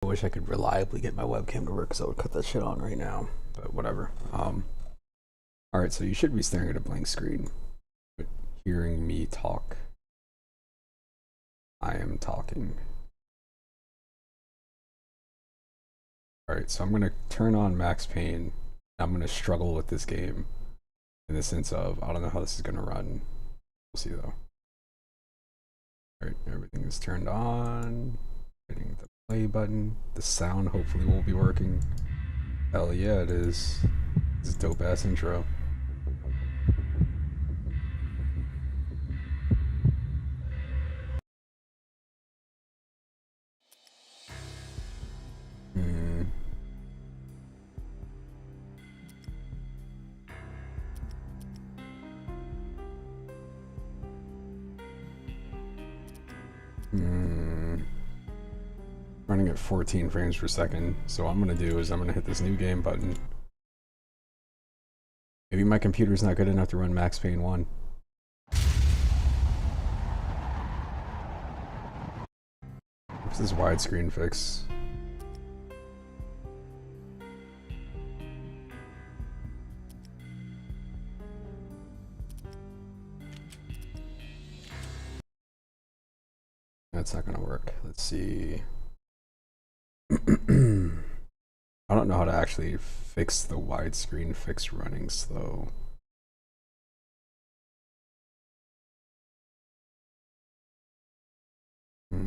I wish I could reliably get my webcam to work because I would cut that shit on right now, but whatever. Alright, so you should be staring at a blank screen, but hearing me talk. I am talking. Alright, so I'm going to turn on Max Payne. I'm going to struggle with this game in the sense of, I don't know how this is going to run. We'll see though. Alright, everything is turned on. Hitting the play button. The sound hopefully will be working. Hell yeah, it is. This is a dope ass intro. Running at 14 frames per second. So what I'm gonna do is I'm gonna hit this new game button. Maybe my computer's not good enough to run Max Payne 1. What's this widescreen fix? That's not gonna work. Let's see. I don't know how to actually fix the widescreen fix running slow. Let's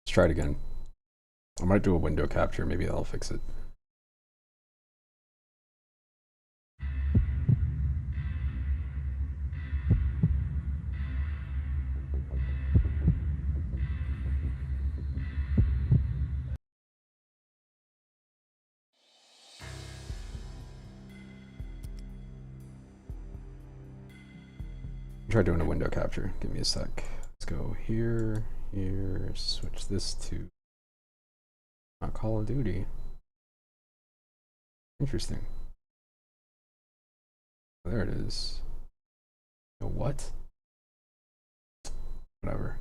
try it again. I might do a window capture, maybe that'll fix it. Try doing a window capture. Give me a sec. Let's go here, here, switch this to not Call of Duty. Interesting. There it is. What? Whatever.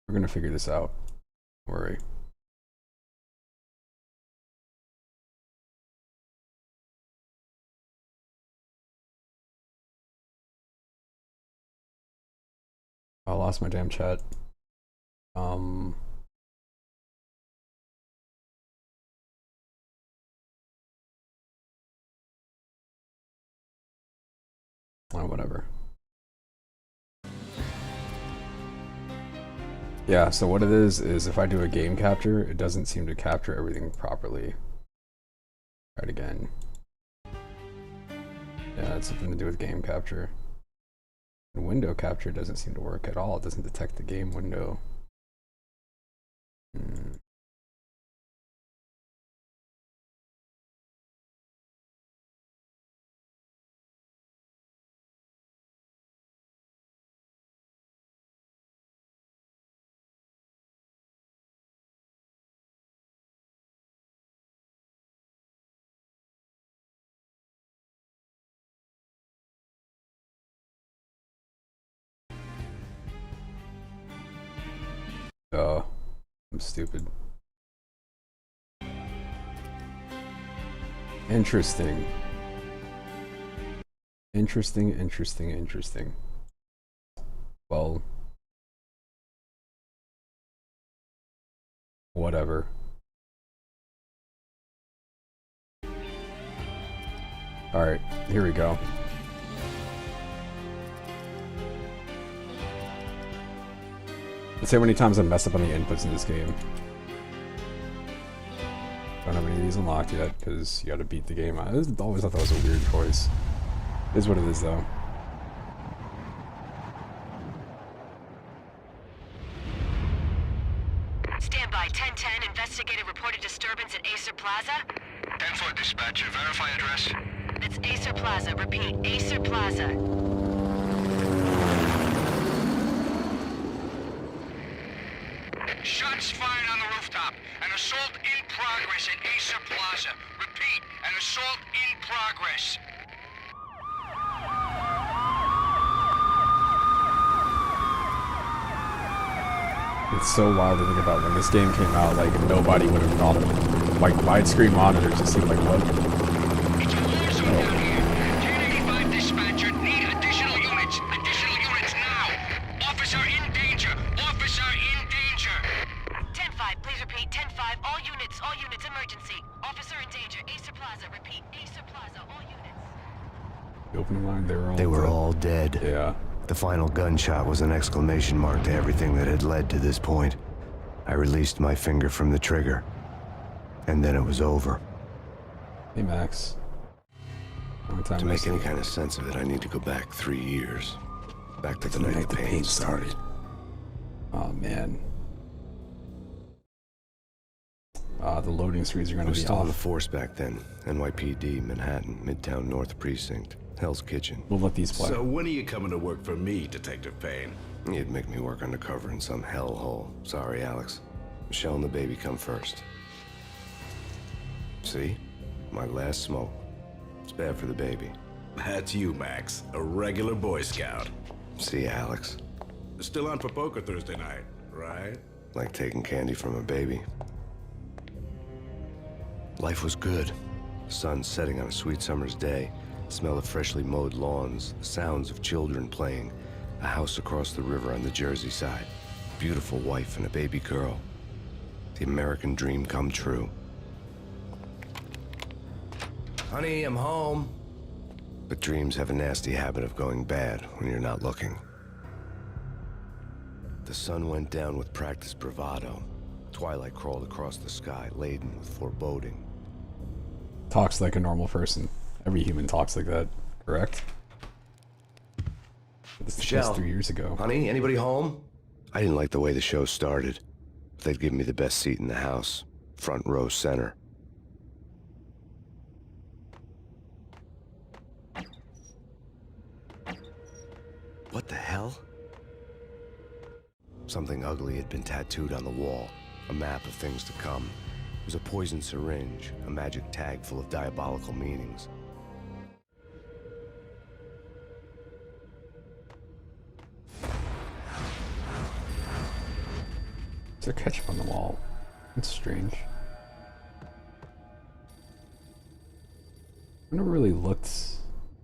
We're gonna figure this out. Don't worry. I lost my damn chat. Oh, whatever. Yeah, so what it is if I do a game capture, it doesn't seem to capture everything properly. Try it again. Yeah, it's something to do with game capture. And window capture doesn't seem to work at all. It doesn't detect the game window. I'm stupid. Interesting. Interesting. Well, whatever. Alright, here we go. Let's see how many times I mess up on the inputs in this game. Don't have any of these unlocked yet, because you gotta beat the game. I always thought that was a weird choice. It is what it is, though. Stand by, 1010, investigated reported disturbance at Acer Plaza. 10-4 dispatcher, verify address. It's Acer Plaza, repeat, Acer Plaza. Shots fired on the rooftop. An assault in progress at Asa Plaza. Repeat, an assault in progress. It's so wild to think about. When this game came out, like, nobody would have thought of, like, widescreen monitors just seemed like, what? It's a war zone down here. 1085 dispatcher, need additional units. Additional units now. Officer in danger. Officer in danger. 10-5, please repeat. 10-5, all units, emergency. Officer in danger, Asa Plaza, repeat. Asa Plaza, all units. The opening line, they were all They were dead. all dead. Yeah. The final gunshot was an exclamation mark to everything that had led to this point. I released my finger from the trigger, and then it was over. Hey, Max. Long time To no make see. any kind of sense of it, I need to go back 3 years. Back to the night the pain pain started. Oh, man. The loading screens are I going to was be still on the off. force back then. NYPD, Manhattan, Midtown North Precinct, Hell's Kitchen. We'll let these play. So when are you coming to work for me, Detective Payne? You'd make me work undercover in some hellhole. Sorry, Alex. Michelle and the baby come first. See? My last smoke. It's bad for the baby. That's you, Max. A regular Boy Scout. See, Alex. Still on for poker Thursday night, right? Like taking candy from a baby. Life was good. The sun setting on a sweet summer's day. The smell of freshly mowed lawns. The sounds of children playing. A house across the river on the Jersey side. Beautiful wife and a baby girl. The American dream come true. Honey, I'm home. But dreams have a nasty habit of going bad when you're not looking. The sun went down with practiced bravado. Twilight crawled across the sky, laden with foreboding. Talks like a normal person. Every human talks like that, correct? This was Michelle. 3 years ago. Honey, anybody home? I didn't like the way the show started. But they'd give me the best seat in the house. Front row center. What the hell? Something ugly had been tattooed on the wall. A map of things to come. It was a poison syringe, a magic tag full of diabolical meanings. Is there ketchup on the wall? That's strange. I never really looked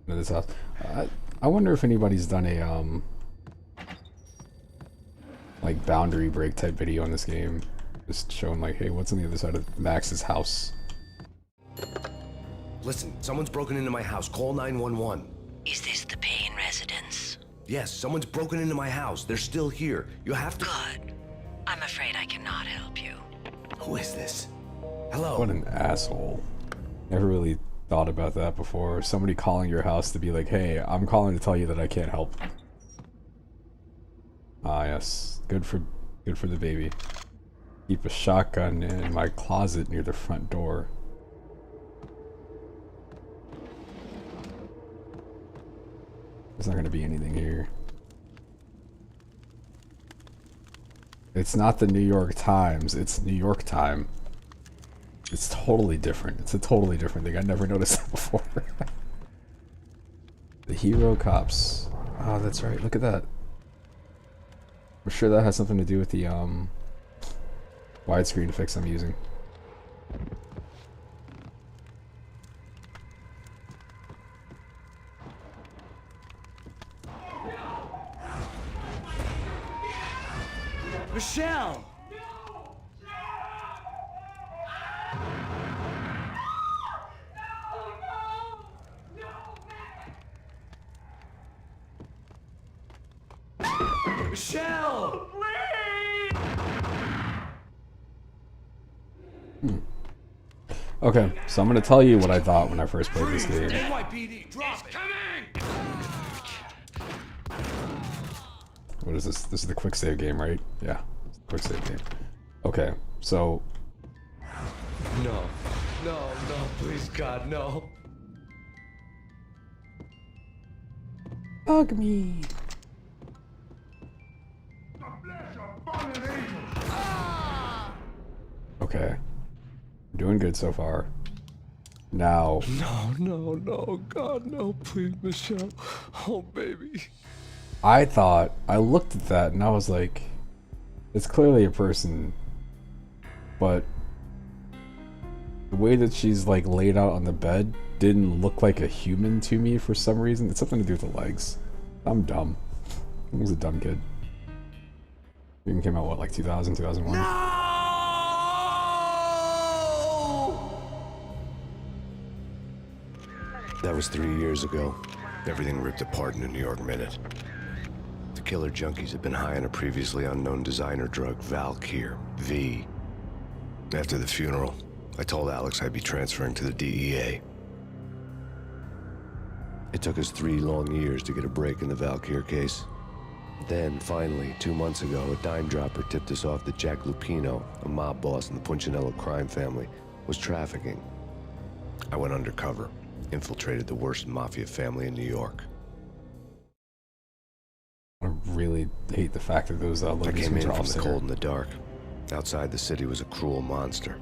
into this house. I wonder if anybody's done a like boundary break type video in this game, just showing like, hey, what's on the other side of Max's house? Listen, someone's broken into my house. Call 911. Is this the Payne residence? Yes, someone's broken into my house. They're still here. You have to... Good. I'm afraid I cannot help you. Who is this? Hello? What an asshole. Never really thought about that before. Somebody calling your house to be like, hey, I'm calling to tell you that I can't help. Ah, yes. Good for the baby. Keep a shotgun in my closet near the front door. There's not gonna be anything here. It's not the New York Times, it's New York time. It's totally different. It's a totally different thing. I never noticed that before. The hero cops. Oh, that's right. Look at that. I'm sure that has something to do with the widescreen fix I'm using. Michelle! Michelle! Okay, so I'm gonna tell you what I thought when I first played this game. NYPD, drop it! What is this? This is the quick save game, right? Yeah, it's the quick save game. Okay, so No, please God, no. hug me. Okay. Doing good so far. Now, No, no, no, God, no, please, Michelle. Oh, baby. I thought, I looked at that and I was like, it's clearly a person, but the way that she's like laid out on the bed didn't look like a human to me for some reason. It's something to do with the legs. I'm dumb. I was a dumb kid. It came out, what, like 2000, 2001? That was 3 years ago. Everything ripped apart in a New York minute. The killer junkies had been high on a previously unknown designer drug, Valkyr, V. After the funeral, I told Alex I'd be transferring to the DEA. It took us 3 long years to get a break in the Valkyr case. Then, finally, 2 months ago, a dime dropper tipped us off that Jack Lupino, a mob boss in the Punchinello crime family, was trafficking. I went undercover, infiltrated the worst mafia family in New York. I really hate the fact that those I loading came screens in are from off the center. cold and the dark. Outside the city was a cruel monster.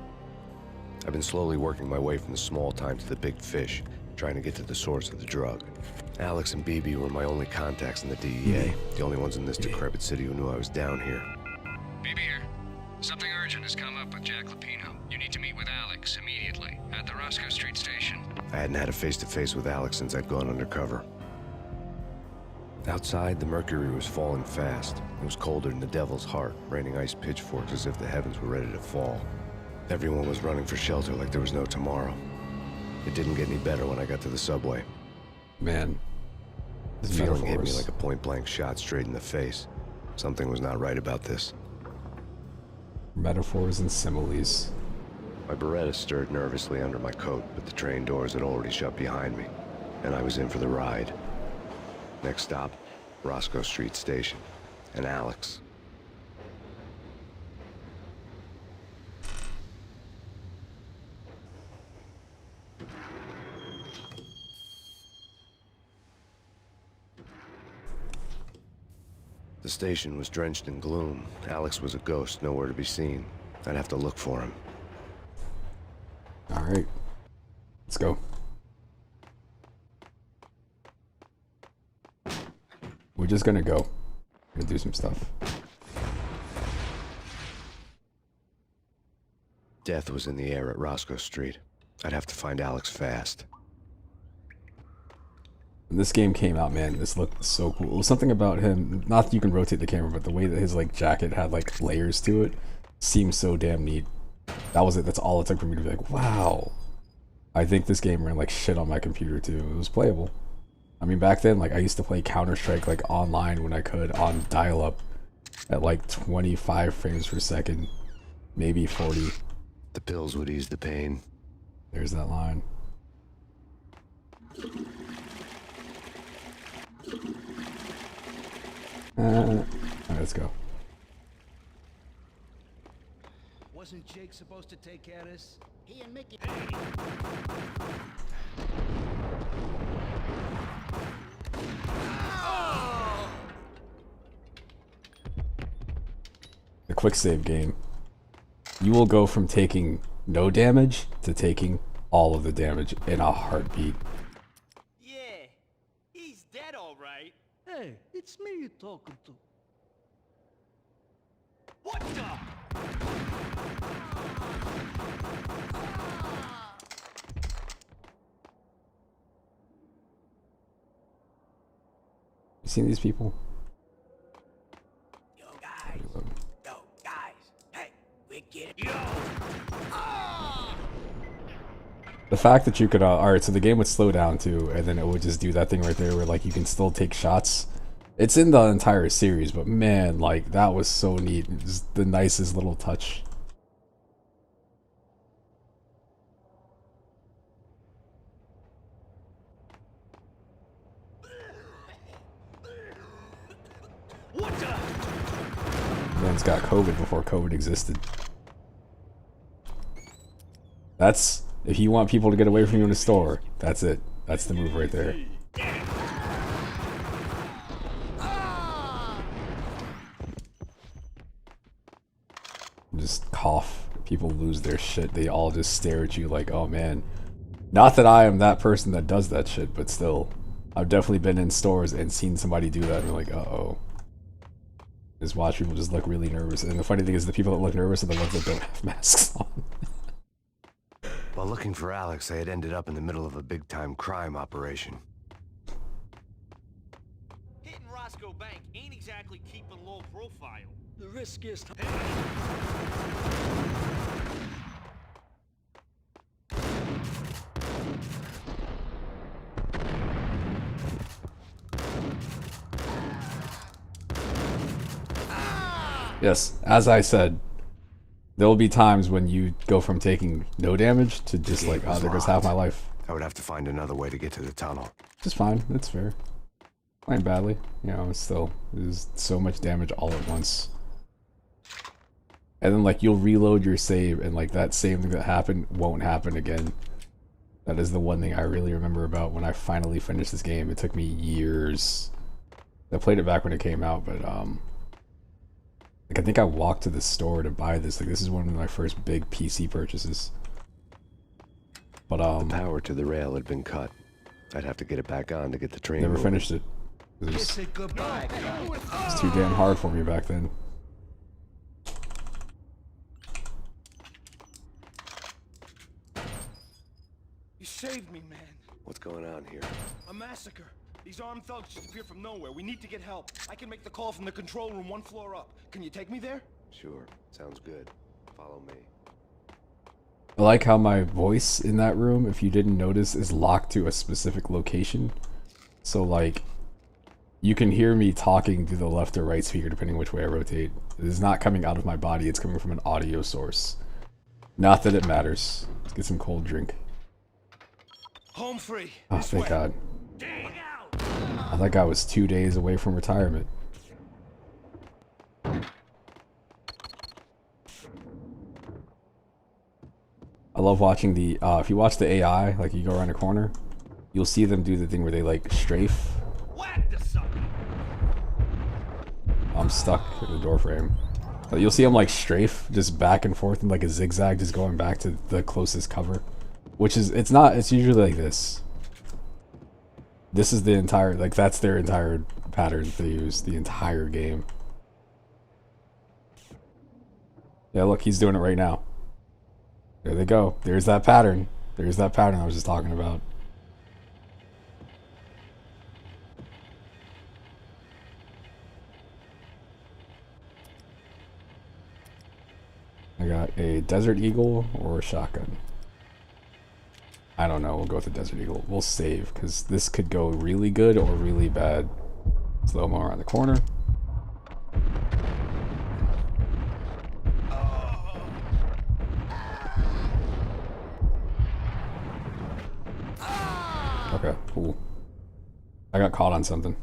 I've been slowly working my way from the small time to the big fish, trying to get to the source of the drug. Alex and BB were my only contacts in the DEA, the only ones in this decrepit city who knew I was down here. BB here. Something urgent has come up with Jack Lupino. You need to meet with Alex immediately at the Roscoe Street station. I hadn't had a face-to-face with Alex since I'd gone undercover. Outside, the mercury was falling fast. It was colder than the devil's heart, raining ice pitchforks as if the heavens were ready to fall. Everyone was running for shelter like there was no tomorrow. It didn't get any better when I got to the subway. Man. The These feeling hit me metaphors. like a point-blank shot straight in the face. Something was not right about this. Metaphors and similes. My Beretta stirred nervously under my coat, but the train doors had already shut behind me, and I was in for the ride. Next stop, Roscoe Street Station, and Alex. The station was drenched in gloom. Alex was a ghost, nowhere to be seen. I'd have to look for him. Alright. Let's go. We're just gonna go. Gonna do some stuff. Death was in the air at Roscoe Street. I'd have to find Alex fast. When this game came out, man, this looked so cool. It was something about him, not that you can rotate the camera, but the way that his like jacket had like layers to it seemed so damn neat. That was it. That's all it took for me to be like, wow. I think this game ran like shit on my computer too. It was playable. I mean, back then, like I used to play Counter-Strike like online when I could on dial-up at like 25 frames per second, maybe 40. The pills would ease the pain. There's that line. Alright, let's go. Wasn't Jake supposed to take care of this? He and Mickey. The quick save game. You will go from taking no damage to taking all of the damage in a heartbeat. Yeah, he's dead, all right. Hey, it's me you're talking to. What the? You seen these people? Yo, guys. Yo, guys. Hey, we get it. Yo. The fact that you could, alright, so the game would slow down too, and then it would just do that thing right there where like you can still take shots. It's in the entire series, but man, like that was so neat. It was the nicest little touch. What the? Man's got COVID before COVID existed. That's, if you want people to get away from you in a store, that's it. That's the move right there. Just cough people lose their shit, they all just stare at you like, oh man. Not that I am that person that does that shit, but still. I've definitely been in stores and seen somebody do that and you're like, uh-oh. Just watch people just look really nervous. And the funny thing is the people that look nervous are the ones that don't have masks on. While looking for Alex, I had ended up in the middle of a big-time crime operation. Hitting Roscoe Bank ain't exactly keeping low profile. The riskiest. Yes, as I said, there will be times when you go from taking no damage to just like, oh, there goes half my life. I would have to find another way to get to the tunnel. Just fine, it's fair. Playing badly, you know, it's still, there's so much damage all at once. And then like you'll reload your save and like that same thing that happened won't happen again. That is the one thing I really remember about when I finally finished this game. It took me years. I played it back when it came out, but like I think I walked to the store to buy this. Like this is one of my first big PC purchases. But the power to the rail had been cut. I'd have to get it back on to get the train never moving. finished it. It was too damn hard for me back then. You saved me, man. What's going on here? A massacre. These armed thugs just appeared from nowhere. We need to get help. I can make the call from the control room 1 floor up. Can you take me there? Sure, sounds good. Follow me. I like how my voice in that room, if you didn't notice, is locked to a specific location. So like, you can hear me talking through the left or right speaker depending which way I rotate. It is not coming out of my body, it's coming from an audio source. Not that it matters. Let's get some cold drink. Home free. Oh, thank God. Oh, that guy was 2 days away from retirement. I love watching the, if you watch the AI, like you go around a corner, you'll see them do the thing where they like strafe. I'm stuck in the door frame. But you'll see them like strafe, just back and forth in like a zigzag, just going back to the closest cover. Which is, it's usually like this. This is the entire, like that's their entire pattern they use the entire game. Yeah, look, he's doing it right now. There they go. There's that pattern. There's that pattern I was just talking about. I got a Desert Eagle or a shotgun. I don't know. We'll go with the Desert Eagle. We'll save because this could go really good or really bad. Slow-mo around the corner. Okay, cool. I got caught on something.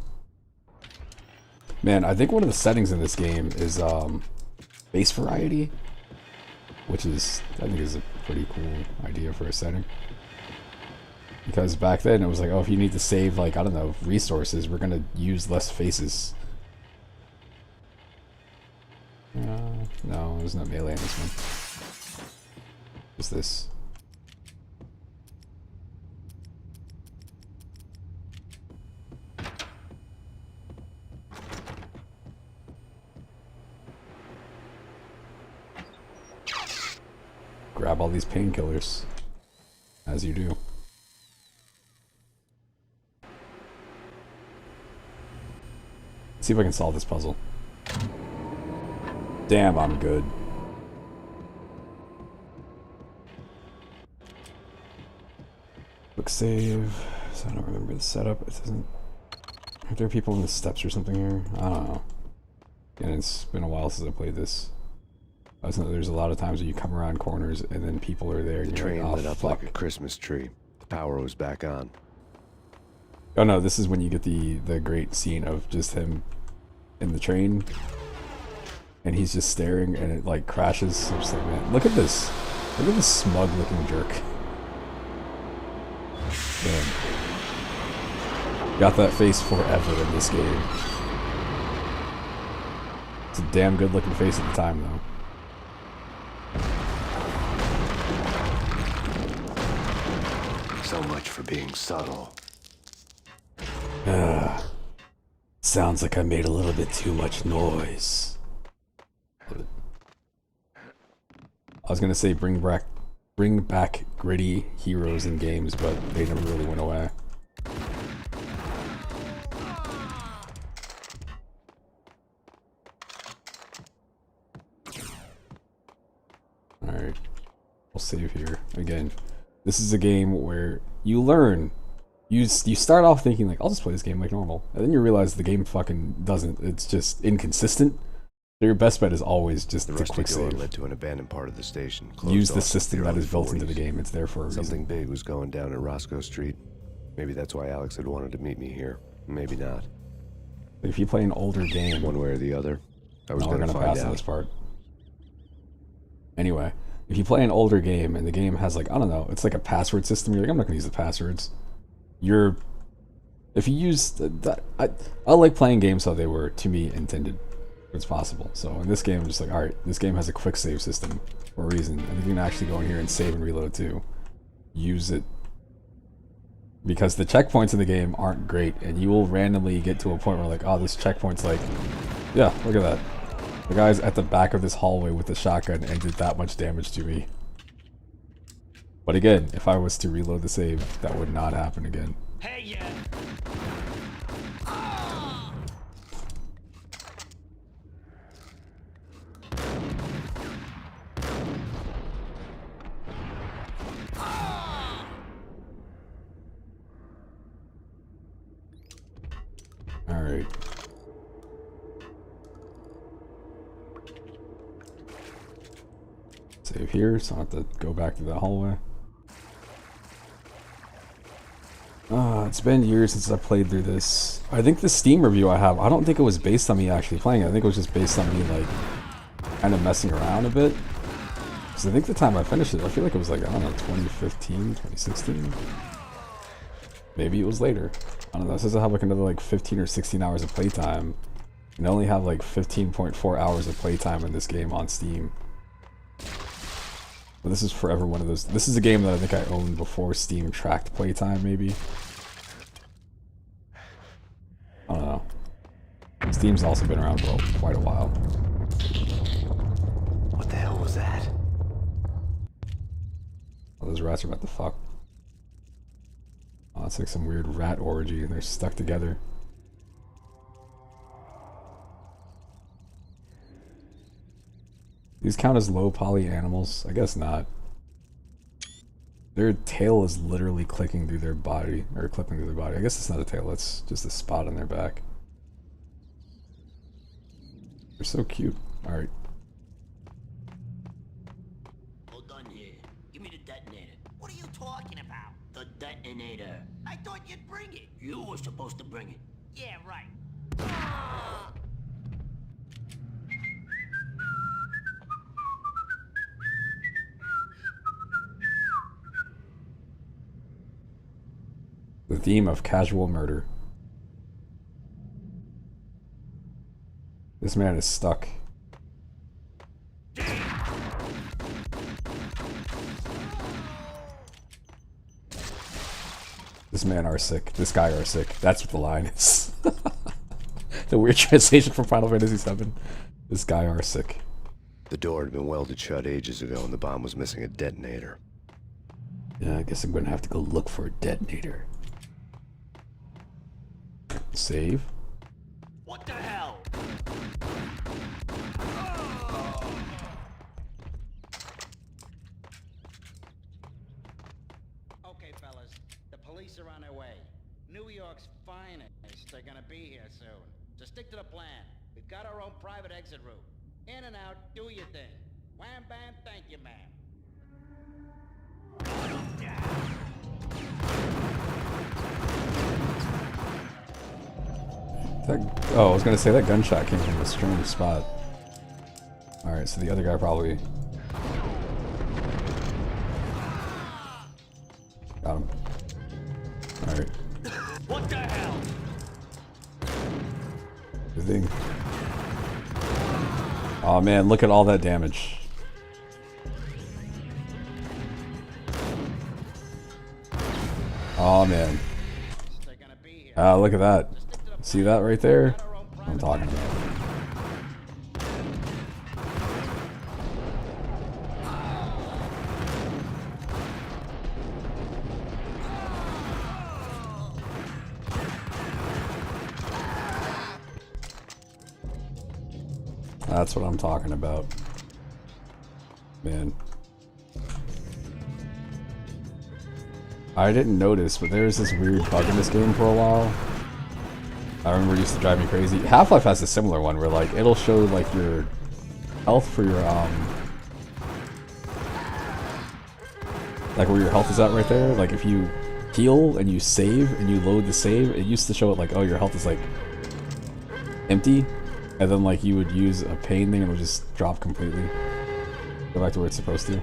Man, I think one of the settings in this game is base variety, which is, I think is a pretty cool idea for a setting. Because back then it was like, oh, if you need to save, like, I don't know, resources, we're gonna use less faces. No, there's no melee in this one. What's this? Grab all these painkillers, as you do. Let's see if I can solve this puzzle. Damn, I'm good. Quick save. So I don't remember the setup. It doesn't. Are there people in the steps or something here? I don't know. And it's been a while since I played this. I was there's a lot of times where you come around corners and then people are there. And The you're train like, oh, lit up fuck. like a Christmas tree. The power was back on. Oh no, this is when you get the great scene of just him in the train and he's just staring and it like crashes. I'm just like, man, look at this. Look at this smug looking jerk. Man. Got that face forever in this game. It's a damn good looking face at the time though. So much for being subtle. Sounds like I made a little bit too much noise. I was gonna say bring back gritty heroes in games, but they never really went away. Alright. We'll save here. Again, this is a game where you learn. You start off thinking like, I'll just play this game like normal. And then you realize the game fucking doesn't. It's just inconsistent. So your best bet is always just The to rusty quick door save. led to an abandoned part of the station. Use the closed off since system that early is built into the 40s. game. It's there for a Something reason. big was going down at Roscoe Street. Maybe that's why Alex had wanted to meet me here. Maybe not. If you play an older game, One way or the other, I was no, we're going to gonna find pass on out. this part. Anyway, if you play an older game and the game has like, I don't know, it's like a password system, you're like, I'm not gonna use the passwords. If you use that, I like playing games how they were, to me, intended. It's possible. So in this game, I'm just like, alright, this game has a quick save system for a reason. And you can actually go in here and save and reload too. Use it. Because the checkpoints in the game aren't great, and you will randomly get to a point where like, oh, this checkpoint's like, yeah, look at that. The guy's at the back of this hallway with the shotgun and did that much damage to me. But again, if I was to reload the save, that would not happen again. Hey, yeah. Alright. Save here, so I don't have to go back to the hallway. It's been years since I played through this. I think the Steam review I have, I don't think it was based on me actually playing it. I think it was just based on me, like, kind of messing around a bit. Because I think the time I finished it, I feel like it was like, I don't know, 2015, 2016? Maybe it was later. I don't know, it says I have like another like 15 or 16 hours of playtime. And I only have like 15.4 hours of playtime in this game on Steam. But this is forever one of those. This is a game that I think I owned before Steam tracked playtime, maybe. I don't know. Steam's also been around for quite a while. What the hell was that? Oh, those rats are about to fuck. Oh, it's like some weird rat orgy, and they're stuck together. These count as low poly animals? I guess not. Their tail is literally clicking through their body, or clipping through their body. I guess it's not a tail, it's just a spot on their back. They're so cute. Alright. Hold on here. Give me the detonator. What are you talking about? The detonator. I thought you'd bring it. You were supposed to bring it. Yeah, right. The theme of casual murder. This man is stuck. This man are sick. This guy are sick. That's what the line is. The weird translation from Final Fantasy VII. This guy are sick. The door had been welded shut ages ago and the bomb was missing a detonator. Yeah, I guess I'm gonna have to go look for a detonator. Save. What the hell? Okay, fellas. The police are on their way. New York's finest are gonna be here soon. So stick to the plan. We've got our own private exit route. In and out, do your thing. Wham bam, thank you, ma'am. Oh, I was gonna say that gunshot came from a strange spot. Alright, so the other guy probably got him. Alright. What the hell? Good thing. Oh man, look at all that damage. Oh man. They're gonna be here. Look at that. So stick to the See that right there? Got our own What I'm private talking about. That's what I'm talking about. Man. I didn't notice, but there was this weird bug in this game for a while. I remember it used to drive me crazy. Half-Life has a similar one where like it'll show like your health for your like where your health is at right there. Like if you heal and you save and you load the save, it used to show it like, oh, your health is like empty, and then like you would use a Payne thing and it would just drop completely. Go back to where it's supposed to.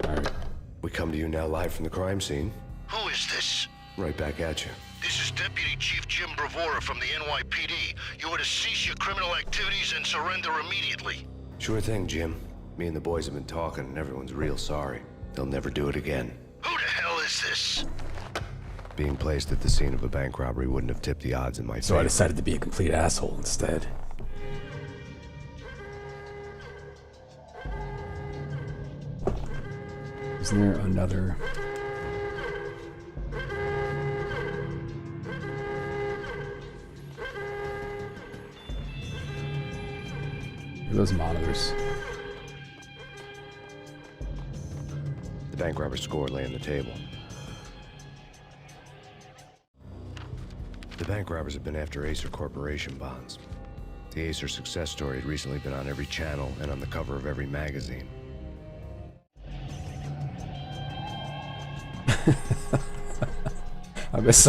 Alright. We come to you now live from the crime scene. Who is this? Right back at you. This is Deputy Chief Jim Bravura from the NYPD. You are to cease your criminal activities and surrender immediately. Sure thing, Jim. Me and the boys have been talking and everyone's real sorry. They'll never do it again. Who the hell is this? Being placed at the scene of a bank robbery wouldn't have tipped the odds in my So I favor. decided to be a complete asshole instead. Isn't there another? Where are those monitors? The bank robber's score lay on the table. The bank robbers have been after Acer Corporation bonds. The Acer success story had recently been on every channel and on the cover of every magazine. I miss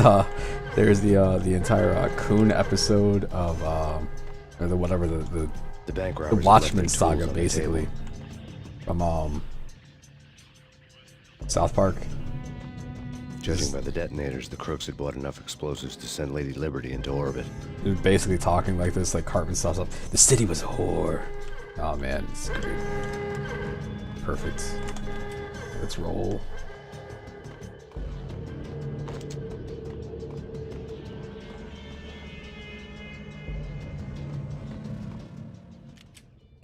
there's the entire Coon episode of or the whatever The bank the robbers had left Watchmen their tools saga on the basically table. from South Park. Judging by the detonators, the crooks had bought enough explosives to send Lady Liberty into orbit. They're basically talking like this, like Cartman stuff. The city was a whore. Oh man, it's great. Perfect. Let's roll.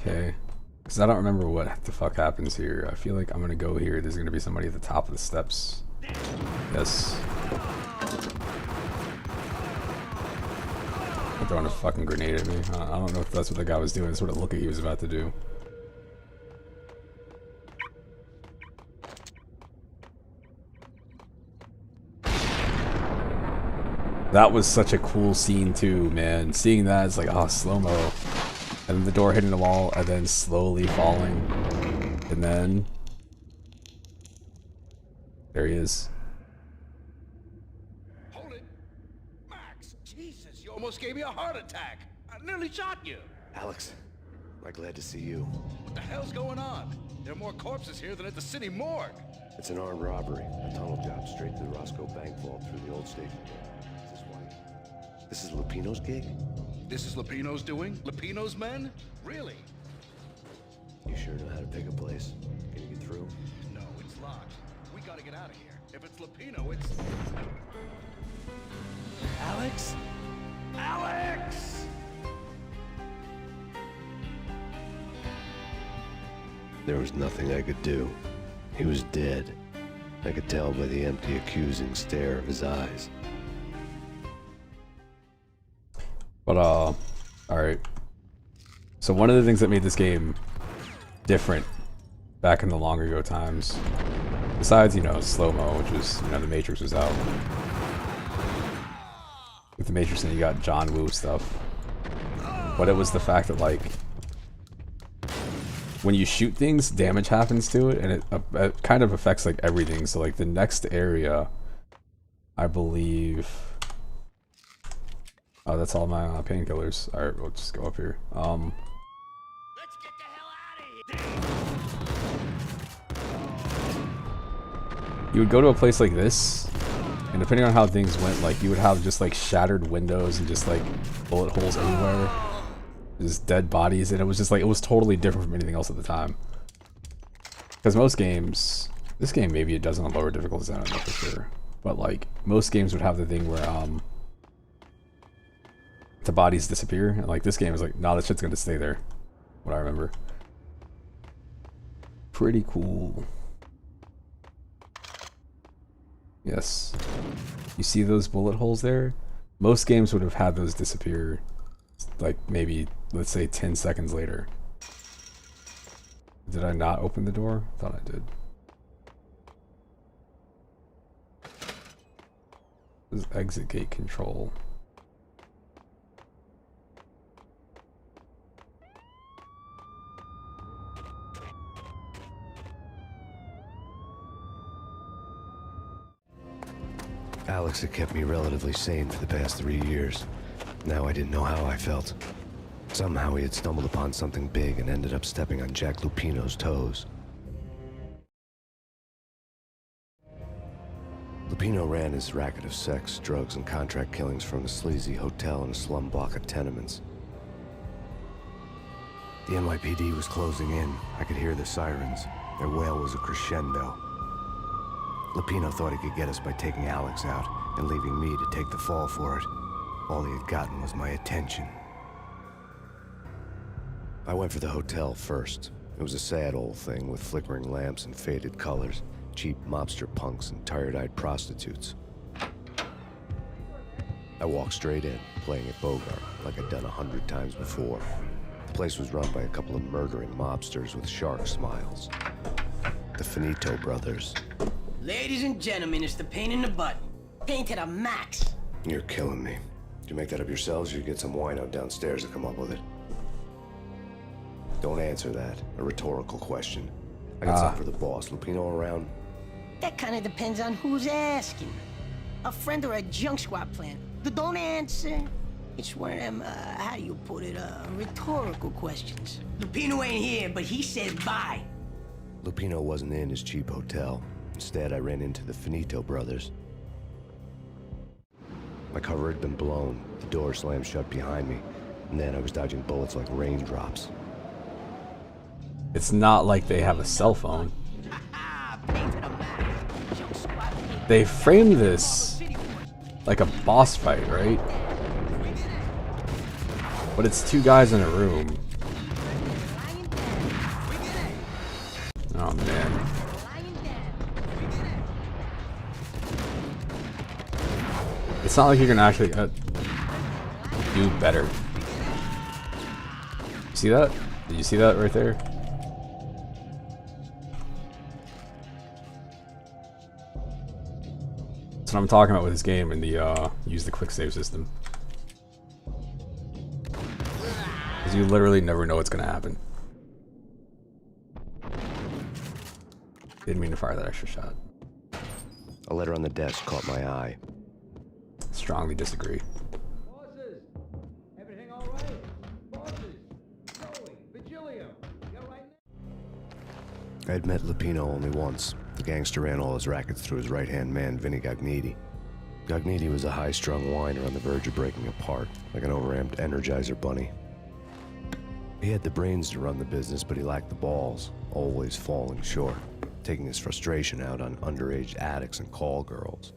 Okay. Because I don't remember what the fuck happens here. I feel like I'm gonna go here. There's gonna be somebody at the top of the steps. Yes. They're throwing a fucking grenade at me. I don't know if that's what the guy was doing. That's what it looked like he was about to do. That was such a cool scene too, man. Seeing that, it's like, oh, slow-mo. And then the door hitting the wall, and then slowly falling. And then... there he is. Hold it. Max, Jesus, you almost gave me a heart attack. I nearly shot you. Alex, I'm glad to see you. What the hell's going on? There are more corpses here than at the city morgue. It's an armed robbery. A tunnel job straight to the Roscoe Bank vault through the old station. Is this White? This is Lupino's gig? This is Lupino's doing? Lupino's men? Really? You sure know how to pick a place? Can you get through? No, it's locked. We gotta get out of here. If it's Lupino, it's... Alex? Alex! There was nothing I could do. He was dead. I could tell by the empty, accusing stare of his eyes. But, alright. So one of the things that made this game different back in the long ago times, besides, you know, slow-mo, which was, you know, the Matrix was out. With the Matrix and you got John Woo stuff. But it was the fact that, like, when you shoot things, damage happens to it, and it kind of affects, like, everything. So, like, the next area, I believe... oh, that's all my painkillers. Alright, we'll just go up here. Let's get the hell out of here! You would go to a place like this, and depending on how things went, like, you would have just, like, shattered windows and just, like, bullet holes everywhere. Just dead bodies, and it was just, like, it was totally different from anything else at the time. Because most games... this game, maybe it does on lower difficulties, I don't know for sure. but like most games would have the thing where the bodies disappear, and like this game is like, nah, that shit's gonna stay there. What I remember. Pretty cool. Yes. You see those bullet holes there? Most games would have had those disappear like maybe, let's say, 10 seconds later. Did I not open the door? I thought I did. This is exit gate control. Alex had kept me relatively sane for the past 3 years. Now I didn't know how I felt. Somehow he had stumbled upon something big and ended up stepping on Jack Lupino's toes. Lupino ran his racket of sex, drugs, and contract killings from a sleazy hotel in a slum block of tenements. The NYPD was closing in. I could hear the sirens. Their wail was a crescendo. Lupino thought he could get us by taking Alex out and leaving me to take the fall for it. All he had gotten was my attention. I went for the hotel first. It was a sad old thing with flickering lamps and faded colors, cheap mobster punks and tired-eyed prostitutes. I walked straight in, playing at Bogart, like I'd done 100 times before. The place was run by a couple of murdering mobsters with shark smiles. The Finito brothers. Ladies and gentlemen, it's the Payne in the butt. Payne to the max. You're killing me. Did you make that up yourselves, or you get some wino downstairs to come up with it? Don't answer that. A rhetorical question. I got something for the boss. Lupino around? That kind of depends on who's asking. A friend or a junk squad plan. Don't answer. It's one of them, how do you put it, rhetorical questions. Lupino ain't here, but he said bye. Lupino wasn't in his cheap hotel. Instead, I ran into the Finito brothers. My cover had been blown. The door slammed shut behind me. And then I was dodging bullets like raindrops. It's not like they have a cell phone. They framed this like a boss fight, right? But it's two guys in a room. Oh man. It's not like you're gonna actually do better. You see that? Did you see that right there? That's what I'm talking about with this game and the use the quick save system. Because you literally never know what's gonna happen. Didn't mean to fire that extra shot. A letter on the desk caught my eye. Strongly disagree. Bosses! Everything all right? Bosses! Joey! Vigilio! You all right now? I had met Lupino only once. The gangster ran all his rackets through his right-hand man, Vinny Gognitti. Gognitti was a high-strung whiner on the verge of breaking apart, like an overamped Energizer bunny. He had the brains to run the business, but he lacked the balls, always falling short, taking his frustration out on underage addicts and call girls.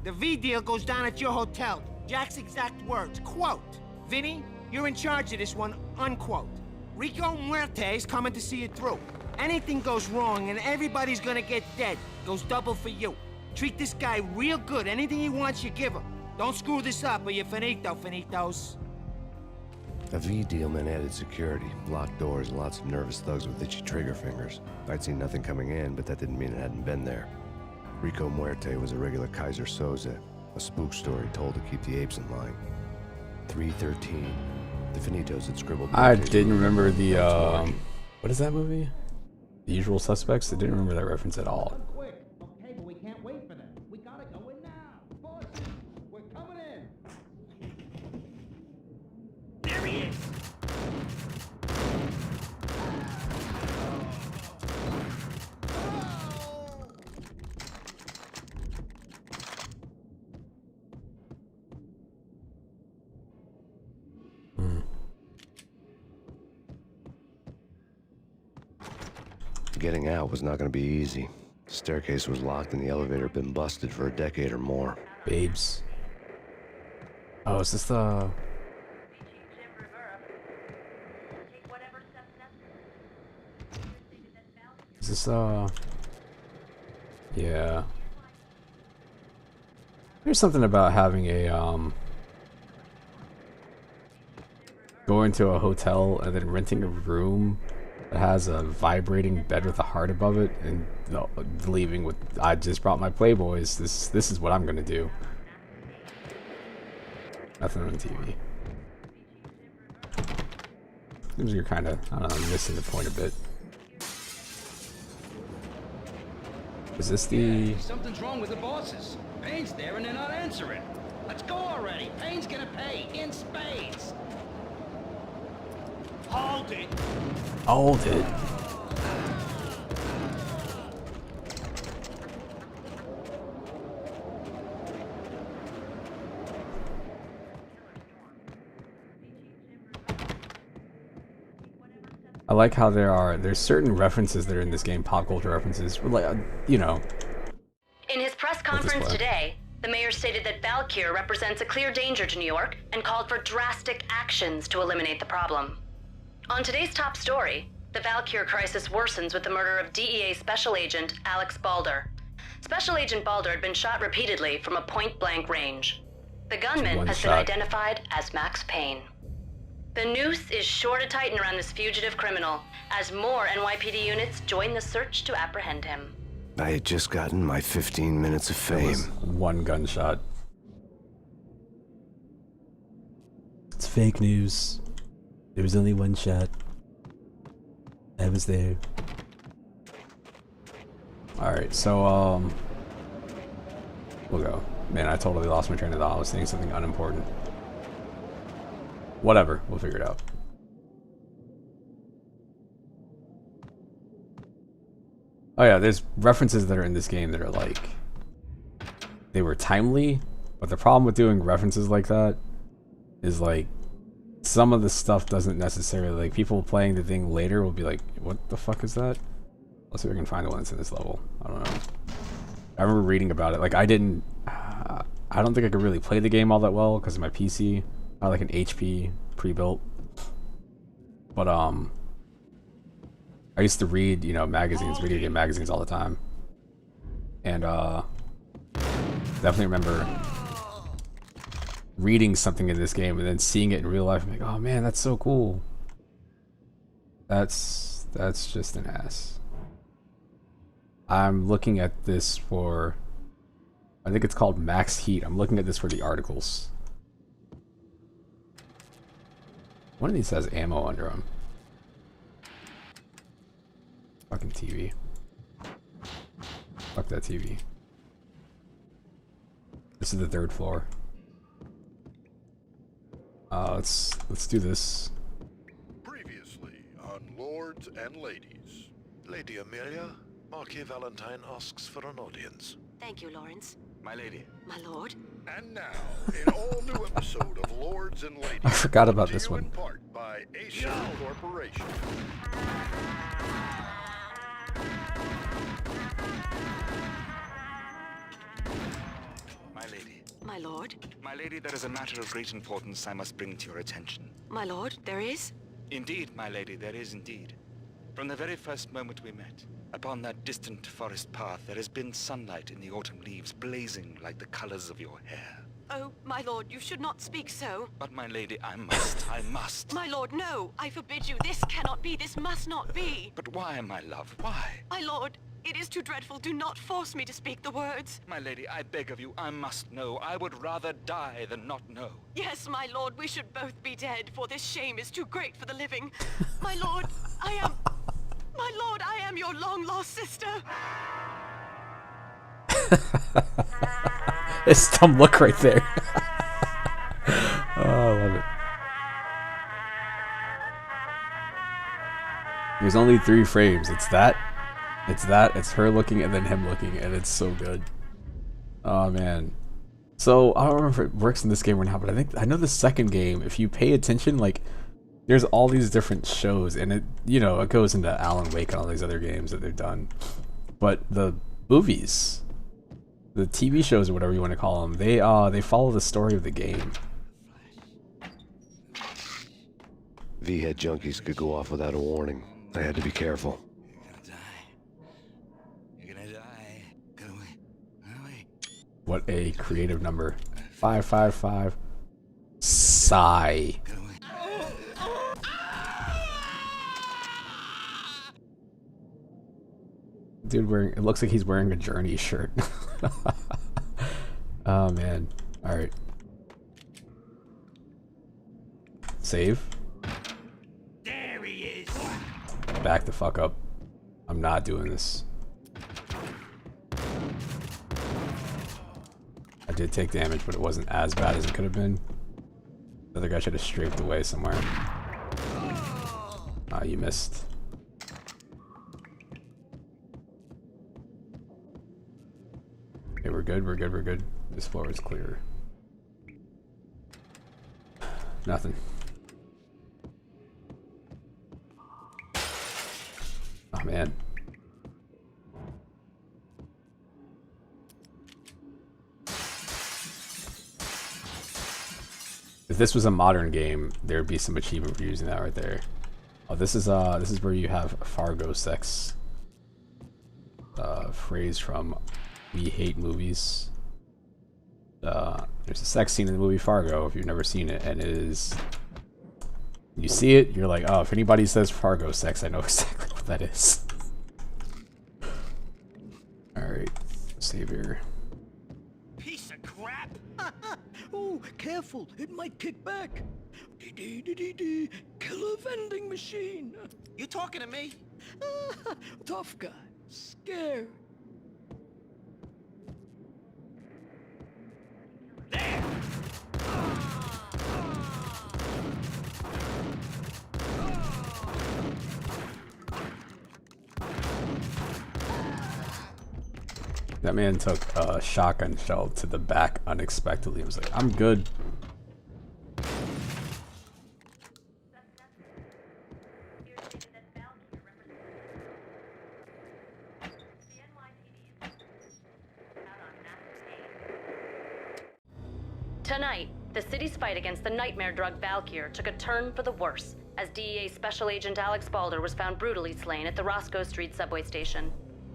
The V deal goes down at your hotel. Jack's exact words, quote, "Vinny, you're in charge of this one," unquote. Rico Muerte's coming to see it through. Anything goes wrong and everybody's gonna get dead. Goes double for you. Treat this guy real good. Anything he wants, you give him. Don't screw this up or you're finito, finitos. A V deal meant added security, locked doors, and lots of nervous thugs with itchy trigger fingers. I'd seen nothing coming in, but that didn't mean it hadn't been there. Rico Muerte was a regular Kaiser Soze, a spook story told to keep the apes in line. 313. The Finitos had scribbled. I didn't remember the what is that movie? The Usual Suspects? I didn't remember that reference at all. Quick! Okay, but we can't wait for them. We gotta go in now! Bosses! We're coming in! There he is! Getting out was not going to be easy. Staircase was locked and the elevator had been busted for a decade or more. Babes. Oh, is this the... Is this, yeah. There's something about having a, going to a hotel and then renting a room that has a vibrating bed with a heart above it and leaving with, I just brought my Playboys, this is what I'm gonna do. Nothing on TV. Seems you're kind of, I don't know, missing the point a bit. Is this the... Hey, something's wrong with the bosses. Payne's there and they're not answering. Let's go already. Payne's gonna pay in spades. Hold it. Hold it. I like how there's certain references that are in this game, pop culture references, like, you know. In his press conference today, the mayor stated that Valkyr represents a clear danger to New York and called for drastic actions to eliminate the problem. On today's top story, the Valkyr crisis worsens with the murder of DEA Special Agent Alex Balder. Special Agent Balder had been shot repeatedly from a point-blank range. The gunman has been identified as Max Payne. The noose is sure to tighten around this fugitive criminal as more NYPD units join the search to apprehend him. I had just gotten my 15 minutes of fame. One gunshot. It's fake news. There was only one shot. I was there. Alright, so, we'll go. Man, I totally lost my train of thought. I was thinking something unimportant. Whatever, we'll figure it out. Oh yeah, there's references that are in this game that are like... They were timely, but the problem with doing references like that is like... Some of the stuff doesn't necessarily, like, people playing the thing later will be like, what the fuck is that? Let's see if we can find one that's in this level. I don't know. I remember reading about it. Like, I don't think I could really play the game all that well because of my PC. I had like an HP pre-built. But, I used to read, you know, magazines, video game magazines all the time. And, definitely remember reading something in this game and then seeing it in real life. I'm like, oh man, that's so cool. That's just an ass. I'm looking at this for, I think it's called Max Heat. I'm looking at this for the articles. One of these has ammo under them. Fucking TV. Fuck that TV. This is the 3rd floor. Let's do this. Previously on Lords and Ladies. Lady Amelia, Marquis Valentine asks for an audience. Thank you, Lawrence. My lady. My lord. And now, an all-new episode of Lords and Ladies. I forgot about this one. In part by Acer Corporation. My lady. My lord. My lady, there is a matter of great importance I must bring to your attention. My lord, there is? Indeed, my lady, there is indeed. From the very first moment we met, upon that distant forest path, there has been sunlight in the autumn leaves blazing like the colors of your hair. Oh, my lord, you should not speak so. But my lady, I must, I must. My lord, no, I forbid you. This cannot be, this must not be. But why, my love, why? My lord, it is too dreadful. Do not force me to speak the words. My lady, I beg of you, I must know. I would rather die than not know. Yes, my lord, we should both be dead, for this shame is too great for the living. My lord, My lord, I am your long-lost sister. His dumb look right there. Oh, I love it. There's only 3 frames. It's it's her looking, and then him looking, and it's so good. Oh man. So I don't remember if it works in this game or not, but I know the second game, if you pay attention, like there's all these different shows, and it, you know, it goes into Alan Wake and all these other games that they've done. But the movies, the TV shows or whatever you want to call them, they follow the story of the game. V-head junkies could go off without a warning. I had to be careful. What a creative number. 555. Sigh. Dude wearing, it looks like he's wearing a Journey shirt. Oh man. Alright. Save. There he is. Back the fuck up. I'm not doing this. I did take damage, but it wasn't as bad as it could have been. The other guy should have strafed away somewhere. Ah, you missed. Okay, we're good, we're good, we're good. This floor is clear. Nothing. Oh man. If this was a modern game, there'd be some achievement for using that right there. Oh, this is where you have Fargo sex. Phrase from We Hate Movies. There's a sex scene in the movie Fargo, if you've never seen it, and it is... You see it, you're like, oh, if anybody says Fargo sex, I know exactly what that is. Alright, save here. Piece of crap. Oh, careful, it might kick back. Dee-dee-dee-dee-dee, killer vending machine. You talking to me? Tough guy, scared. There. That man took a shotgun shell to the back unexpectedly. He was like, I'm good. Tonight, the city's fight against the nightmare drug Valkyr took a turn for the worse as DEA Special Agent Alex Balder was found brutally slain at the Roscoe Street subway station.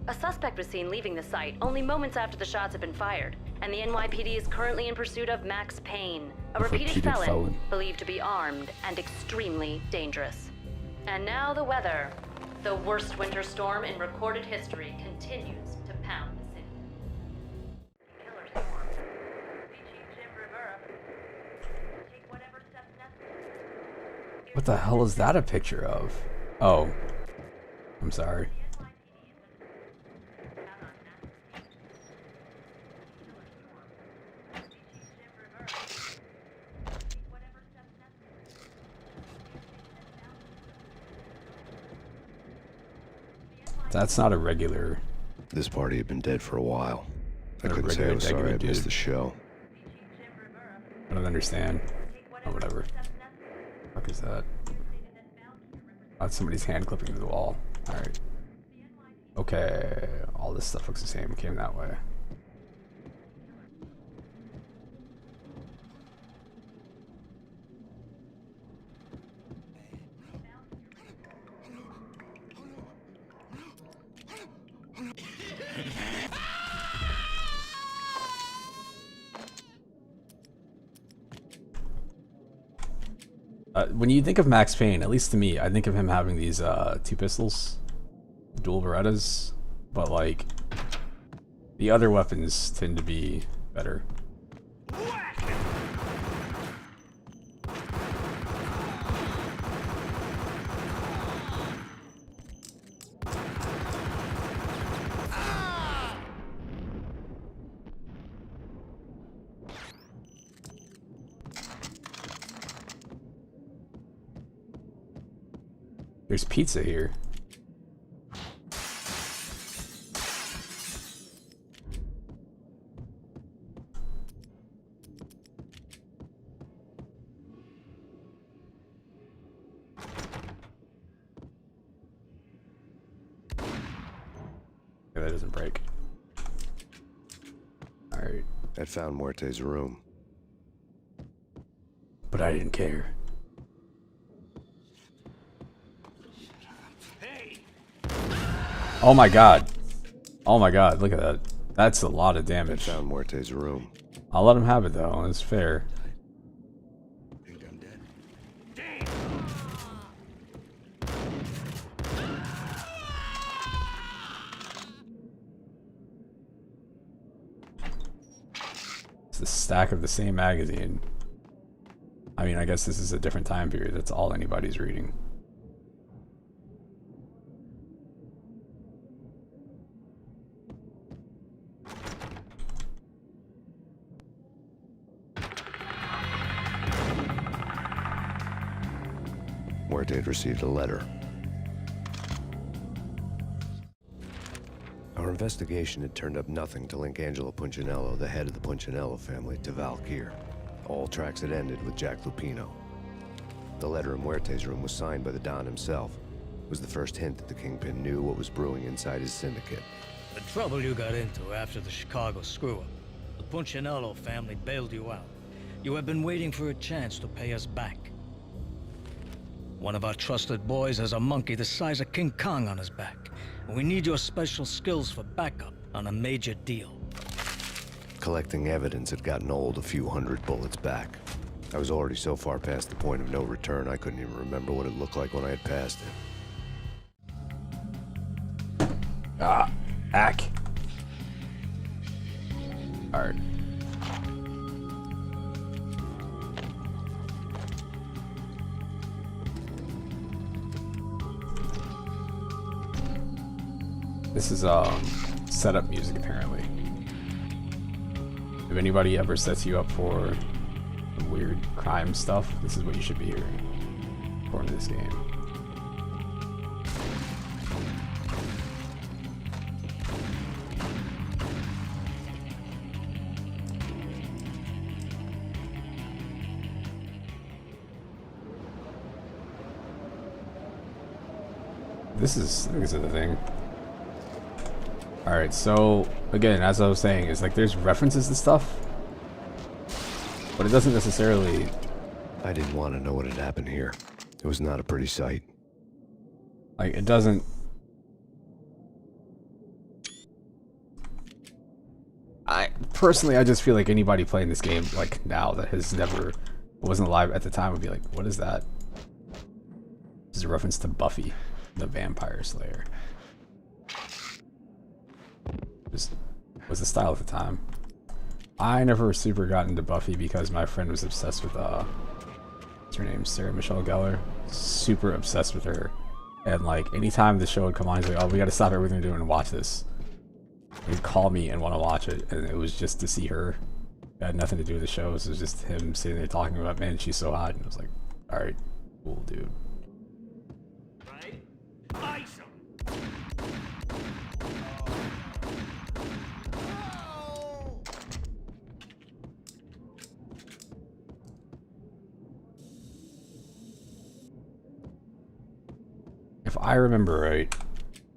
A suspect was seen leaving the site only moments after the shots had been fired, and the NYPD is currently in pursuit of Max Payne, a repeated felon believed to be armed and extremely dangerous. And now the weather. The worst winter storm in recorded history continues to pound the city. Killer storm. Chief Jim Rivera. Take whatever steps necessary. What the hell is that a picture of? Oh. I'm sorry. That's not a regular. This party had been dead for a while. I couldn't say I was sorry I missed the show. I don't understand. Oh, whatever. What is that? That's somebody's hand clipping to the wall. Alright. Okay. All this stuff looks the same. Came that way. When you think of Max Payne, at least to me, I think of him having these two pistols, dual Berettas, but like the other weapons tend to be better. There's pizza here. Okay, that doesn't break. Alright. I'd found Muerte's room. But I didn't care. Oh my god. Oh my god, look at that. That's a lot of I damage. found Muerte's room. I'll let him have it though, it's fair. Think I'm dead? It's a stack of the same magazine. I mean, I guess this is a different time period. That's all anybody's reading. Muerte had received a letter. Our investigation had turned up nothing to link Angelo Punchinello, the head of the Punchinello family, to Valkyr. All tracks had ended with Jack Lupino. The letter in Muerte's room was signed by the Don himself. It was the first hint that the Kingpin knew what was brewing inside his syndicate. The trouble you got into after the Chicago screw-up. The Punchinello family bailed you out. You have been waiting for a chance to pay us back. One of our trusted boys has a monkey the size of King Kong on his back. And we need your special skills for backup on a major deal. Collecting evidence had gotten old a few hundred bullets back. I was already so far past the point of no return, I couldn't even remember what it looked like when I had passed it. Ah, ack. Alright. This is setup music apparently. If anybody ever sets you up for some weird crime stuff, this is what you should be hearing according to this game. This is the thing. Alright, so again, as I was saying, is like there's references to stuff, but it doesn't necessarily. I didn't want to know what had happened here. It was not a pretty sight. Like, it doesn't. I just feel like anybody playing this game like now that has never wasn't alive at the time would be like, what is that? This is a reference to Buffy, the Vampire Slayer. Just was the style at the time. I never super got into Buffy because my friend was obsessed with what's her name? Sarah Michelle Gellar. Super obsessed with her. And like anytime the show would come on, he's like, oh, we gotta stop everything we're doing and watch this. He'd call me and want to watch it, and it was just to see her. It had nothing to do with the show. It was just him sitting there talking about, man, she's so hot, and I was like, alright, cool, dude. Right? Ice 'em. If I remember right,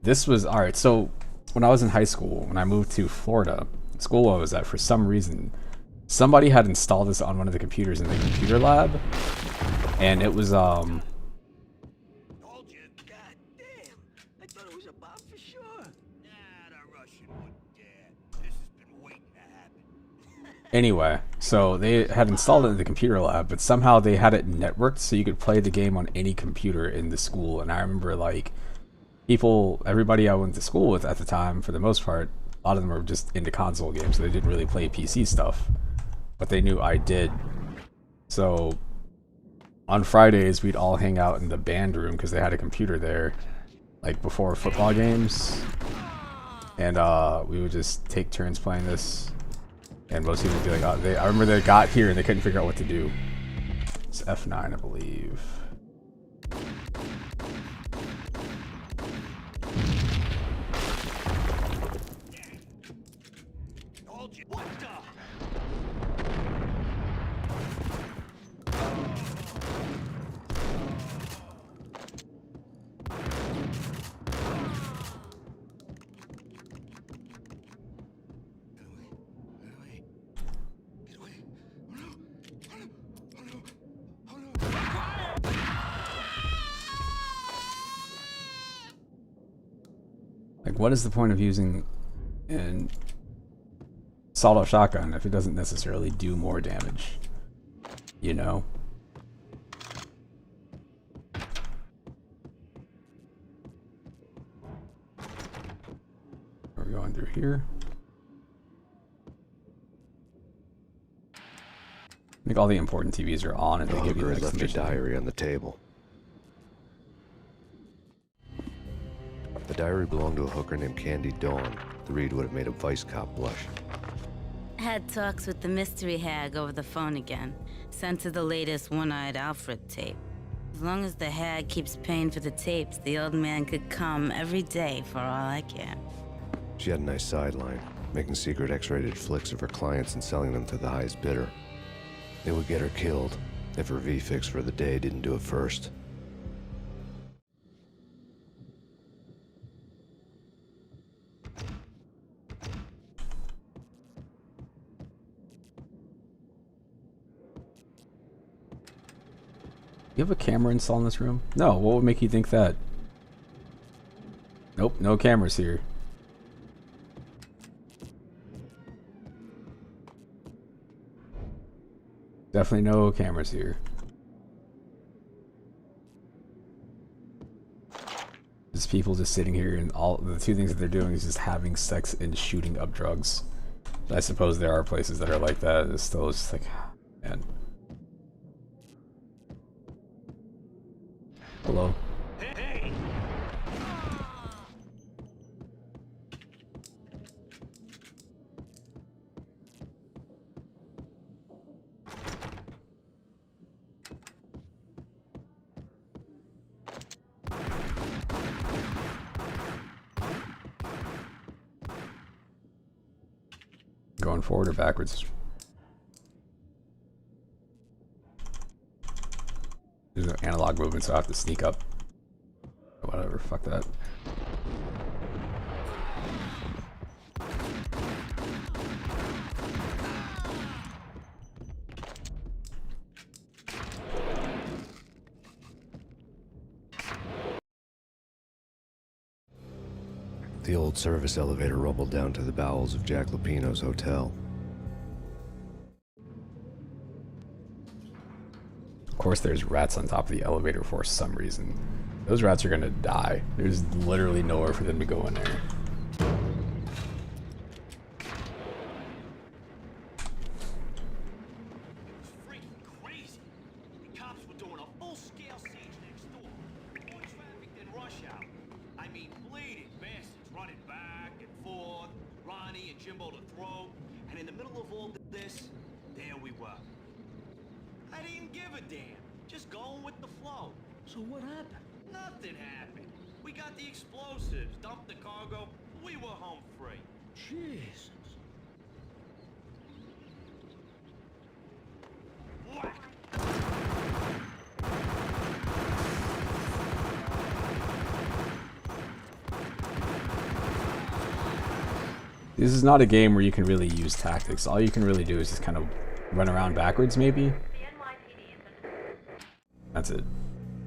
this was alright. So when I was in high school, when I moved to Florida, the school I was at, for some reason, somebody had installed this on one of the computers in the computer lab, and it was Told you. God damn. I thought it was a bomb for sure. Nah, the Russian wouldn't dare. This has been waiting to happen. Anyway, so they had installed it in the computer lab, but somehow they had it networked so you could play the game on any computer in the school. And I remember like everybody I went to school with at the time, for the most part, a lot of them were just into console games, so they didn't really play PC stuff, but they knew I did. So on Fridays we'd all hang out in the band room because they had a computer there, like before football games, and we would just take turns playing this. And most people would be like, oh, I remember they got here and they couldn't figure out what to do. It's F9, I believe. Told you. What the? Like, what is the point of using an sawed-off shotgun if it doesn't necessarily do more damage? You know? Are we going through here? I think all the important TVs are on and they give you the left your exclamation. diary on the table. The diary belonged to a hooker named Candy Dawn. The read would have made a vice cop blush. Had talks with the mystery hag over the phone again. Sent her the latest One-Eyed Alfred tape. As long as the hag keeps paying for the tapes, the old man could come every day for all I care. She had a nice sideline, making secret X-rated flicks of her clients and selling them to the highest bidder. It would get her killed if her V-fix for the day didn't do it first. You have a camera installed in this room? No, what would make you think that? Nope, no cameras here. Definitely no cameras here. Just people just sitting here and all the two things that they're doing is just having sex and shooting up drugs. I suppose there are places that are like that. It's still just like, man. Hello. Hey! Going forward or backwards? There's no analog movement, so I have to sneak up. Whatever, fuck that. The old service elevator rumbled down to the bowels of Jack Lupino's hotel. Of course there's rats on top of the elevator for some reason. Those rats are gonna die. There's literally nowhere for them to go in there. Freaking crazy. The cops were doing a full-scale siege next door. More traffic than rush hour. I mean, bleeding bastards running back and forth, Ronnie and Jimbo to throw, and in the middle of all this, there we were. I didn't give a damn. Just going with the flow. So what happened? Nothing happened. We got the explosives, dumped the cargo, we were home free. Jesus. Whack! This is not a game where you can really use tactics. All you can really do is just kind of run around backwards, maybe? That's it.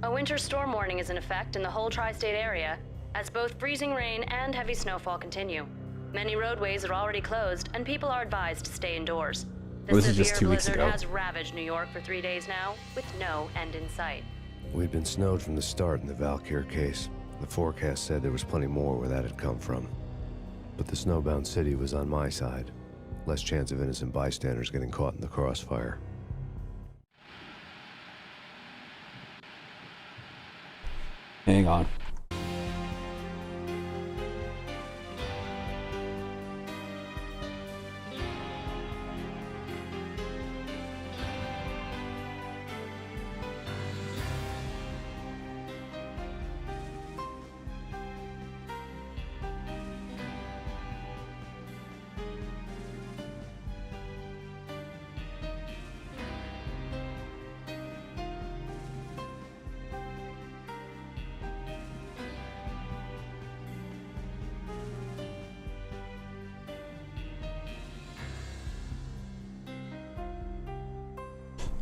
A winter storm warning is in effect in the whole tri-state area, as both freezing rain and heavy snowfall continue. Many roadways are already closed, and people are advised to stay indoors. The This is just severe 2 weeks blizzard ago. has ravaged New York for 3 days now, with no end in sight. We'd been snowed from the start in the Valkyr case. The forecast said there was plenty more where that had come from. But the snowbound city was on my side. Less chance of innocent bystanders getting caught in the crossfire. Hang on.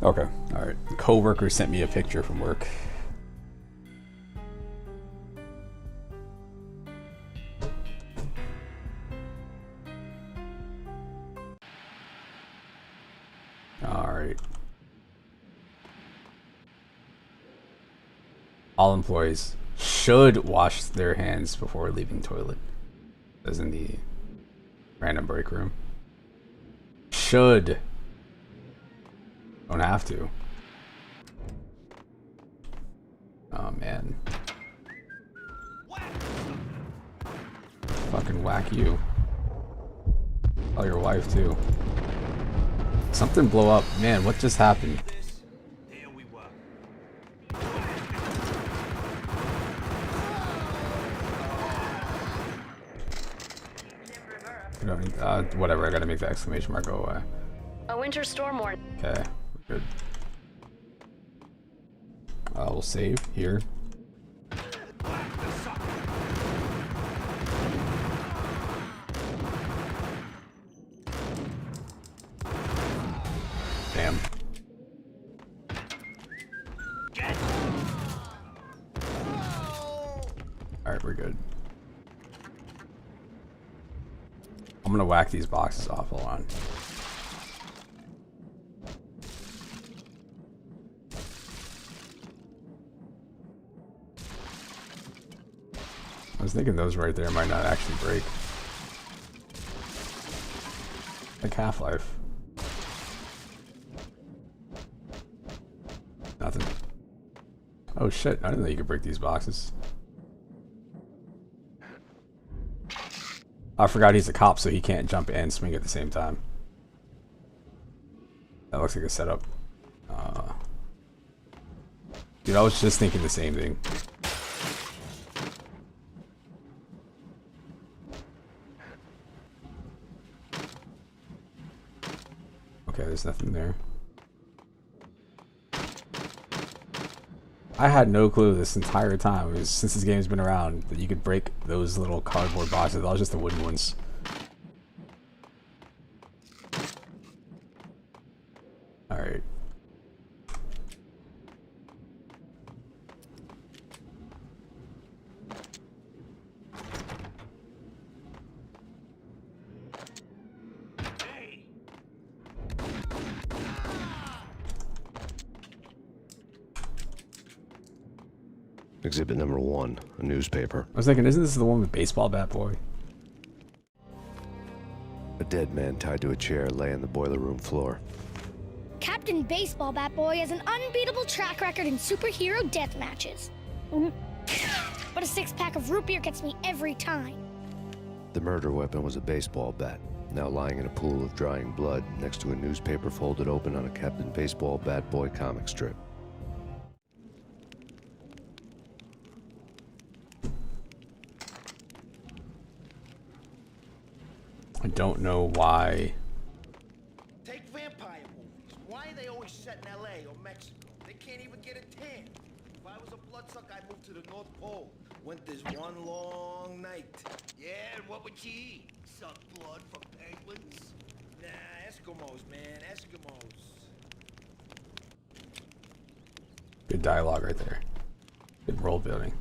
Okay, alright. Co-worker sent me a picture from work. Alright. All employees should wash their hands before leaving toilet. As in the random break room. Should. Don't have to. Oh man. Fucking whack you. Oh, your wife too. Something blow up. Man, what just happened? Whatever, I gotta make the exclamation mark go away. A winter storm warning. Okay, we're good. We'll save here. Damn. Alright, we're good. I'm gonna whack these boxes off. Hold on. I was thinking those right there might not actually break. Like Half-Life. Nothing. Oh shit, I didn't know you could break these boxes. I forgot he's a cop, so he can't jump and swing at the same time. That looks like a setup. Dude, I was just thinking the same thing. Okay, there's nothing there. I had no clue this entire time, since this game's been around, that you could break those little cardboard boxes. That was just the wooden ones. Alright. Exhibit number 1, a newspaper. I was thinking, isn't this the one with baseball bat boy? A dead man tied to a chair lay on the boiler room floor. Captain Baseball Bat Boy has an unbeatable track record in superhero death matches. But a six-pack of root beer gets me every time. The murder weapon was a baseball bat, now lying in a pool of drying blood next to a newspaper folded open on a Captain Baseball Bat Boy comic strip. I don't know why. Take vampire movies. Why are they always set in LA or Mexico? They can't even get a tan. If I was a bloodsucker, I'd move to the North Pole. Winter's one long night. Yeah, and what would you eat? Suck blood from penguins? Nah, Eskimos, man, Eskimos. Good dialogue right there. Good world building.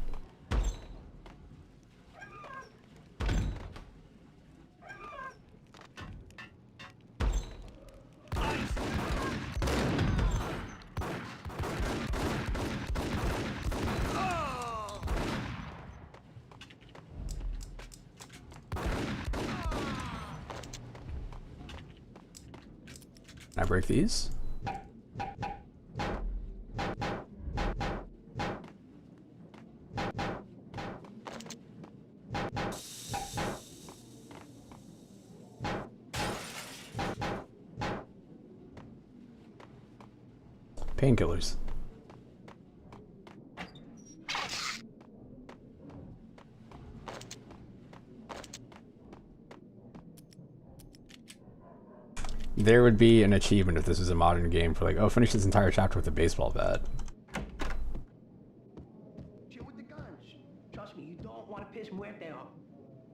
Can I break these? Painkillers. There would be an achievement if this was a modern game for like, oh, finish this entire chapter with a baseball bat. Chill with the guns. Trust me, you don't want to piss Muerte off.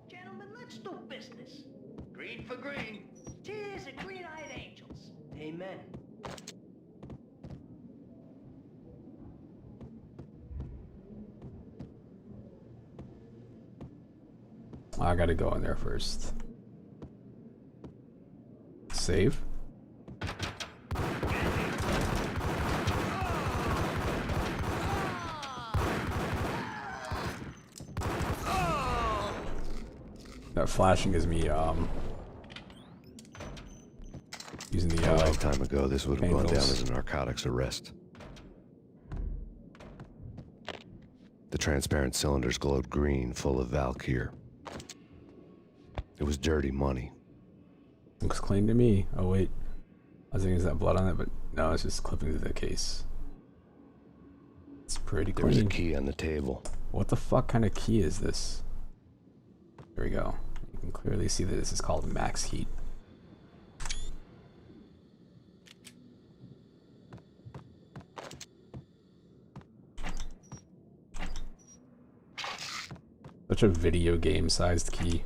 Gentlemen, let's do business. Green for green. Cheers and green-eyed angels. Amen. I gotta go in there first. Save. That flashing is me using the A lifetime ago, this would have gone down as a narcotics arrest. The transparent cylinders glowed green, full of Valkyr. It was dirty money. Looks clean to me. Oh wait, I was thinking is that blood on it, but no, it's just clipping through the case. It's pretty clean. There was a key on the table. What the fuck kind of key is this? There we go. You can clearly see that this is called max heat. Such a video game sized key.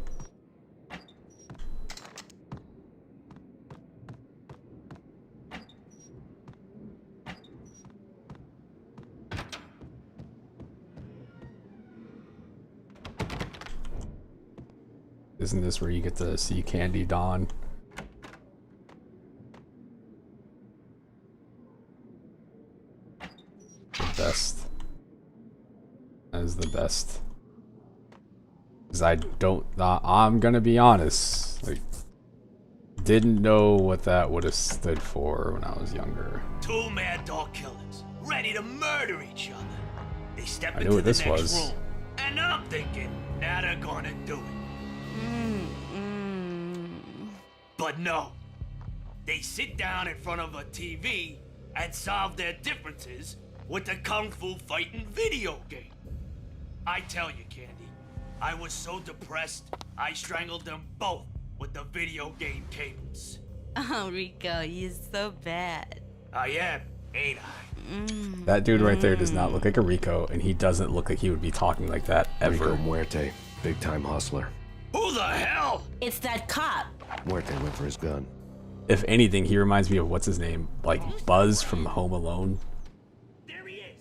Isn't this where you get to see Candy Dawn? The best. That is the best. Because I'm gonna be honest, like, didn't know what that would have stood for when I was younger. Two mad dog killers, ready to murder each other. They step I knew into what the this next was. room, and I'm thinking, now they're gonna do it. But no. They sit down in front of a TV and solve their differences with a kung fu fighting video game. I tell you, Candy, I was so depressed, I strangled them both with the video game cables. Oh, Rico, you're so bad. I am, ain't I? That dude right there does not look like a Rico, and he doesn't look like he would be talking like that ever. Rico Muerte, big time hustler. Who the hell? It's that cop. Muerte went for his gun. If anything, he reminds me of what's his name, like Buzz from Home Alone. There he is.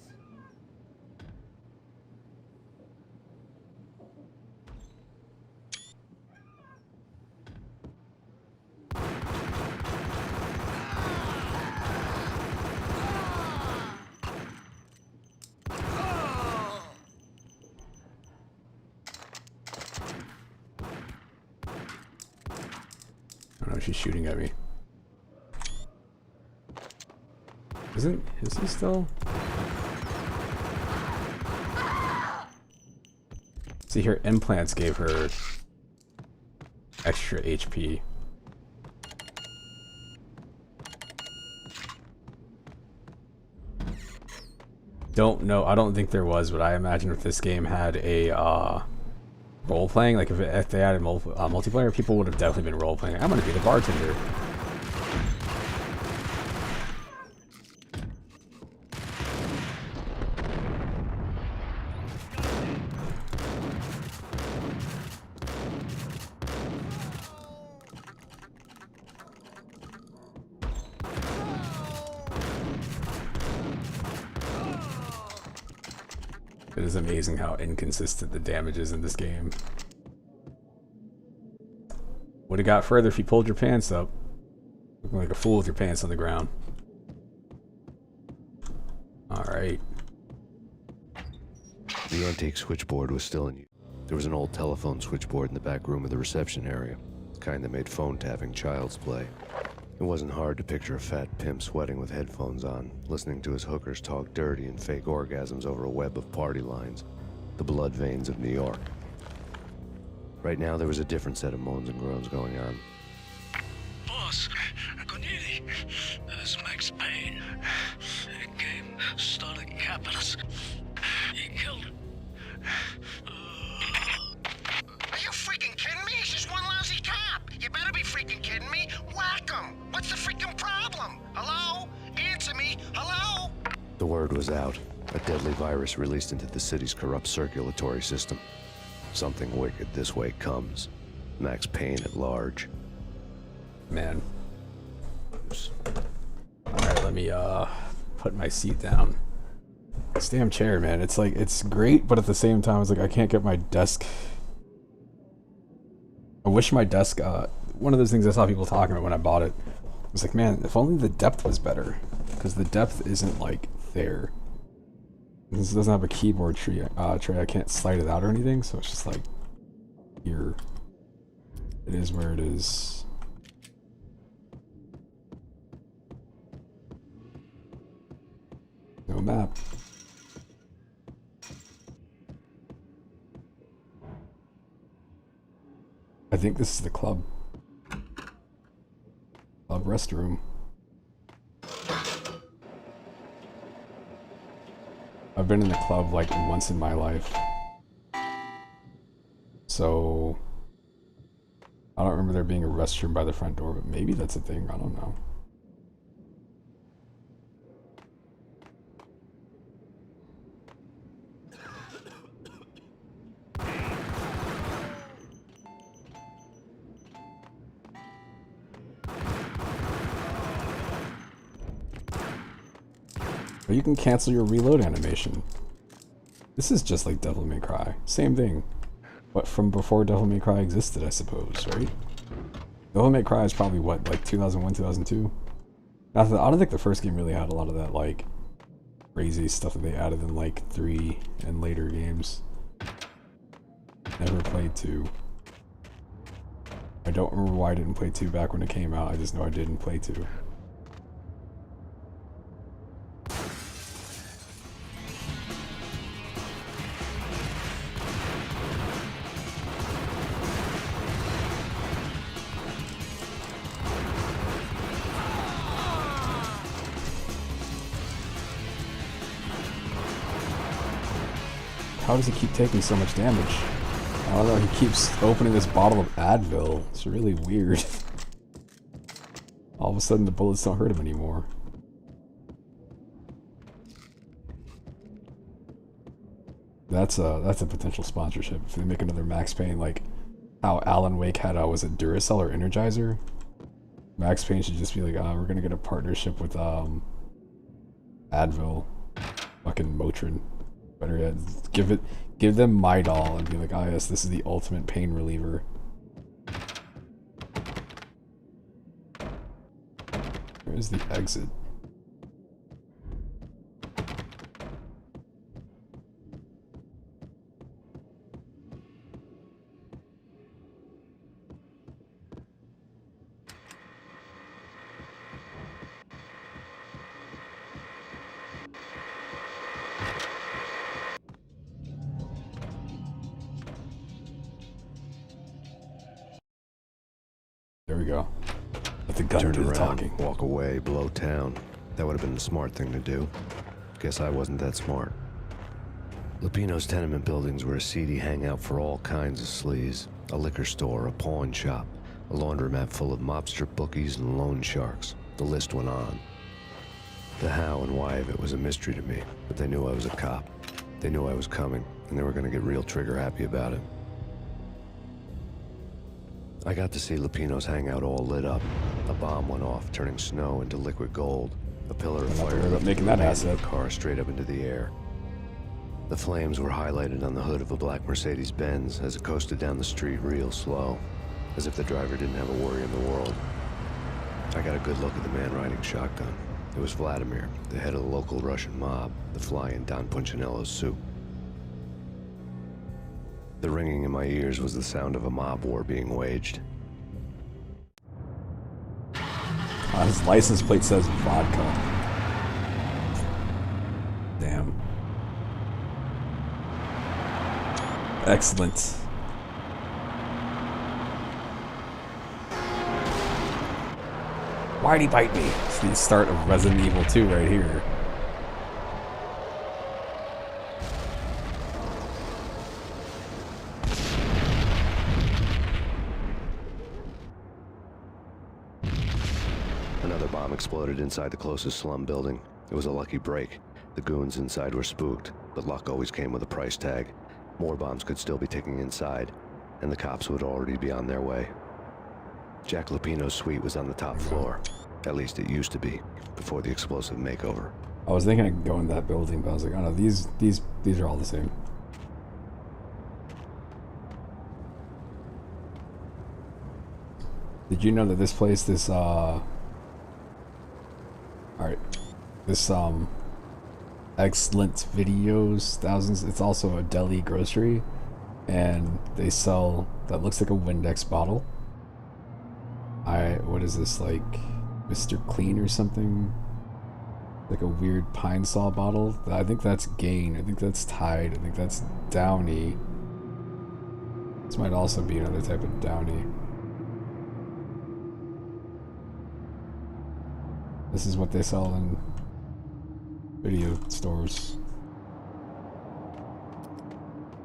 I don't know, she's shooting at me. Is he still? See, her implants gave her extra HP. Don't know, I don't think there was, but I imagine if this game had a role playing, like if they had a multiplayer, people would have definitely been role playing. I'm gonna be the bartender. It is amazing how inconsistent the damage is in this game. Would have got further if you pulled your pants up. Looking like a fool with your pants on the ground. Alright. The antique switchboard was still in use. There was an old telephone switchboard in the back room of the reception area, the kind that made phone tapping child's play. It wasn't hard to picture a fat pimp sweating with headphones on, listening to his hookers talk dirty and fake orgasms over a web of party lines, the blood veins of New York. Right now, there was a different set of moans and groans going on. Boss, Cornelia, this is Max Payne. He came, started capping us. He killed him. Are you freaking kidding me? He's just one lousy cop. You better be freaking kidding me. Whack him. What's the freaking problem? Hello? Answer me. Hello? The word was out. A deadly virus released into the city's corrupt circulatory system. Something wicked this way comes. Max Payne at large. Man. Alright, let me put my seat down. This damn chair, man. It's like, it's great, but at the same time, it's like I can't get my desk. I wish my desk, one of those things I saw people talking about when I bought it, I was like, man, if only the depth was better. Because the depth isn't like there. This doesn't have a keyboard tray. I can't slide it out or anything, so it's just like here. It is where it is. No map. I think this is the club. Club restroom. I've been in the club like once in my life. So I don't remember there being a restroom by the front door, but maybe that's a thing. I don't know. But you can cancel your reload animation. This is just like Devil May Cry. Same thing. But from before Devil May Cry existed, I suppose, right? Devil May Cry is probably what, like 2001, 2002? I don't think the first game really had a lot of that, like, crazy stuff that they added in, like, 3 and later games. Never played 2. I don't remember why I didn't play 2 back when it came out, I just know I didn't play 2. How does he keep taking so much damage? I don't know, he keeps opening this bottle of Advil. It's really weird. All of a sudden the bullets don't hurt him anymore. That's a potential sponsorship. If they make another Max Payne, like how Alan Wake had was it Duracell or Energizer? Max Payne should just be like, we're gonna get a partnership with Advil. Fucking Motrin. Better yet, give them my doll and be like, ah yes, this is the ultimate pain reliever. Where's the exit? There we go. Let the gun Turn do the around, talking. walk away, blow town. That would have been the smart thing to do. Guess I wasn't that smart. Lupino's tenement buildings were a seedy hangout for all kinds of sleaze. A liquor store, a pawn shop, a laundromat full of mobster bookies and loan sharks. The list went on. The how and why of it was a mystery to me, but they knew I was a cop. They knew I was coming, and they were going to get real trigger happy about it. I got to see Lupino's hangout all lit up. A bomb went off, turning snow into liquid gold. A pillar of fire making that asset. car straight up into the air. The flames were highlighted on the hood of a black Mercedes-Benz as it coasted down the street real slow, as if the driver didn't have a worry in the world. I got a good look at the man riding shotgun. It was Vladimir, the head of the local Russian mob, the fly in Don Punchinello's soup. The ringing in my ears was the sound of a mob war being waged. His license plate says vodka. Damn. Excellent. Why'd he bite me? It's the start of Resident Evil 2 right here. Another bomb exploded inside the closest slum building. It was a lucky break. The goons inside were spooked, but luck always came with a price tag. More bombs could still be ticking inside, and the cops would already be on their way. Jack Lupino's suite was on the top floor. At least it used to be, before the explosive makeover. I was thinking of going to that building, but I was like, oh no, these are all the same. Did you know that this place, alright, this, excellent videos, thousands, it's also a deli grocery, and they sell, that looks like a Windex bottle, What is this, like Mr. Clean or something? Like a weird pine saw bottle? I think that's Gain. I think that's Tide. I think that's Downy. This might also be another type of Downy. This is what they sell in video stores.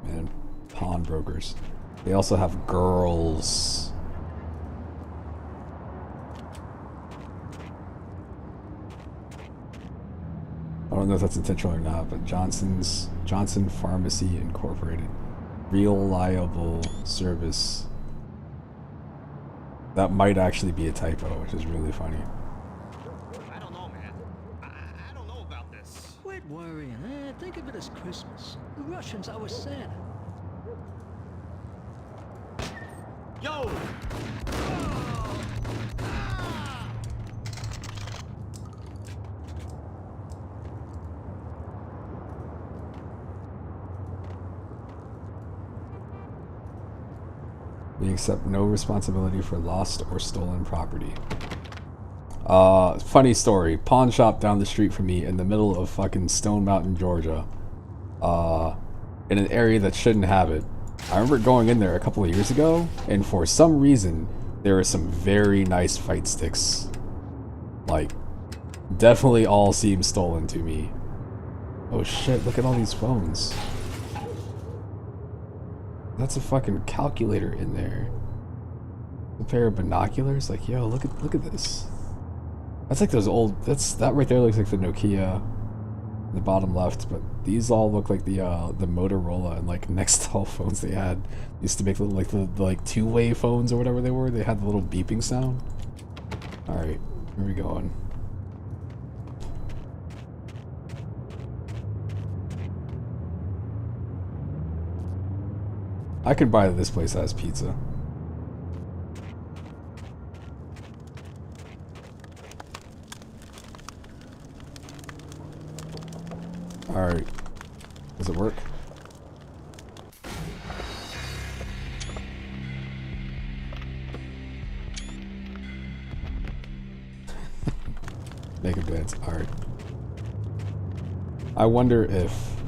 Man, pawnbrokers. They also have girls. I don't know if that's intentional or not, but Johnson Pharmacy Incorporated. Reliable service. That might actually be a typo, which is really funny. I don't know, man. I don't know about this. Quit worrying, eh? Think of it as Christmas. The Russians are Santa. Yo! We accept no responsibility for lost or stolen property. Funny story. Pawn shop down the street from me in the middle of fucking Stone Mountain, Georgia. In an area that shouldn't have it. I remember going in there a couple of years ago, and for some reason, there were some very nice fight sticks. Like, definitely all seem stolen to me. Oh shit, look at all these phones. That's a fucking calculator in there. A pair of binoculars? Like, yo, look at this. That's like those old, that right there looks like the Nokia in the bottom left, but these all look like the Motorola and like Nextel phones they had. Used to make little like the like two-way phones or whatever they were. They had the little beeping sound. Alright, where are we going? I could buy that this place has pizza. Alright. Does it work? Make him dance. Alright. I wonder if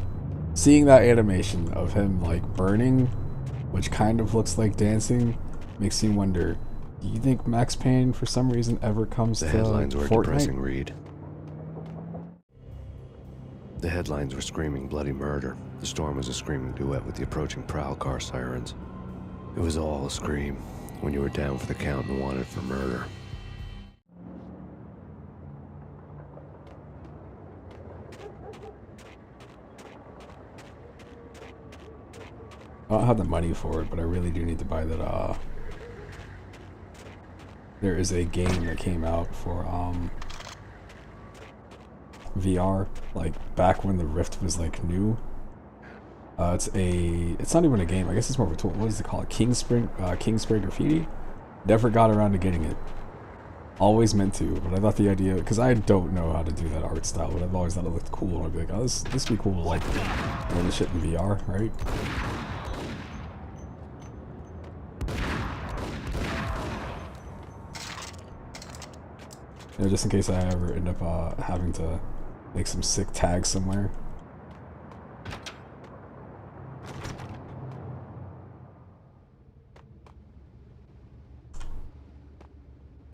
seeing that animation of him like burning, which kind of looks like dancing, makes me wonder, do you think Max Payne for some reason ever comes to Fortnite? The headlines were a depressing read. The headlines were screaming bloody murder. The storm was a screaming duet with the approaching prowl car sirens. It was all a scream when you were down for the count and wanted for murder. I don't have the money for it, but I really do need to buy that. There is a game that came out for VR, like back when the Rift was like new. It's not even a game. I guess it's more of a tool. What is it called? Kingspray Graffiti. Never got around to getting it. Always meant to, but I thought the idea, because I don't know how to do that art style, but I've always thought it looked cool. And I'd be like, oh, this would be cool to like learn this shit in VR, right? You know, just in case I ever end up having to make some sick tags somewhere.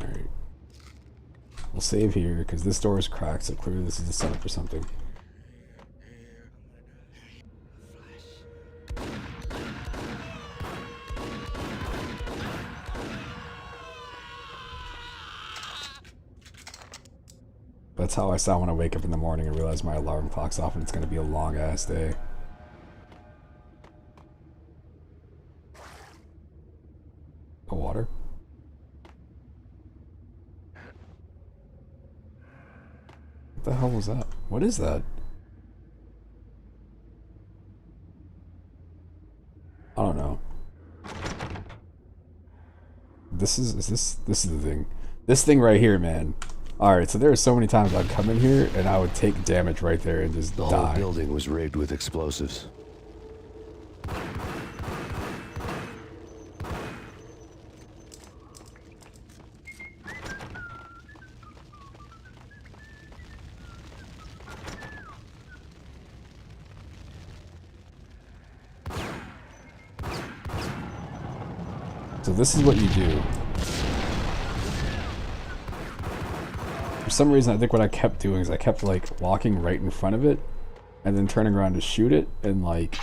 Alright. We'll save here, because this door is cracked, so clearly this is a setup for something. That's how I sound when I wake up in the morning and realize my alarm clock's off and it's gonna be a long ass day. The water? What the hell was that? What is that? I don't know. This is the thing. This thing right here, man. Alright, so there are so many times I'd come in here and I would take damage right there and just die. The whole building was rigged with explosives. So this is what you do. For some reason, I think what I kept doing is I kept like walking right in front of it and then turning around to shoot it and like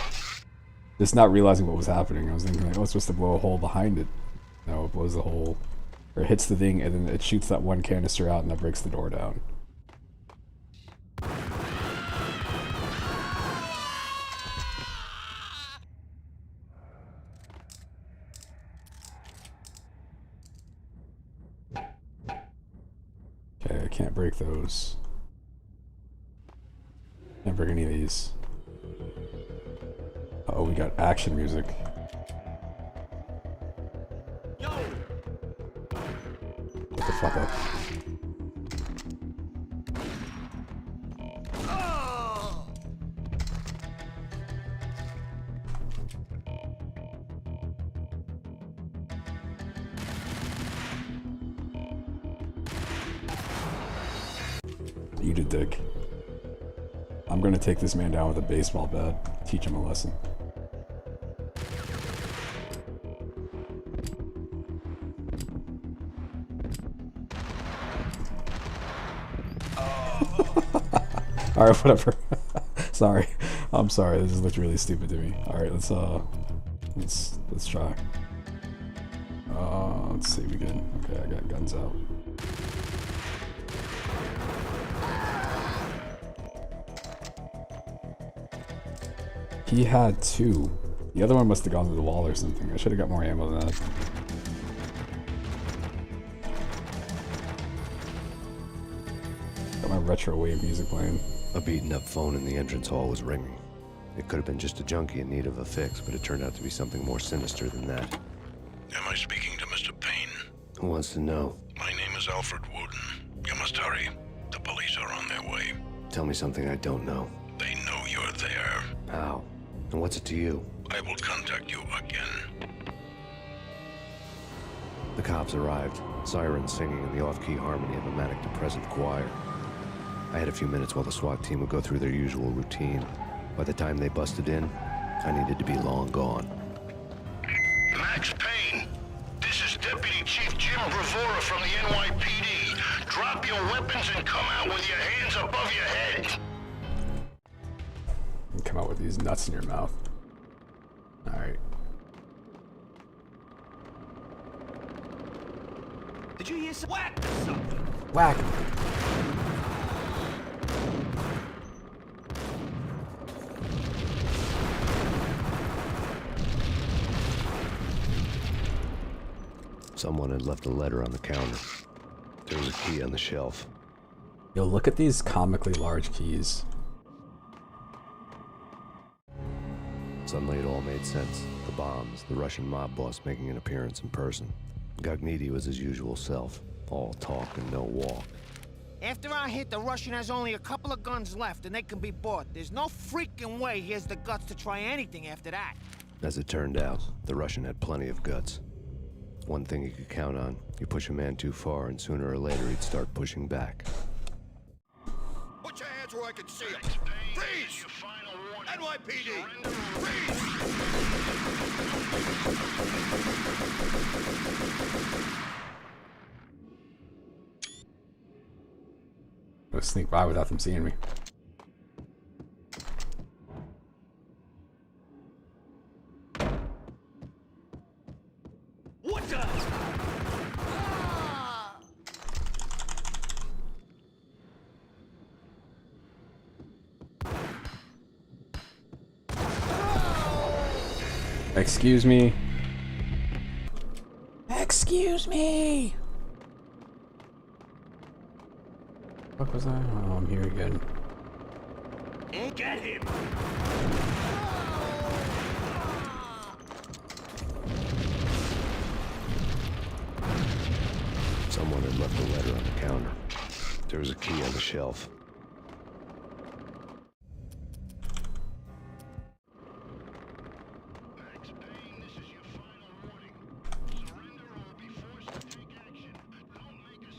just not realizing what was happening. I was thinking like, oh, it's supposed to blow a hole behind it. No, it blows the hole, or it hits the thing and then it shoots that one canister out and that breaks the door down. Okay, I can't break those. Can't break any of these. Oh, we got action music. What the fuck up? Eat a dick. I'm gonna take this man down with a baseball bat, teach him a lesson. Alright, whatever. Sorry. I'm sorry, this just looked really stupid to me. Alright, let's try. Let's see, we good. Okay, I got guns out. He had 2. The other one must have gone through the wall or something. I should have got more ammo than that. Got my retro wave music playing. A beaten up phone in the entrance hall was ringing. It could have been just a junkie in need of a fix, but it turned out to be something more sinister than that. Am I speaking to Mr. Payne? Who wants to know? My name is Alfred Wooden. You must hurry. The police are on their way. Tell me something I don't know. They know you're there. How? And what's it to you? I will contact you again. The cops arrived, sirens singing in the off-key harmony of a manic depressive choir. I had a few minutes while the SWAT team would go through their usual routine. By the time they busted in, I needed to be long gone. Max Payne, this is Deputy Chief Jim Bravura from the NYPD. Drop your weapons and come out with your hands above your head. Come out with these nuts in your mouth. Alright. Did you hear some whack or something? Whack! Someone had left a letter on the counter. There was a key on the shelf. Yo, look at these comically large keys. Suddenly it all made sense. The bombs, the Russian mob boss making an appearance in person. Gagniti was his usual self. All talk and no walk. After our hit, the Russian has only a couple of guns left and they can be bought. There's no freaking way he has the guts to try anything after that. As it turned out, the Russian had plenty of guts. One thing you could count on, you push a man too far and sooner or later he'd start pushing back. Put your hands where I can see them. Freeze! NYPD! Freeze! I'm gonna sneak by without them seeing me. What the? Excuse me. Excuse me! What was that? Oh, I'm here again. Get him! Someone had left a letter on the counter. There was a key on the shelf.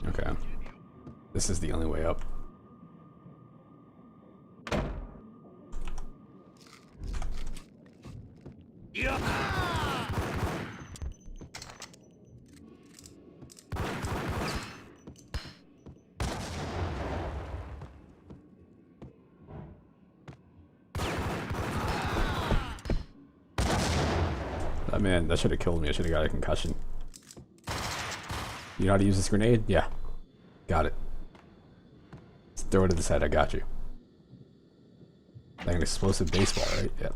Okay. This is the only way up. Oh man, that should have killed me. I should have got a concussion. You know how to use this grenade? Yeah. Got it. Let's throw it at his head. I got you. Like an explosive baseball, right? Yep.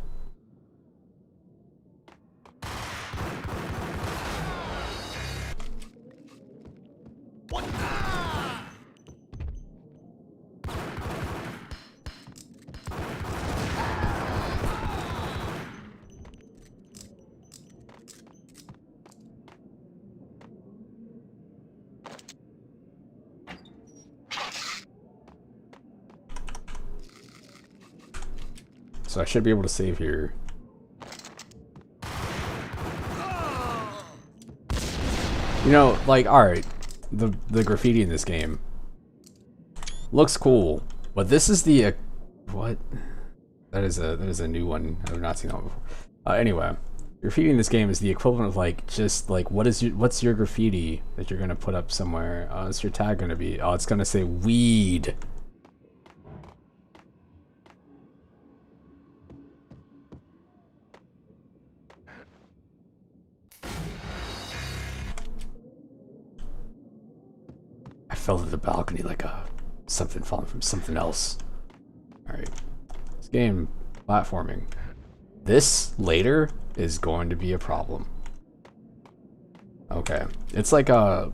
So I should be able to save here. You know, like, alright, the graffiti in this game looks cool, but this is the what? That is a new one. I've not seen that before. Anyway, graffiti in this game is the equivalent of like just like what's your graffiti that you're gonna put up somewhere? What's your tag gonna be? Oh, it's gonna say weed. I fell to the balcony like something falling from something else. Alright. This game, platforming. This later is going to be a problem. Okay. It's like I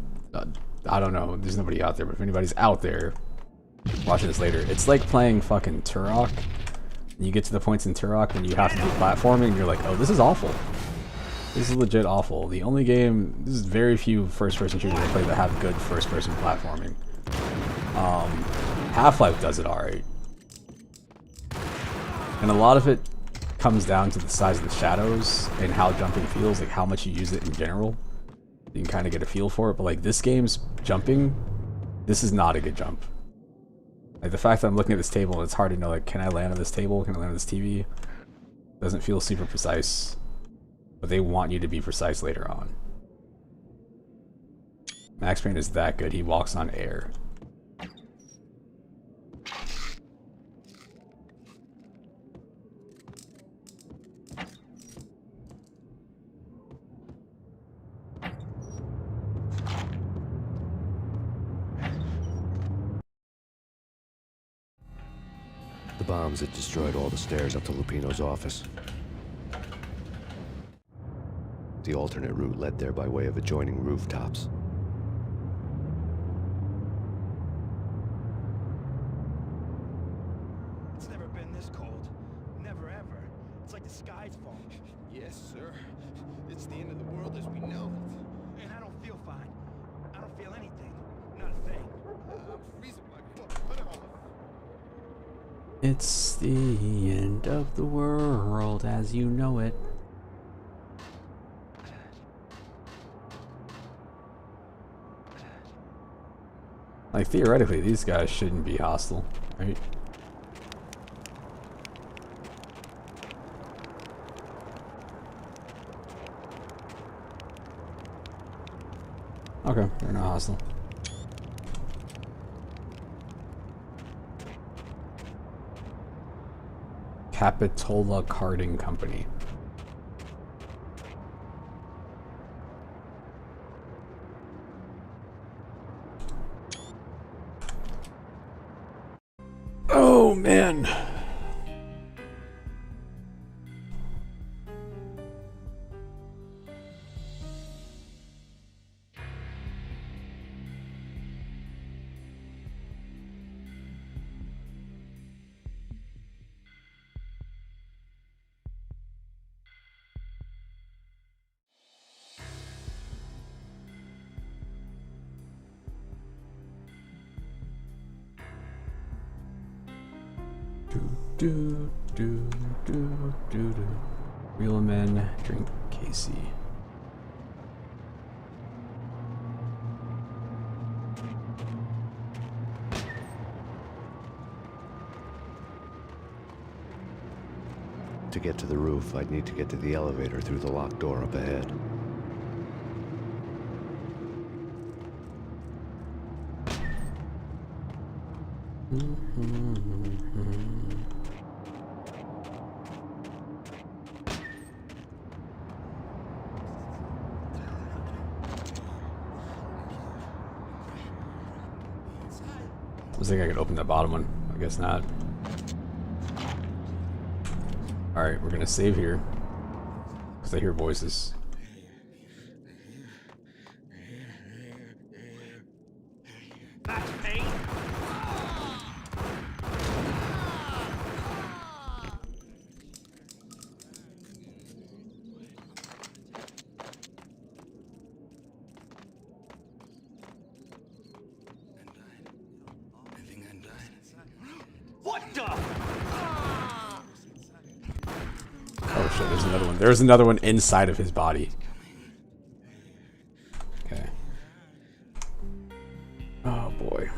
don't know, there's nobody out there, but if anybody's out there watching this later, it's like playing fucking Turok. You get to the points in Turok and you have to do platforming and you're like, oh, this is awful. This is legit awful. The only game, there's very few first-person shooters I play that have good first-person platforming. Half-Life does it alright. And a lot of it comes down to the size of the shadows and how jumping feels, like how much you use it in general. You can kind of get a feel for it, but like this game's jumping, this is not a good jump. Like the fact that I'm looking at this table and it's hard to know, like, can I land on this table? Can I land on this TV? Doesn't feel super precise. But they want you to be precise later on. Max Payne is that good, he walks on air. The bombs had destroyed all the stairs up to Lupino's office. The alternate route led there by way of adjoining rooftops. It's never been this cold. Never ever. It's like the sky's falling. Yes, sir. It's the end of the world as we know it. And I don't feel fine. I don't feel anything. Not a thing. I'm freezing my butt off. It's the end of the world as you know it. Like, theoretically, these guys shouldn't be hostile, right? Okay, they're not hostile. Capitola Carding Company. Oh man. Do, do, do, do, do. Real men drink Casey. To get to the roof, I'd need to get to the elevator through the locked door up ahead. I was thinking I could open the bottom one. I guess not. Alright, we're gonna save here. Because I hear voices. Max Payne? What the? Oh shit, there's another one. There's another one inside of his body. Okay. Oh boy.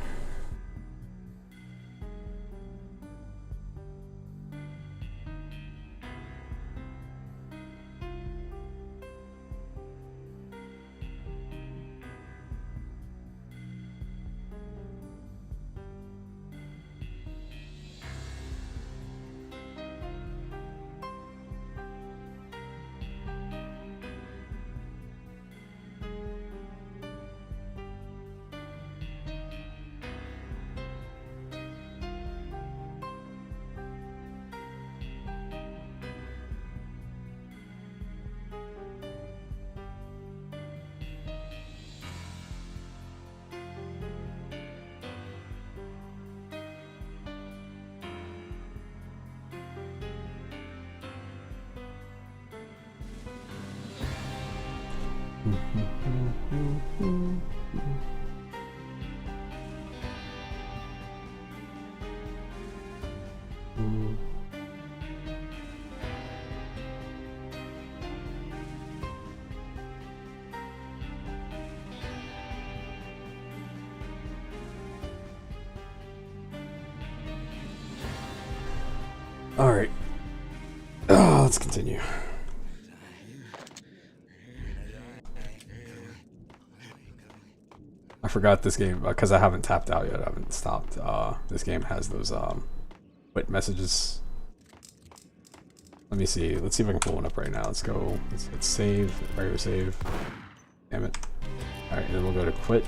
All right. Let's continue. I forgot this game because I haven't tapped out yet. I haven't stopped. This game has those quit messages. Let me see. Let's see if I can pull one up right now. Let's go. Let's hit save. Regular save. Damn it. All right, and then we'll go to quit.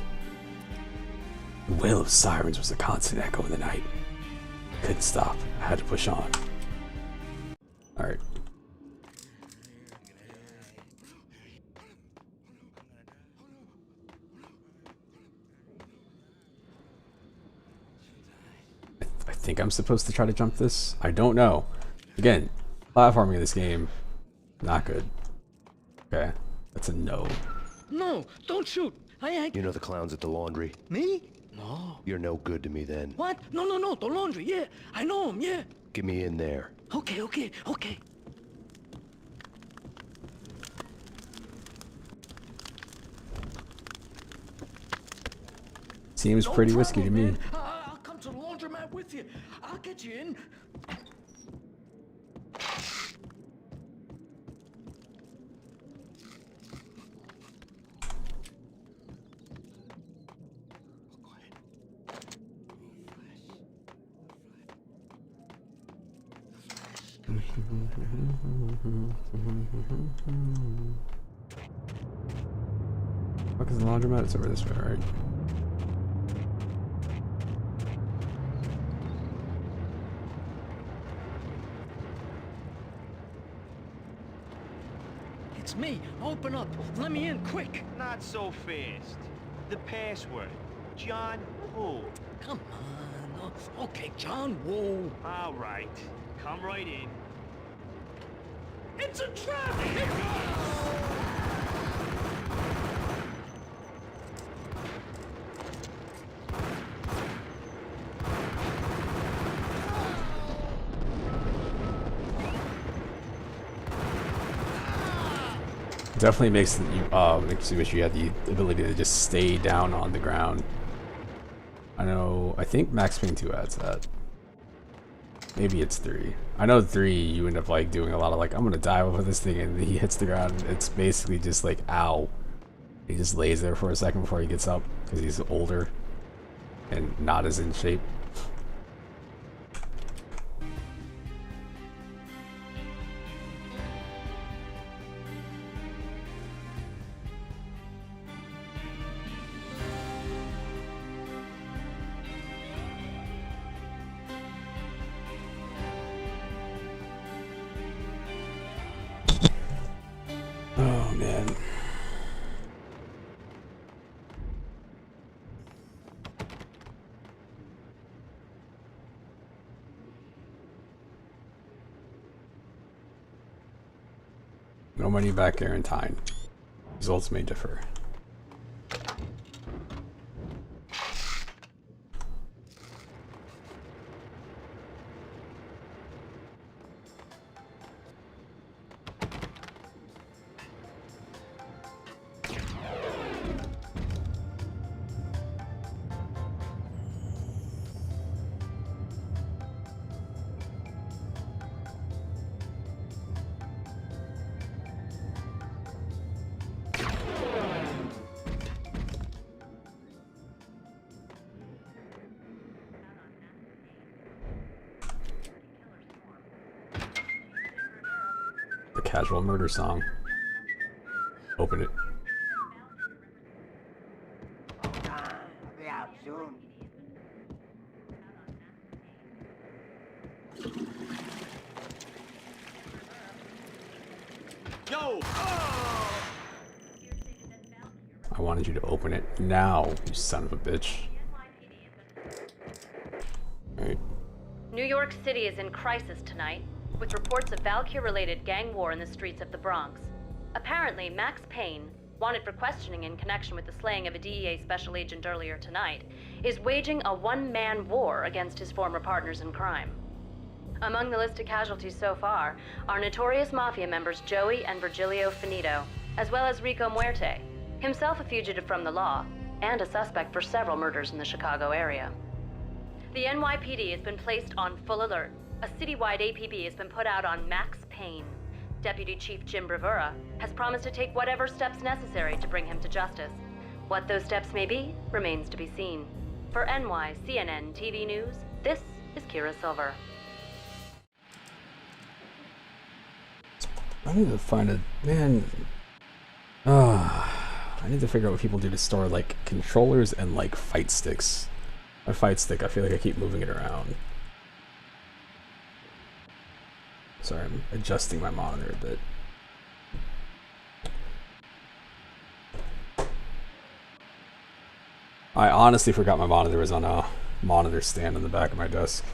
The wail of sirens was a constant echo in the night. Couldn't stop. I had to push on. All right. I think I'm supposed to try to jump this. I don't know. Again, platforming in this game, not good. Okay, that's a no. No, don't shoot. I ain't. You know the clowns at the laundry? Me? No. You're no good to me then. What? No, no, no. The laundry. Yeah, I know him. Yeah. Get me in there. Okay, okay, okay. Seems pretty risky to me. I'll come to the laundromat with you. I'll get you in. Fuck is the laundromat? It's over this way, right? It's me. Open up. Let me in, quick. Not so fast. The password. John who? Come on. Oh, okay, John. Whoa. All right. Come right in. It's a trap! Definitely makes you wish you had the ability to just stay down on the ground. I think Max Payne 2 adds that. Maybe it's 3. I know 3 you end up like doing a lot of like, I'm gonna dive over this thing, and he hits the ground and it's basically just like, ow. He just lays there for a second before he gets up because he's older and not as in shape. No money back guaranteed. Results may differ. The casual murder song. Open it. Be out soon. Yo! I wanted you to open it now, you son of a bitch. Alright. New York City is in crisis tonight, with reports of Valkyr-related gang war in the streets of the Bronx. Apparently, Max Payne, wanted for questioning in connection with the slaying of a DEA special agent earlier tonight, is waging a one-man war against his former partners in crime. Among the list of casualties so far are notorious mafia members Joey and Virgilio Finito, as well as Rico Muerte, himself a fugitive from the law, and a suspect for several murders in the Chicago area. The NYPD has been placed on full alert. A citywide APB has been put out on Max Payne. Deputy Chief Jim Bravura has promised to take whatever steps necessary to bring him to justice. What those steps may be remains to be seen. For NYCNN TV News, this is Kira Silver. I need to find a man. I need to figure out what people do to store like controllers and like fight sticks. My fight stick, I feel like I keep moving it around. Sorry, I'm adjusting my monitor a bit. I honestly forgot my monitor was on a monitor stand on the back of my desk.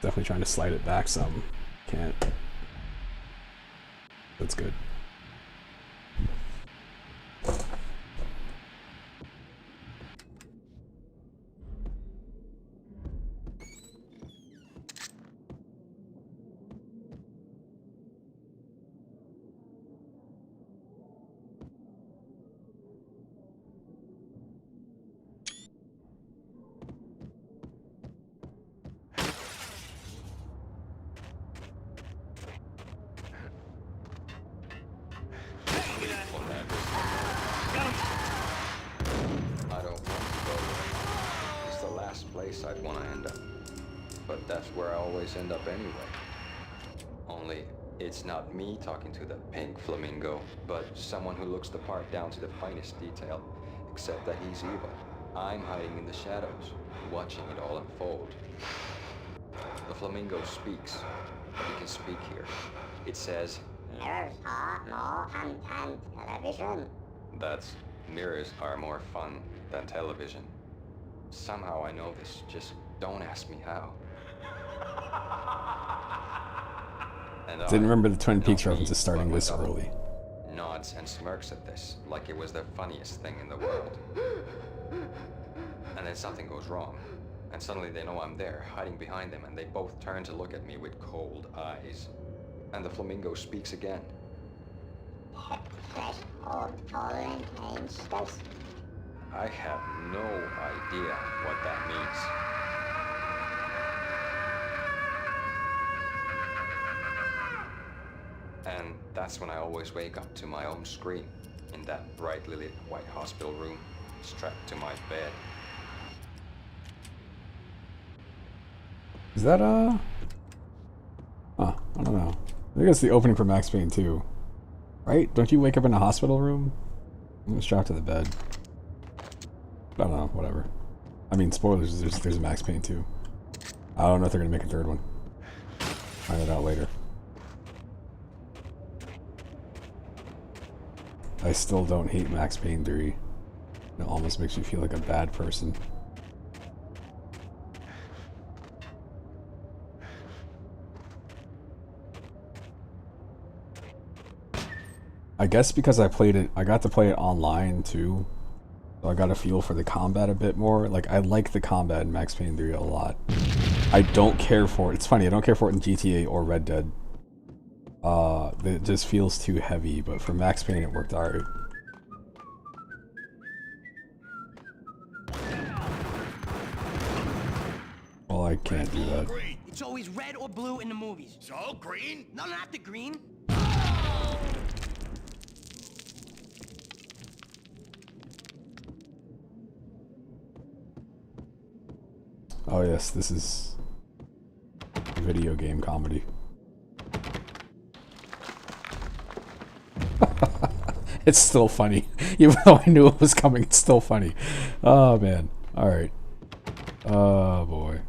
Definitely trying to slide it back some. Can't. That's good. I'd want to end up. But that's where I always end up anyway. Only, it's not me talking to the pink flamingo, but someone who looks the part down to the finest detail. Except that he's evil. I'm hiding in the shadows, watching it all unfold. The flamingo speaks. He can speak here. It says, "Mirrors are more fun than television." That's, mirrors are more fun than television. Somehow I know this, just don't ask me how. And Didn't remember the Twin Peaks references starting this early. Nods and smirks at this, like it was the funniest thing in the world. And then something goes wrong, and suddenly they know I'm there, hiding behind them, and they both turn to look at me with cold eyes. And the flamingo speaks again. I have no idea what that means. And that's when I always wake up to my own scream, in that brightly lit white hospital room, strapped to my bed. Is that, I don't know. I think it's the opening for Max Payne 2. Right? Don't you wake up in a hospital room? I'm strapped to the bed. I don't know, whatever. I mean, spoilers, there's a Max Payne 2. I don't know if they're gonna make a third one. Find it out later. I still don't hate Max Payne 3. It almost makes you feel like a bad person. I guess because I got to play it online too, so I got a feel for the combat a bit more. Like, I like the combat in Max Payne 3 a lot. I don't care for it. It's funny, I don't care for it in GTA or Red Dead. It just feels too heavy, but for Max Payne it worked alright. Well, I can't do that. It's always red or blue in the movies. So, green? No, not the green. Oh yes, this is video game comedy. It's still funny. Even though I knew it was coming, it's still funny. Oh man. Alright. Oh boy.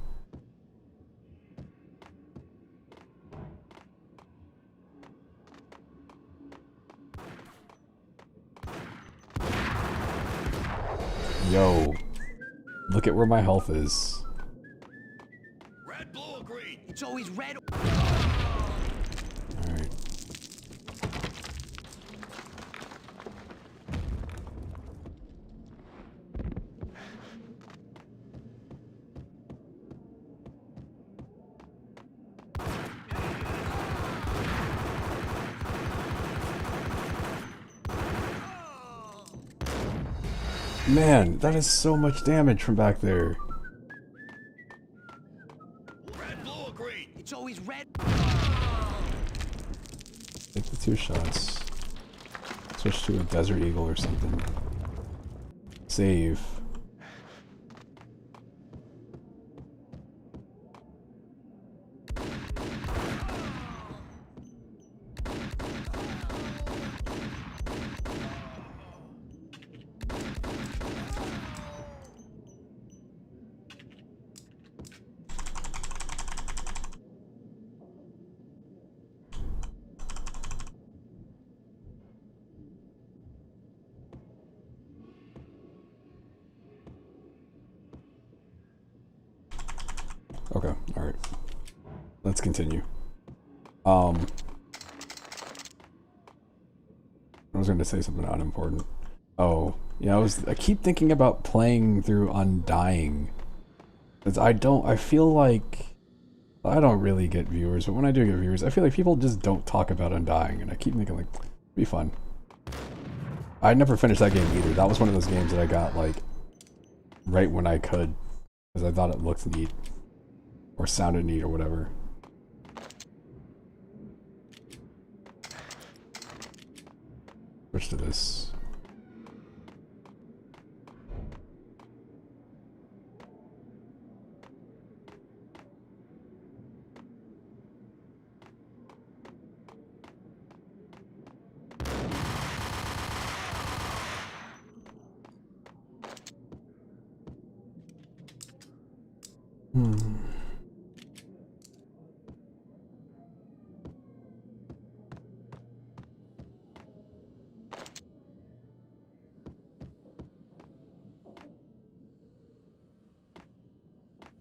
Yo. Look at where my health is. Red, blue, or green? It's always red. Alright. Man, that is so much damage from back there. Red, blue, or green? It's always red. Take the 2 shots. Switch to a Desert Eagle or something. Save. Okay, alright. Let's continue. I was going to say something unimportant. Oh, yeah, I keep thinking about playing through Undying. Because I feel like I don't really get viewers, but when I do get viewers, I feel like people just don't talk about Undying, and I keep thinking like, it'd be fun. I never finished that game either. That was one of those games that I got like right when I could, because I thought it looked neat. Or sounded neat or whatever. Switch to this.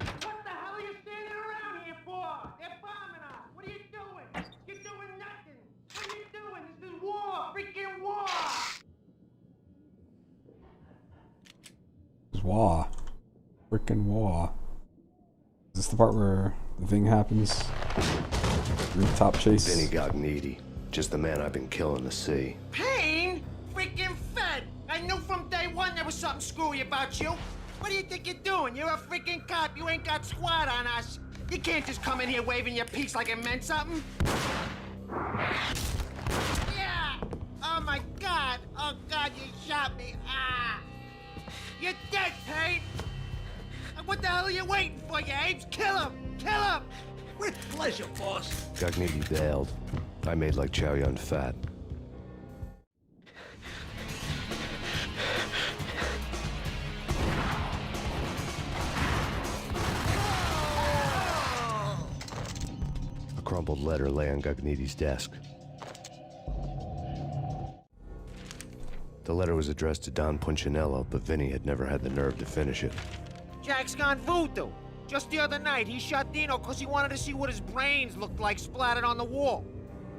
What the hell are you standing around here for? They're bombing us. What are you doing? You're doing nothing. What are you doing? This is war. Freaking war. It's Wah. Frickin' Wah. Is this the part where the thing happens? Rooftop chase? Vinny Gognitti. Just the man I've been killing to see. Payne? Freaking Fed. I knew from day one there was something screwy about you. What do you think you're doing? You're a freaking cop. You ain't got squad on us. You can't just come in here waving your piece like it meant something. Yeah! Oh my God! Oh God, you shot me! Ah! You're dead, Payne! What the hell are you waiting for, you apes? Kill him! Kill him! With pleasure, boss. Gognitti bailed. I made like Chow Yun Fat. A crumpled letter lay on Gognitti's desk. The letter was addressed to Don Punchinello, but Vinny had never had the nerve to finish it. Jack's gone voodoo. Just the other night, he shot Dino because he wanted to see what his brains looked like splattered on the wall.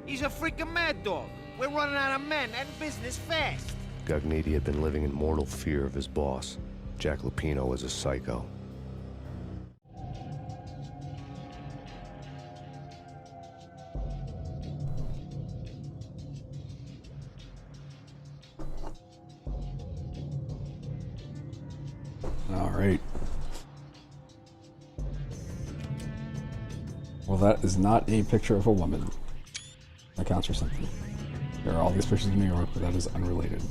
He's a freaking mad dog. We're running out of men and business fast. Gognitti had been living in mortal fear of his boss. Jack Lupino was a psycho. All right. Well, that is not a picture of a woman. That counts for something. There are all these pictures of New York, but that is unrelated.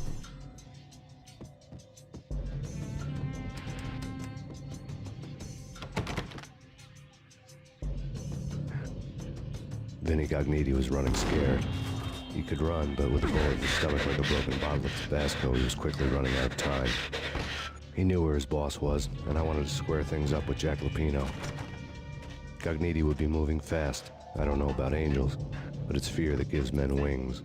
Vinny Gognitti was running scared. He could run, but with a bullet in his stomach like a broken bottle of Tabasco, he was quickly running out of time. He knew where his boss was, and I wanted to square things up with Jack Lupino. Gognitti would be moving fast. I don't know about angels, but it's fear that gives men wings.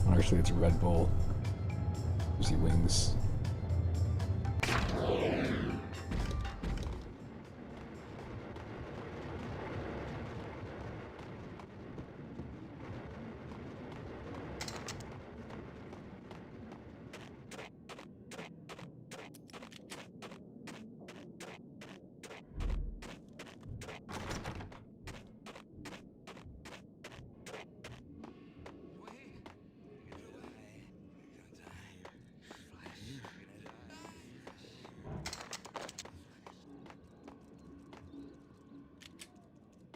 Actually, it's a Red Bull. Gives you wings.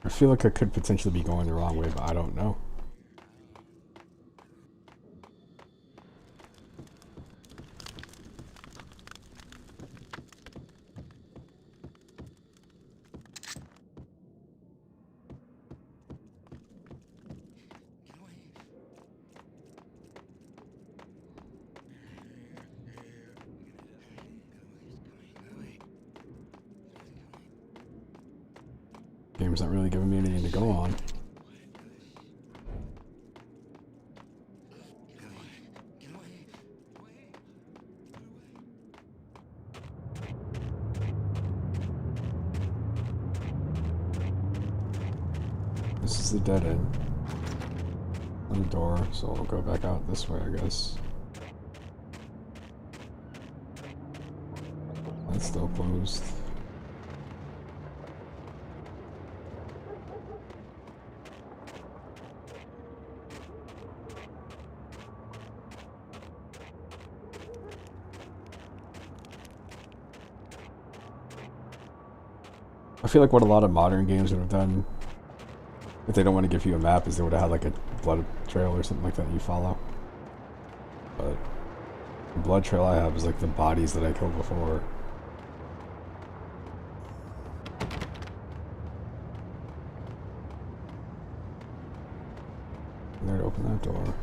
I feel like I could potentially be going the wrong way, but I don't know. Game's not really giving me anything to go on. This is the dead end. On the door, so I'll go back out this way, I guess. That's still closed. I feel like what a lot of modern games would have done, if they don't want to give you a map, is they would have had like a blood trail or something like that you follow. But the blood trail I have is like the bodies that I killed before. There to open that door.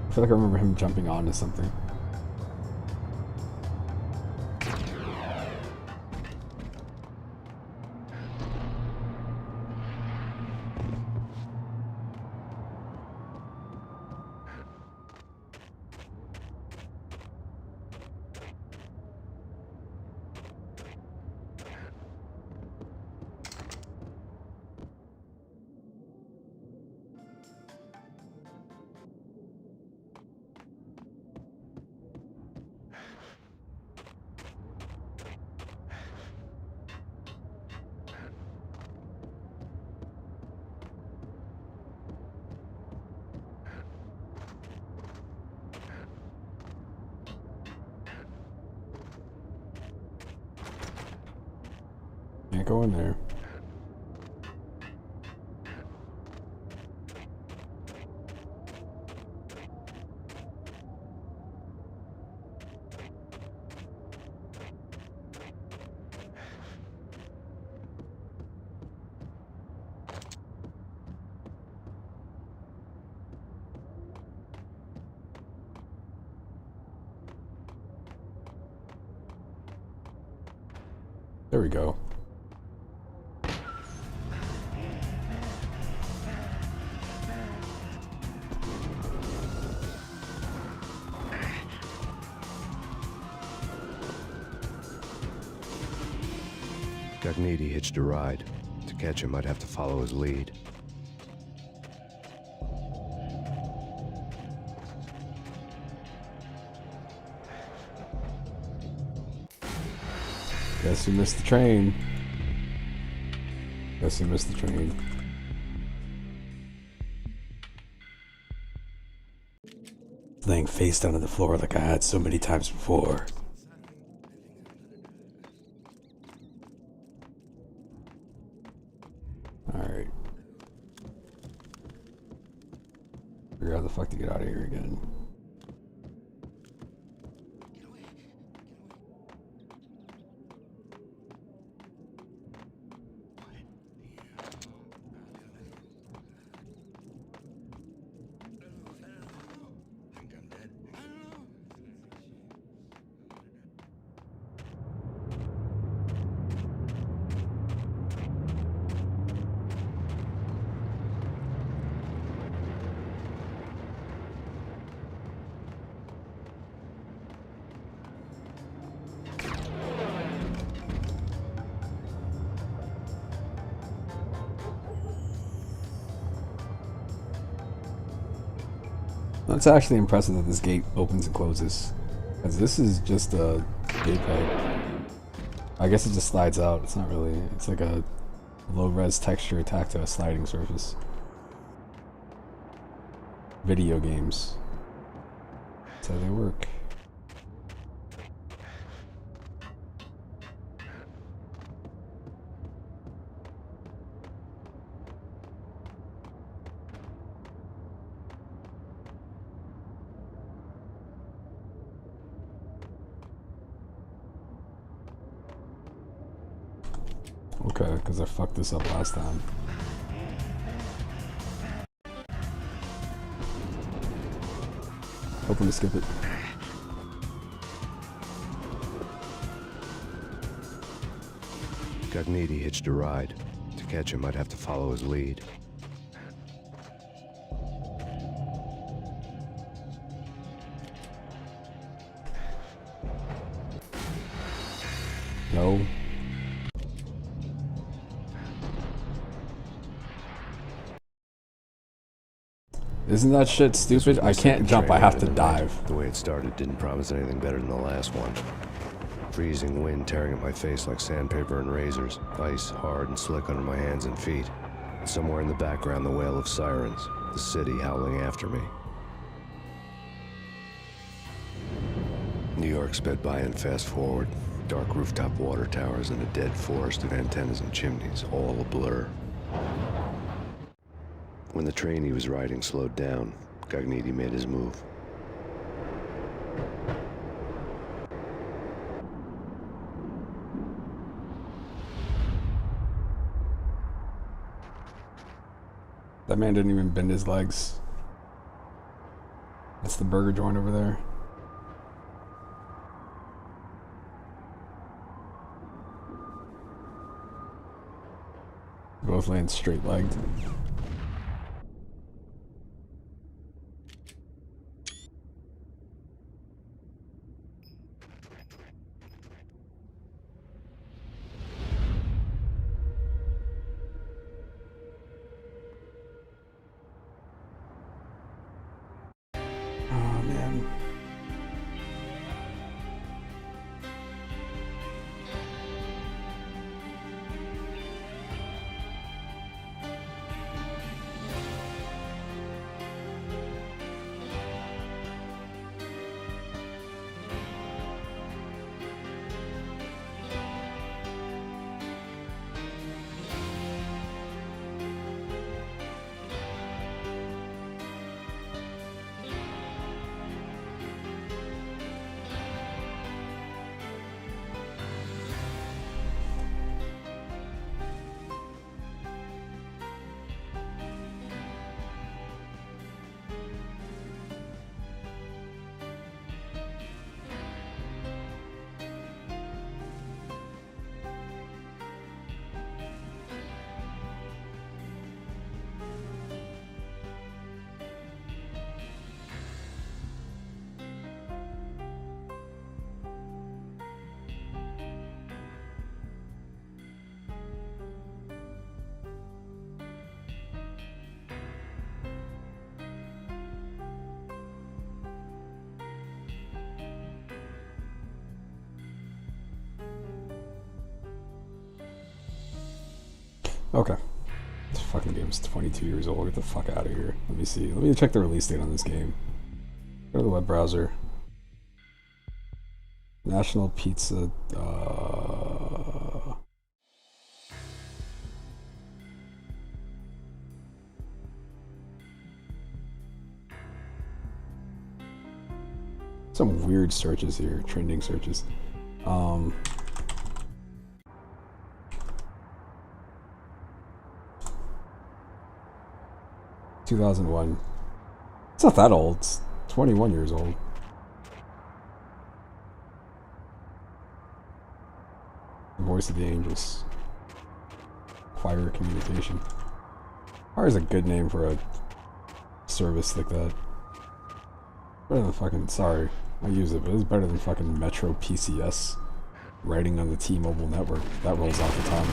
I feel like I remember him jumping onto something. Can't go in there. There we go. Gognitti hitched a ride. To catch him, I'd have to follow his lead. Guess who missed the train? Guess who missed the train? Laying face down on the floor like I had so many times before. Alright. Figure out how the fuck to get out of here again. It's actually impressive that this gate opens and closes. Because this is just a gate peg. I guess it just slides out. It's not really. It's like a low-res texture attacked to a sliding surface. Video games. That's how they work. Okay, because I fucked this up last time. Hoping to skip it. Gognitti hitched a ride. To catch him, I'd have to follow his lead. No. Isn't that shit stupid? I can't jump, I have to dive. The way it started didn't promise anything better than the last one. Freezing wind tearing at my face like sandpaper and razors. Ice hard and slick under my hands and feet. And somewhere in the background, the wail of sirens. The city howling after me. New York sped by in fast forward. Dark rooftop water towers and a dead forest of antennas and chimneys, all a blur. When the train he was riding slowed down, Gognitti made his move. That man didn't even bend his legs. That's the burger joint over there. Both laying straight-legged. Okay. This fucking game's 22 years old. Get the fuck out of here. Let me see. Let me check the release date on this game. Go to the web browser. National Pizza. Some weird searches here. Trending searches. 2001. It's not that old. It's 21 years old. Voice of the Angels. Choir Communication. Choir is a good name for a service like that. Better than fucking, sorry, I use it, but it's better than fucking Metro PCS writing on the T-Mobile network. That rolls off the tongue.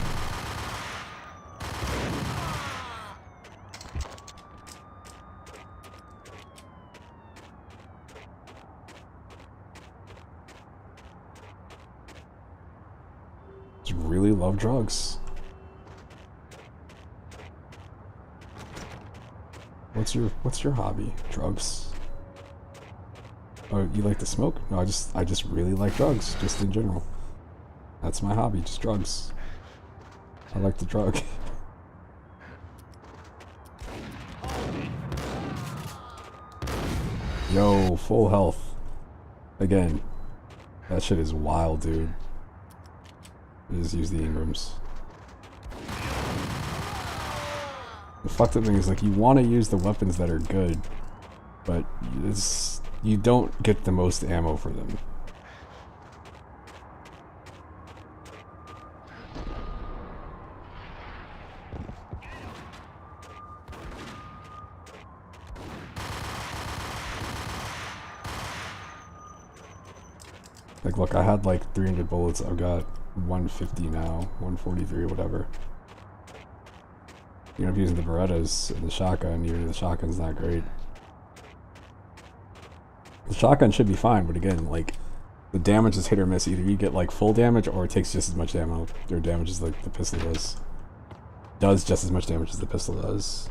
Just really love drugs. What's your hobby? Drugs? Oh, you like to smoke? No, I just really like drugs, just in general. That's my hobby, just drugs. I like to drug. Yo, full health. Again. That shit is wild, dude. I just use the Ingrams. The fucked up thing is, like, you want to use the weapons that are good, but you don't get the most ammo for them. Like, look, I had like 300 bullets. I've got 150 now, 143 or whatever. You know, if using the Berettas and the shotgun, the shotgun's not great. The shotgun should be fine, but again, like, the damage is hit or miss. Either you get like full damage or it takes just as much ammo or damage as like the pistol does. Does just as much damage as the pistol does.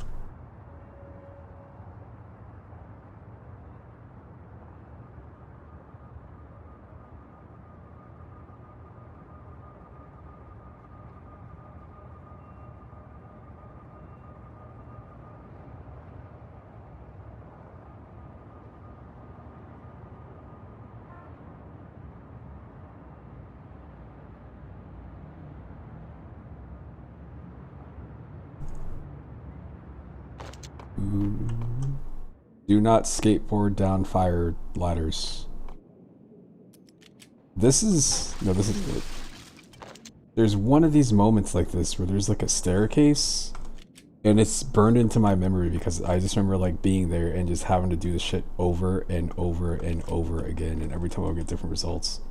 Do not skateboard down fire ladders. This is good. There's one of these moments like this where there's like a staircase and it's burned into my memory because I just remember like being there and just having to do the shit over and over and over again, and every time I would get different results.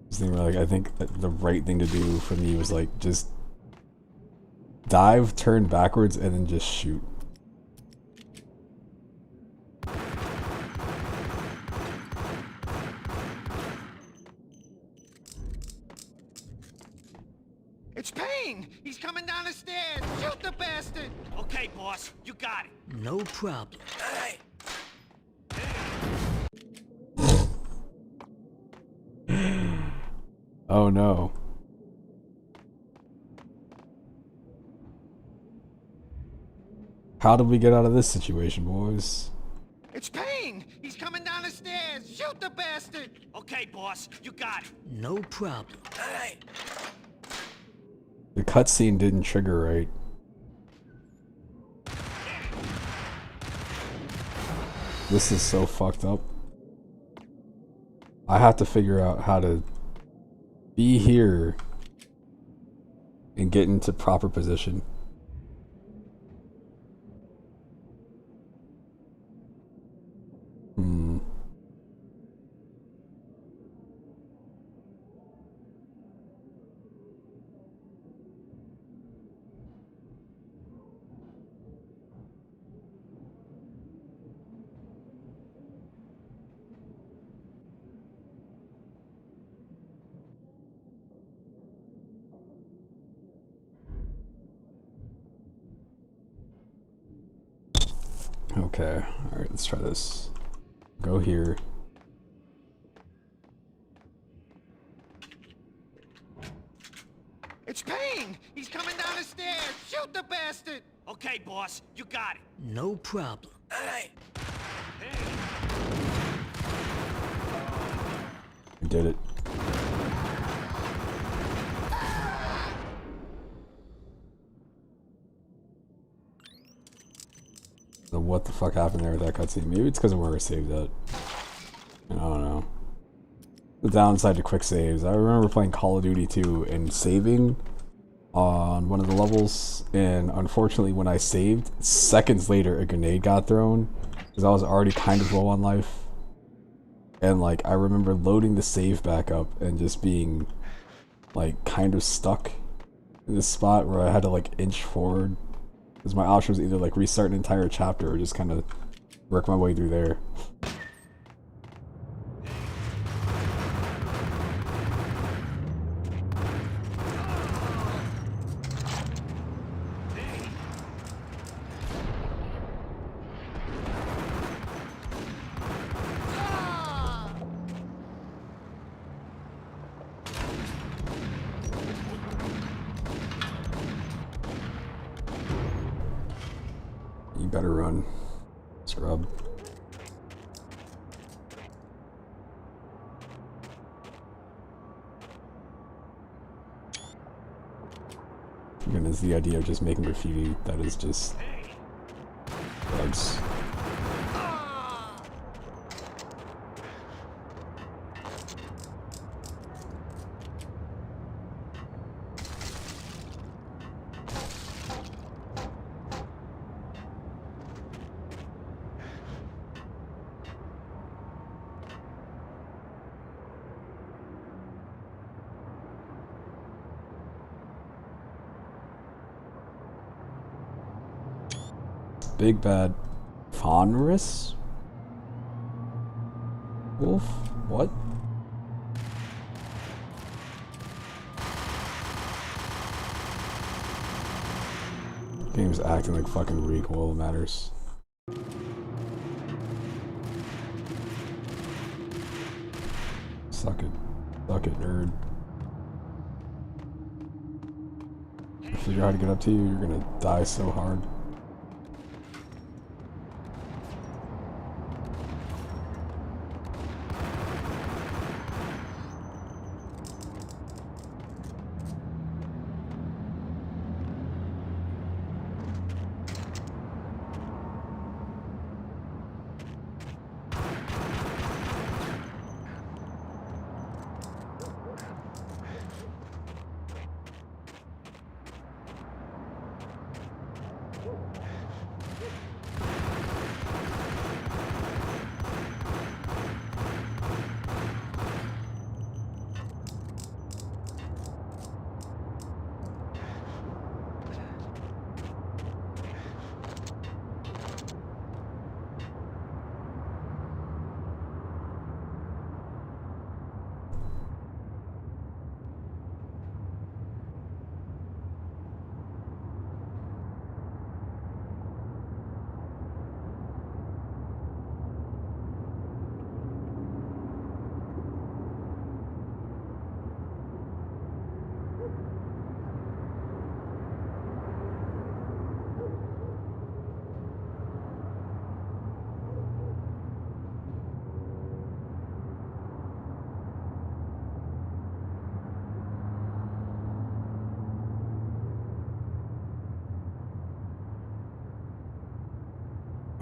This thing where, like, I think the right thing to do for me was like just dive, turn backwards, and then just shoot. It's Payne! He's coming down the stairs! Shoot the bastard! Okay, boss, you got it. No problem. Hey! Oh no. How did we get out of this situation, boys? It's Payne! He's coming down the stairs! Shoot the bastard! Okay, boss, you got it. No problem. Hey! The cutscene didn't trigger right. This is so fucked up. I have to figure out how to be here and get into proper position. Okay, alright, let's try this. Go here. It's Payne! He's coming down the stairs! Shoot the bastard! Okay, boss, you got it. No problem. Hey! We did it. So what the fuck happened there with that cutscene? Maybe it's because of where I saved it. I don't know. The downside to quick saves. I remember playing Call of Duty 2 and saving on one of the levels, and unfortunately when I saved, seconds later a grenade got thrown because I was already kind of low on life. And like, I remember loading the save back up and just being like kind of stuck in this spot where I had to like inch forward. Because my option was either like restart an entire chapter or just kind of work my way through there. You better run, scrub. Again, is the idea of just making graffiti that is just drugs. Big bad Fonris? Wolf? What? Game's acting like fucking recoil matters. Suck it. Suck it, nerd. I figure out how to get up to you, you're gonna die so hard.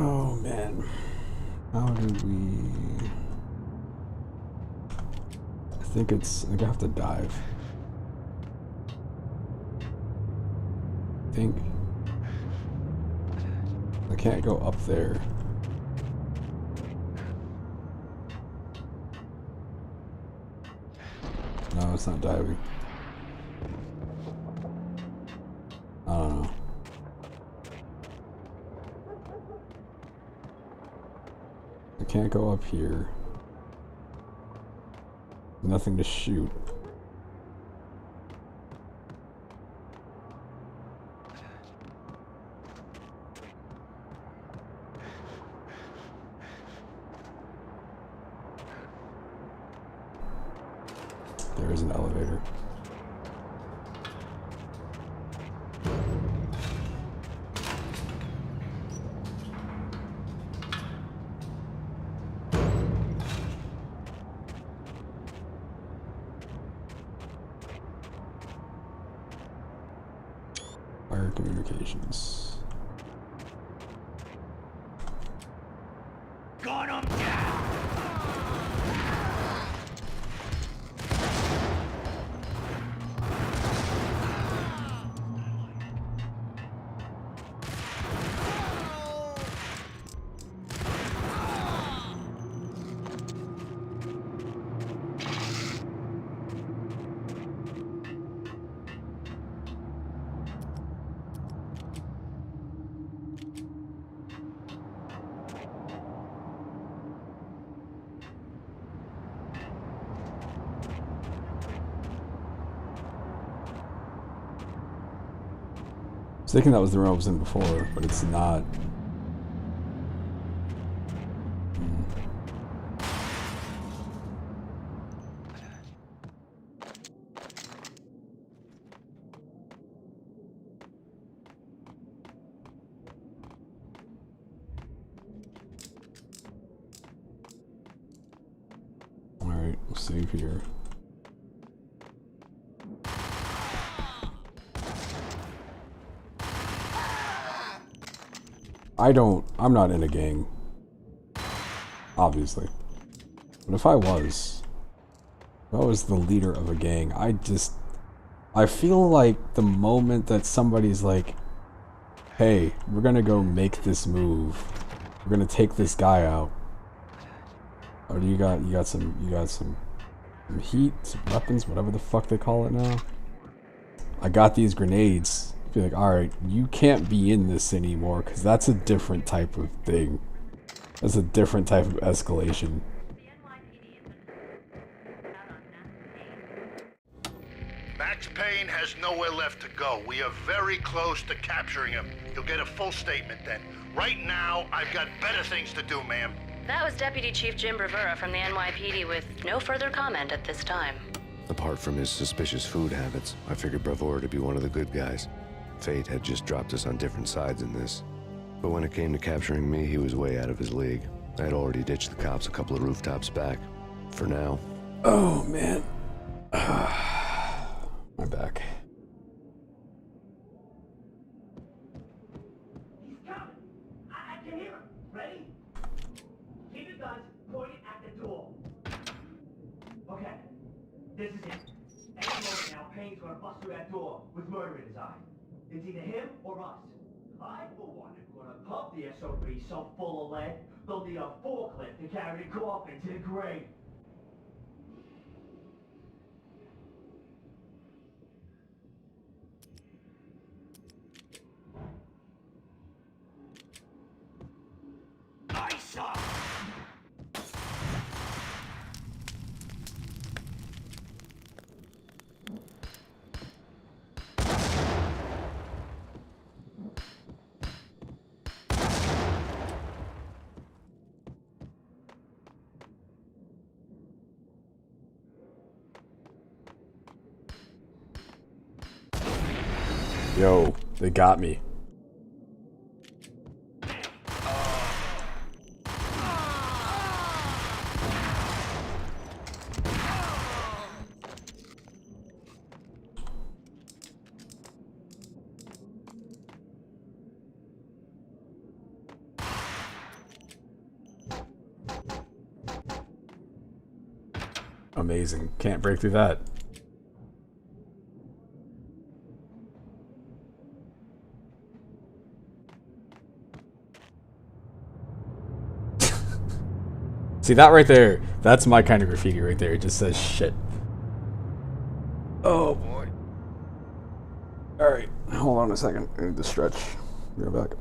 Oh man, how do we... I think I have to dive. I think I can't go up there. No, it's not diving. I don't know. I can't go up here. Nothing to shoot. There is an elevator. Fire communications. Gun 'em down! I was thinking that was the room I was in before, but it's not. Alright, we'll save here. I'm not in a gang. Obviously. But if I was the leader of a gang, I feel like the moment that somebody's like, hey, we're gonna go make this move. We're gonna take this guy out. Oh, you got some heat, some weapons, whatever the fuck they call it now. I got these grenades. Be like, alright, you can't be in this anymore, because that's a different type of thing. That's a different type of escalation. Max Payne has nowhere left to go. We are very close to capturing him. You'll get a full statement then. Right now, I've got better things to do, ma'am. That was Deputy Chief Jim Rivera from the NYPD with no further comment at this time. Apart from his suspicious food habits, I figured Bravura to be one of the good guys. Fate had just dropped us on different sides in this. But when it came to capturing me, he was way out of his league. I had already ditched the cops a couple of rooftops back. For now. Oh, man. My back. He's coming! I can hear him! Ready? Keep your guns pointed at the door. Okay, this is it. Any moment now, Payne's gonna bust through that door with murder in his eye. It's either him or us. I, for one, am gonna pump the SOB so full of lead, they'll need a forklift to carry the coffin to the grave. Ice up! Yo, they got me. Amazing. Can't break through that. See that right there? That's my kind of graffiti right there. It just says shit. Oh boy. Alright, hold on a second. I need to stretch. Be right back.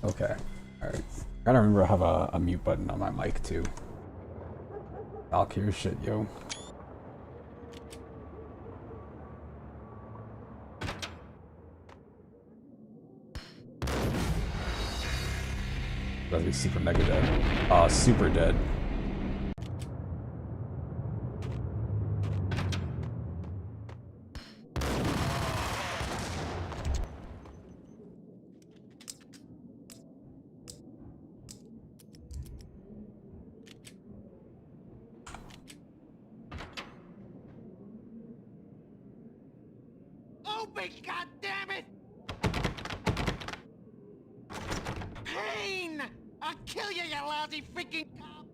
Okay. Alright. Gotta remember I have a mute button on my mic too. Valkyrie shit, yo. That'd be super mega dead. Super dead. Open, goddammit! Payne! I'll kill you, you lousy freaking cop!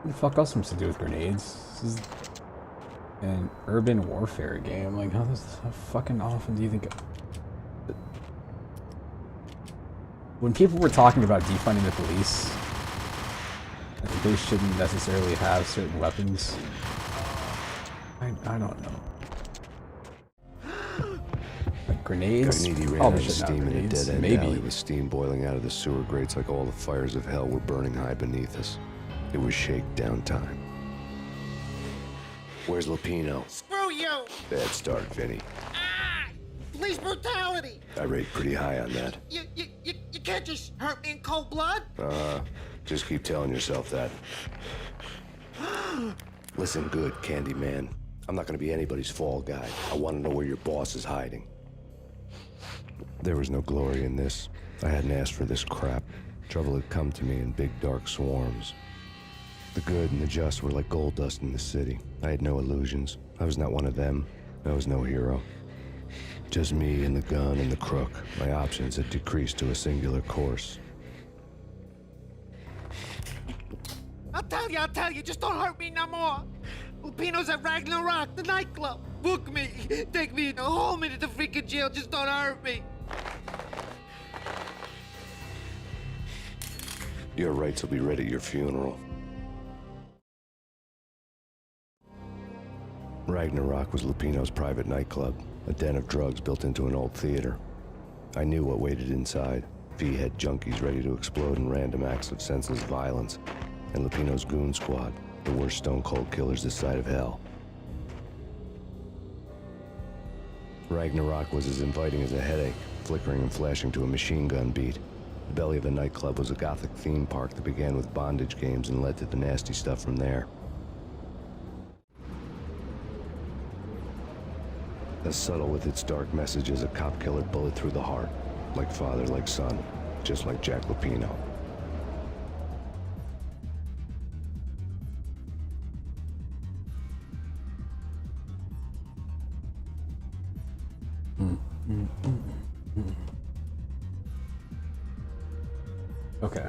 What the fuck else am I supposed to do with grenades? This is an urban warfare game. Like, how fucking often do you think... When people were talking about defunding the police, I think they shouldn't necessarily have certain weapons. I don't know. Like grenades? Carnegie ran out of steam in a dead-end alley with steam boiling out of the sewer grates like all the fires of hell were burning high beneath us. It was shakedown time. Where's Lupino? Screw you! Bad start, Vinny. Ah! Police brutality! I rate pretty high on that. You can't just hurt me in cold blood! Just keep telling yourself that. Listen good, Candyman. I'm not gonna be anybody's fall guy. I want to know where your boss is hiding. There was no glory in this. I hadn't asked for this crap. Trouble had come to me in big dark swarms. The good and the just were like gold dust in the city. I had no illusions. I was not one of them. I was no hero. Just me and the gun and the crook. My options had decreased to a singular course. I'll tell you, just don't hurt me no more. Lupino's at Ragnarok, the nightclub. Book me, take me, haul me to the freaking jail, just don't hurt me. Your rights will be read at your funeral. Ragnarok was Lupino's private nightclub, a den of drugs built into an old theater. I knew what waited inside. V-head junkies ready to explode in random acts of senseless violence. And Lupino's goon squad, the worst stone-cold killers this side of hell. Ragnarok was as inviting as a headache, flickering and flashing to a machine gun beat. The belly of the nightclub was a gothic theme park that began with bondage games and led to the nasty stuff from there. As subtle with its dark message as a cop killer bullet through the heart. Like father, like son. Just like Jack Lupino. Okay.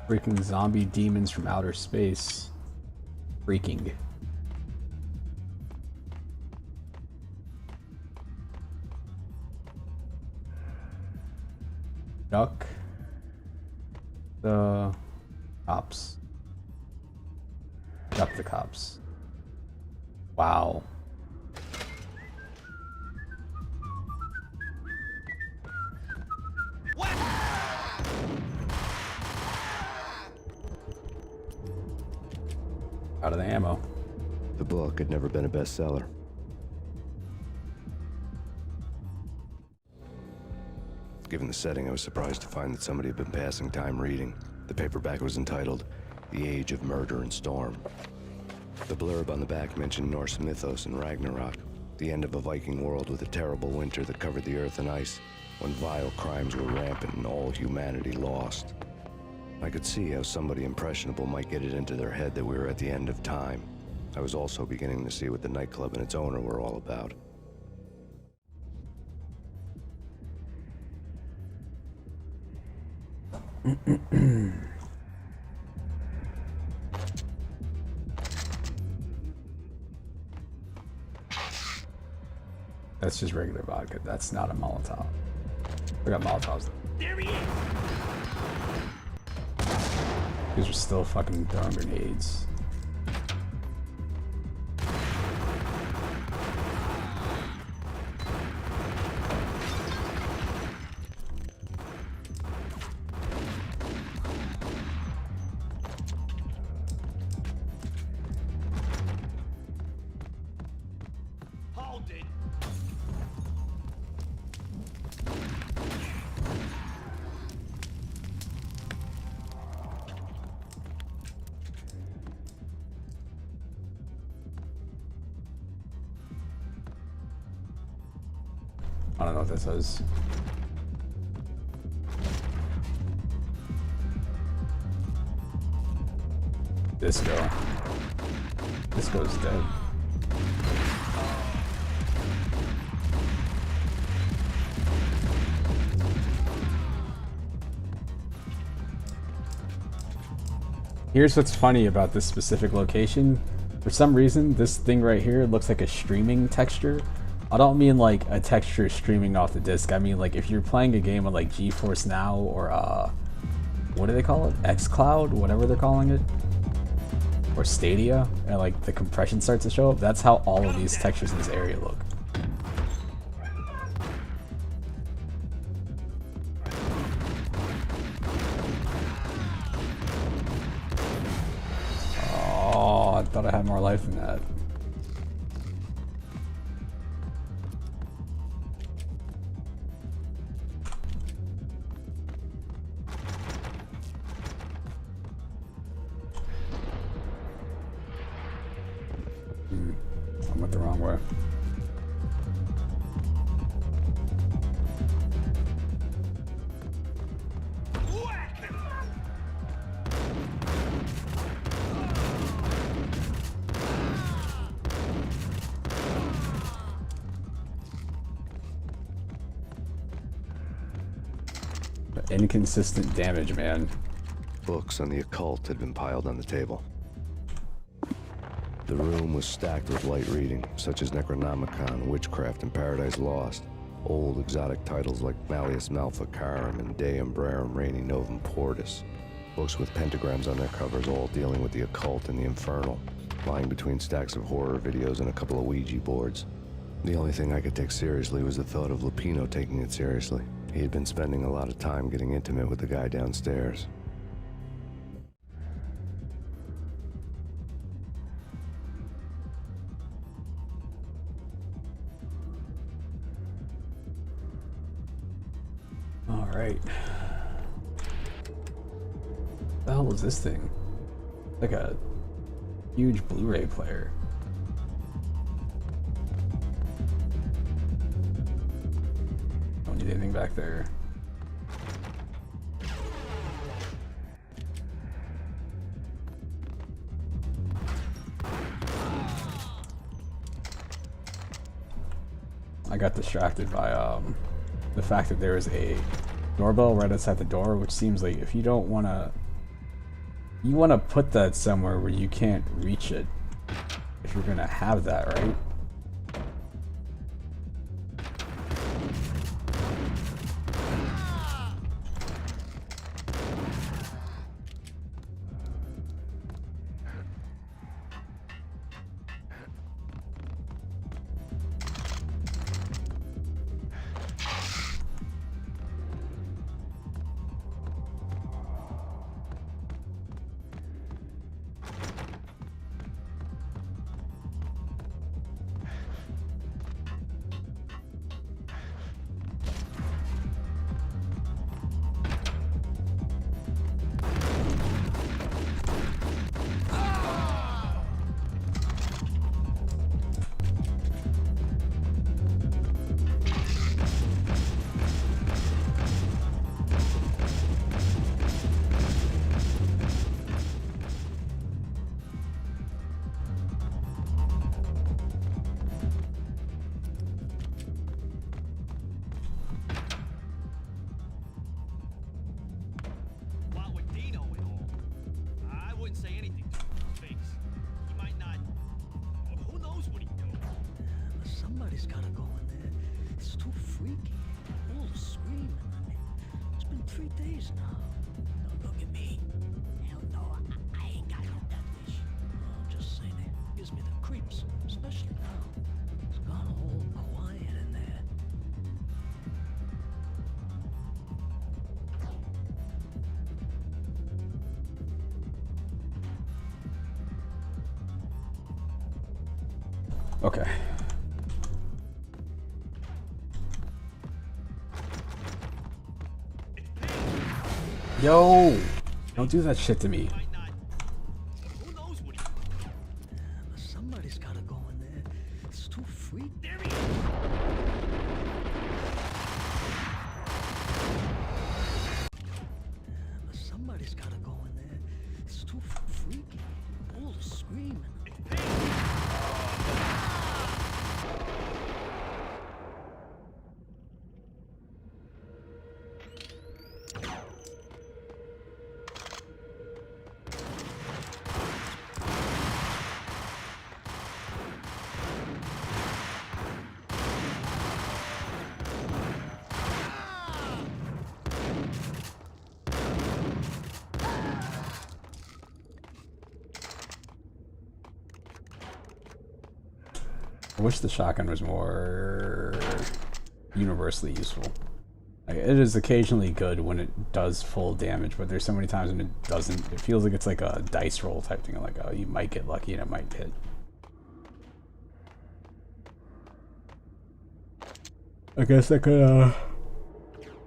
Freaking zombie demons from outer space. Freaking. Duck the cops. Duck the cops. Wow. Out of the ammo. The book had never been a bestseller. Given the setting, I was surprised to find that somebody had been passing time reading. The paperback was entitled The Age of Murder and Storm. The blurb on the back mentioned Norse mythos and Ragnarok, the end of a Viking world with a terrible winter that covered the earth in ice, when vile crimes were rampant and all humanity lost. I could see how somebody impressionable might get it into their head that we were at the end of time. I was also beginning to see what the nightclub and its owner were all about. That's just regular vodka. That's not a Molotov. We got Molotovs though. There he is! These are still fucking throwing grenades. Hold it! I don't know what that says. Disco. Disco's dead. Here's what's funny about this specific location. For some reason, this thing right here looks like a streaming texture. I don't mean like a texture streaming off the disc. I mean like if you're playing a game on like GeForce Now or what do they call it? xCloud, whatever they're calling it. Or Stadia, and like the compression starts to show up. That's how all of these textures in this area look. Oh, I thought I had more life than that. I went the wrong way. Inconsistent damage, man. Books on the occult had been piled on the table. The room was stacked with light reading, such as Necronomicon, Witchcraft, and Paradise Lost. Old exotic titles like Malleus Maleficarum and De Umbrarum Reini Novum Portis. Books with pentagrams on their covers, all dealing with the occult and the infernal, lying between stacks of horror videos and a couple of Ouija boards. The only thing I could take seriously was the thought of Lupino taking it seriously. He had been spending a lot of time getting intimate with the guy downstairs. All right. What the hell was this thing? Like a huge Blu-ray player. Don't need anything back there. I got distracted by the fact that there is a doorbell right outside the door, which seems like if you don't want to, you want to put that somewhere where you can't reach it if you're gonna have that, right? freaky. All the screaming. I mean, it's been 3 days now. Don't look at me. Hell no, I ain't got no death wish. I'm just saying it gives me the creeps, especially now. It's gone all quiet in there. Okay. Yo! Don't do that shit to me. Who knows what But somebody's gotta go in there. It's too freaky. There he is! But somebody's gotta go in there. It's too freaky. All the screaming. I wish the shotgun was more universally useful. Like, it is occasionally good when it does full damage, but there's so many times when it doesn't. It feels like it's like a dice roll type thing. Like, oh, you might get lucky and it might hit. I guess I could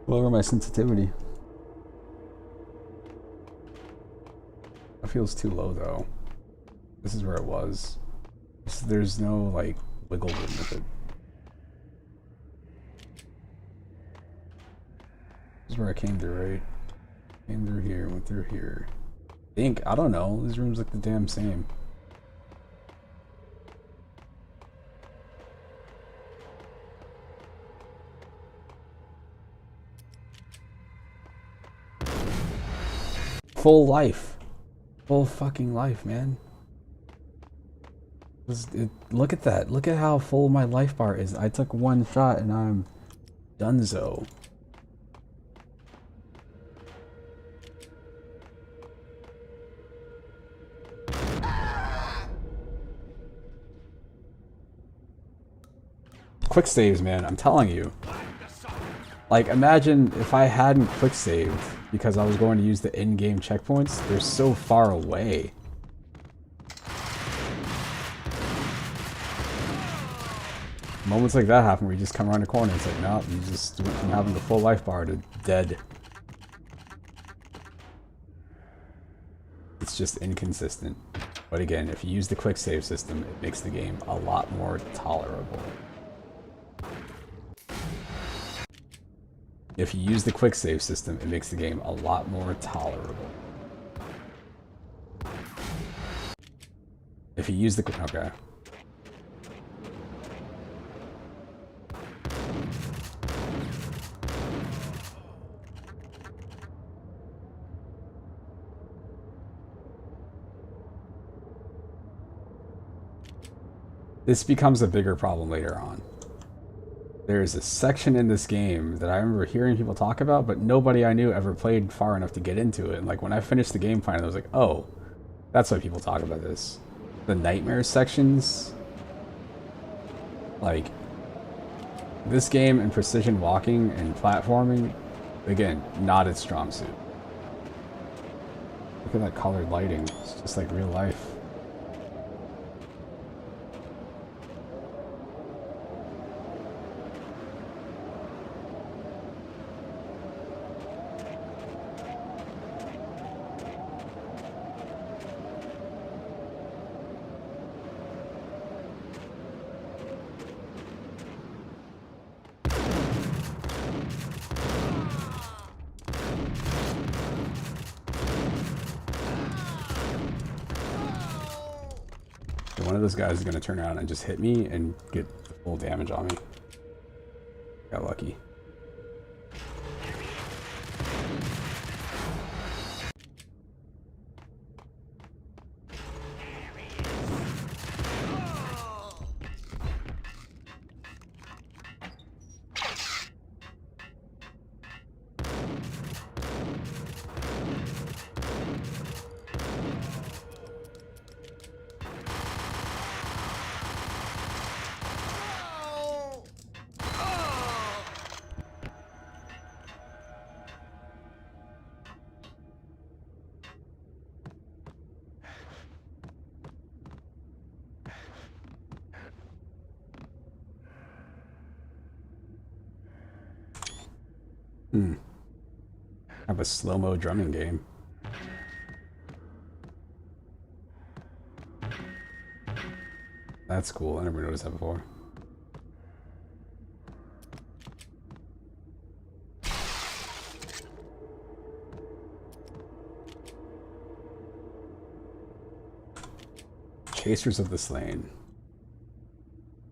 lower my sensitivity. That feels too low though. This is where it was. There's no like wiggle room with it. This is where I came through, right? Came through here, went through here. I don't know. These rooms look the damn same. Full life. Full fucking life, man. Look at that. Look at how full my life bar is. I took one shot and I'm donezo. Quick saves, man. I'm telling you. Like, imagine if I hadn't quick saved because I was going to use the in-game checkpoints. They're so far away. Moments like that happen where you just come around the corner and it's like, nope, you just went from having a full life bar to dead. It's just inconsistent. But again, if you use the quick save system, it makes the game a lot more tolerable. If you use the quick save system, it makes the game a lot more tolerable. If you use the... Okay. This becomes a bigger problem later on. There's a section in this game that I remember hearing people talk about, but nobody I knew ever played far enough to get into it. And like when I finished the game finally, I was like, oh, that's why people talk about this. The nightmare sections. Like, this game and precision walking and platforming, again, not its strong suit. Look at that colored lighting. It's just like real life. One of those guys is going to turn around and just hit me and get full damage on me. Got lucky. Hmm. Have a slow-mo drumming game. That's cool. I never noticed that before. Chasers of the Slain.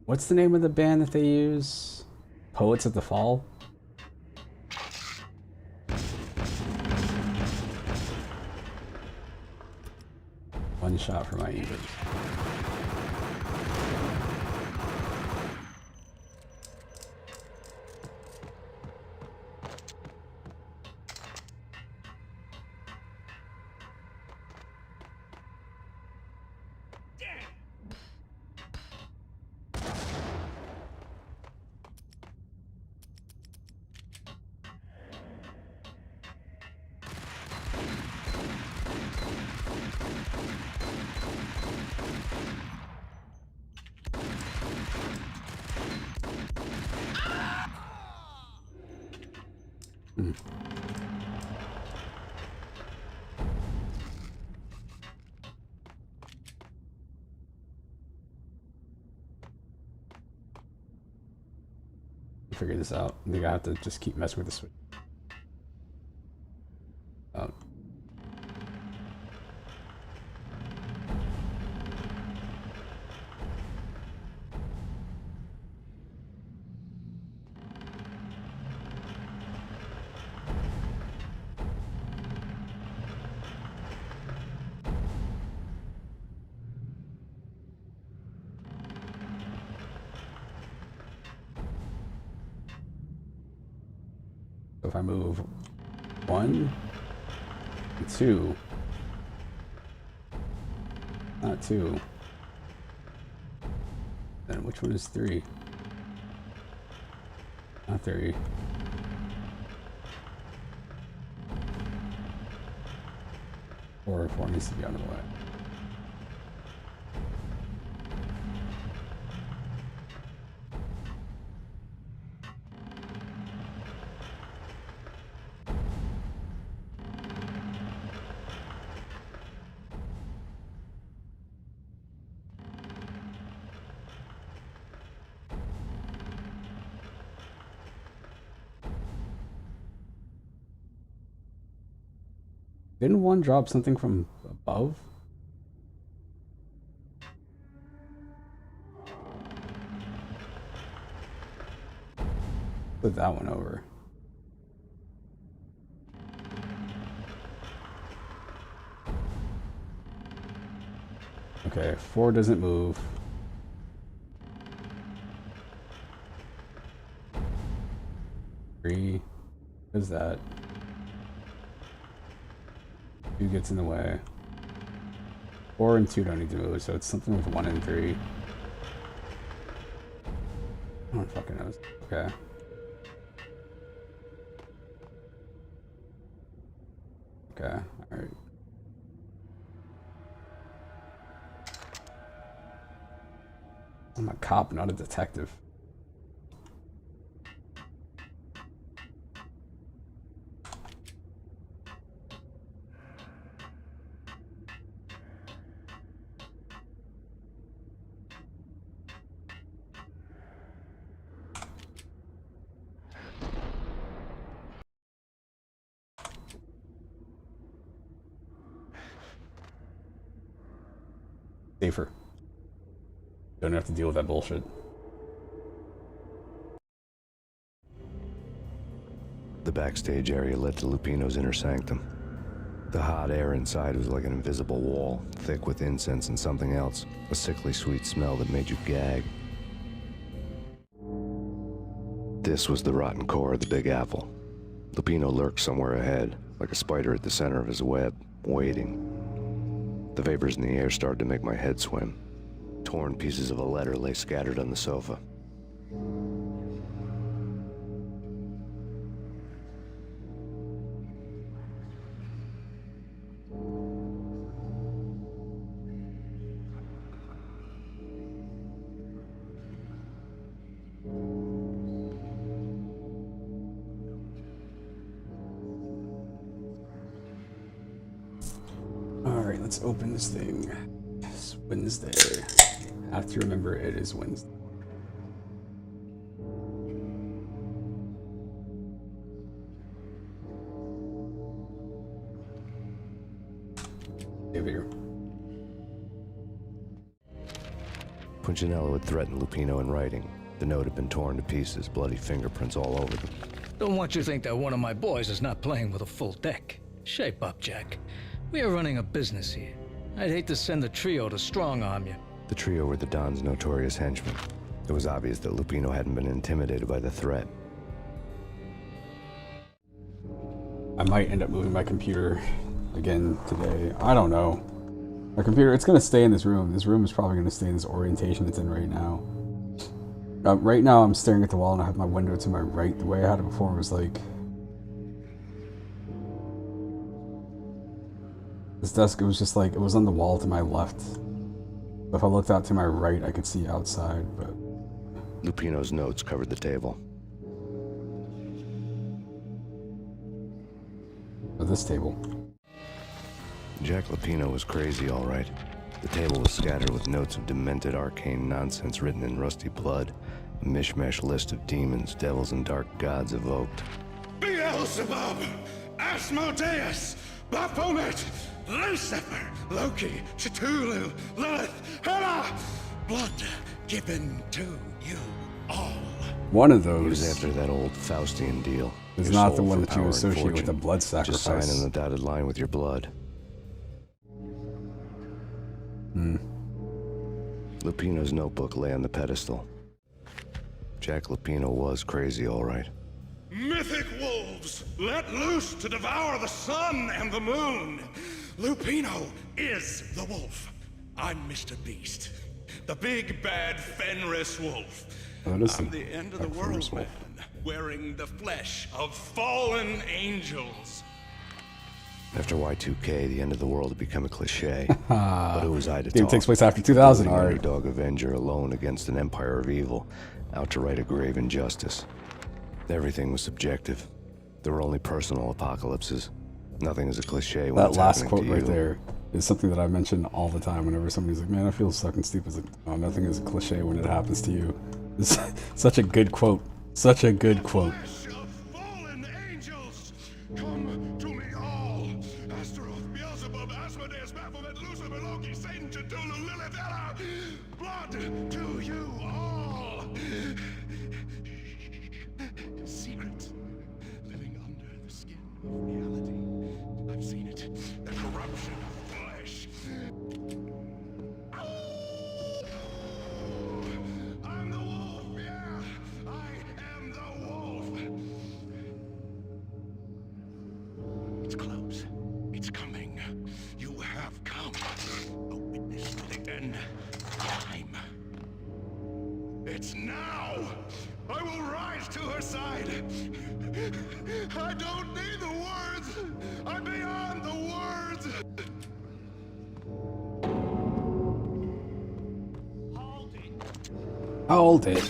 What's the name of the band that they use? Poets of the Fall? One shot for my ears. Figure this out. I think I have to just keep messing with the switch. So if I move 1, 2, not 2, then which one is 3? Not 3. Or 4 needs to be out of the way. Didn't one drop something from above? Put that one over. Okay, 4 doesn't move. Three does that. 2 gets in the way. 4 and 2 don't need to move, so it's something with 1 and 3. No one fucking knows. Okay. Okay, alright. I'm a cop, not a detective. Safer. Don't have to deal with that bullshit. The backstage area led to Lupino's inner sanctum. The hot air inside was like an invisible wall, thick with incense and something else, a sickly sweet smell that made you gag. This was the rotten core of the Big Apple. Lupino lurked somewhere ahead, like a spider at the center of his web, waiting. The vapors in the air started to make my head swim. Torn pieces of a letter lay scattered on the sofa. let's open this thing. It's Wednesday. I have to remember it is Wednesday. Here. Punchinello had threatened Lupino in writing. The note had been torn to pieces, bloody fingerprints all over them. Don't want you to think that one of my boys is not playing with a full deck. Shape up, Jack. We are running a business here. I'd hate to send the trio to strong-arm you. The trio were the Don's notorious henchmen. It was obvious that Lupino hadn't been intimidated by the threat. I might end up moving my computer again today. I don't know. My computer, it's gonna stay in this room. This room is probably gonna stay in this orientation it's in right now. Right now I'm staring at the wall and I have my window to my right. The way I had it before was like... This desk, it was just like, it was on the wall to my left. If I looked out to my right, I could see outside, but... Lupino's notes covered the table. Or this table. Jack Lupino was crazy, all right. The table was scattered with notes of demented arcane nonsense written in rusty blood. A mishmash list of demons, devils, and dark gods evoked. Beelzebub, Asmodeus, Baphomet, Lucifer, Loki, Cthulhu, Lilith, Hela! Blood given to you all. One of those... He was after that old Faustian deal. It's not the one that you associate with the blood sacrifice. Just sign in the dotted line with your blood. Lupino's notebook lay on the pedestal. Jack Lupino was crazy, all right. Mythic wolves, let loose to devour the sun and the moon. Lupino is the wolf. I'm Mr. Beast, the big bad Fenris wolf. I'm the end of the world man, wearing the flesh of fallen angels. After Y2K, the end of the world had become a cliche. But who was I to Game talk? takes place after 2000, An alright. underdog Avenger alone against an empire of evil, out to right a grave injustice. Everything was subjective. There were only personal apocalypses. Nothing is a cliche when That it's last happening quote to right you. there is something that I mention all the time whenever somebody's like, man, I feel stuck and stupid. It's like, oh, nothing is a cliche when it happens to you. It's such a good quote. Such a good quote. Fallen angels, come to me all. Astaroth, Beelzebub, Asmodeus, Baphomet, Lucifer, Loki, Satan, Cthulhu, Lilith, Hela. Blood to you all. Secrets living under the skin of reality. I've seen it. The corruption of flesh. I'm the wolf, yeah. I am the wolf. It's close. It's coming. You have come. A witness to the end. Time. It's now. I will rise to her side. I don't need the words. I'm beyond the words. Hold it.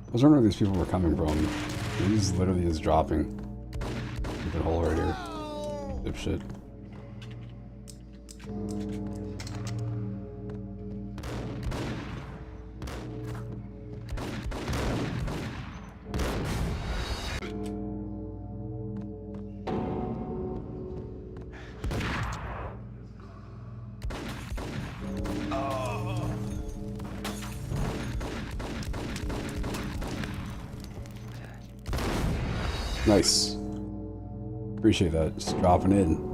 I was wondering where these people were coming from. He's literally just dropping. Look at the hole right here. Dipshit. Nice. Appreciate that. Just dropping in.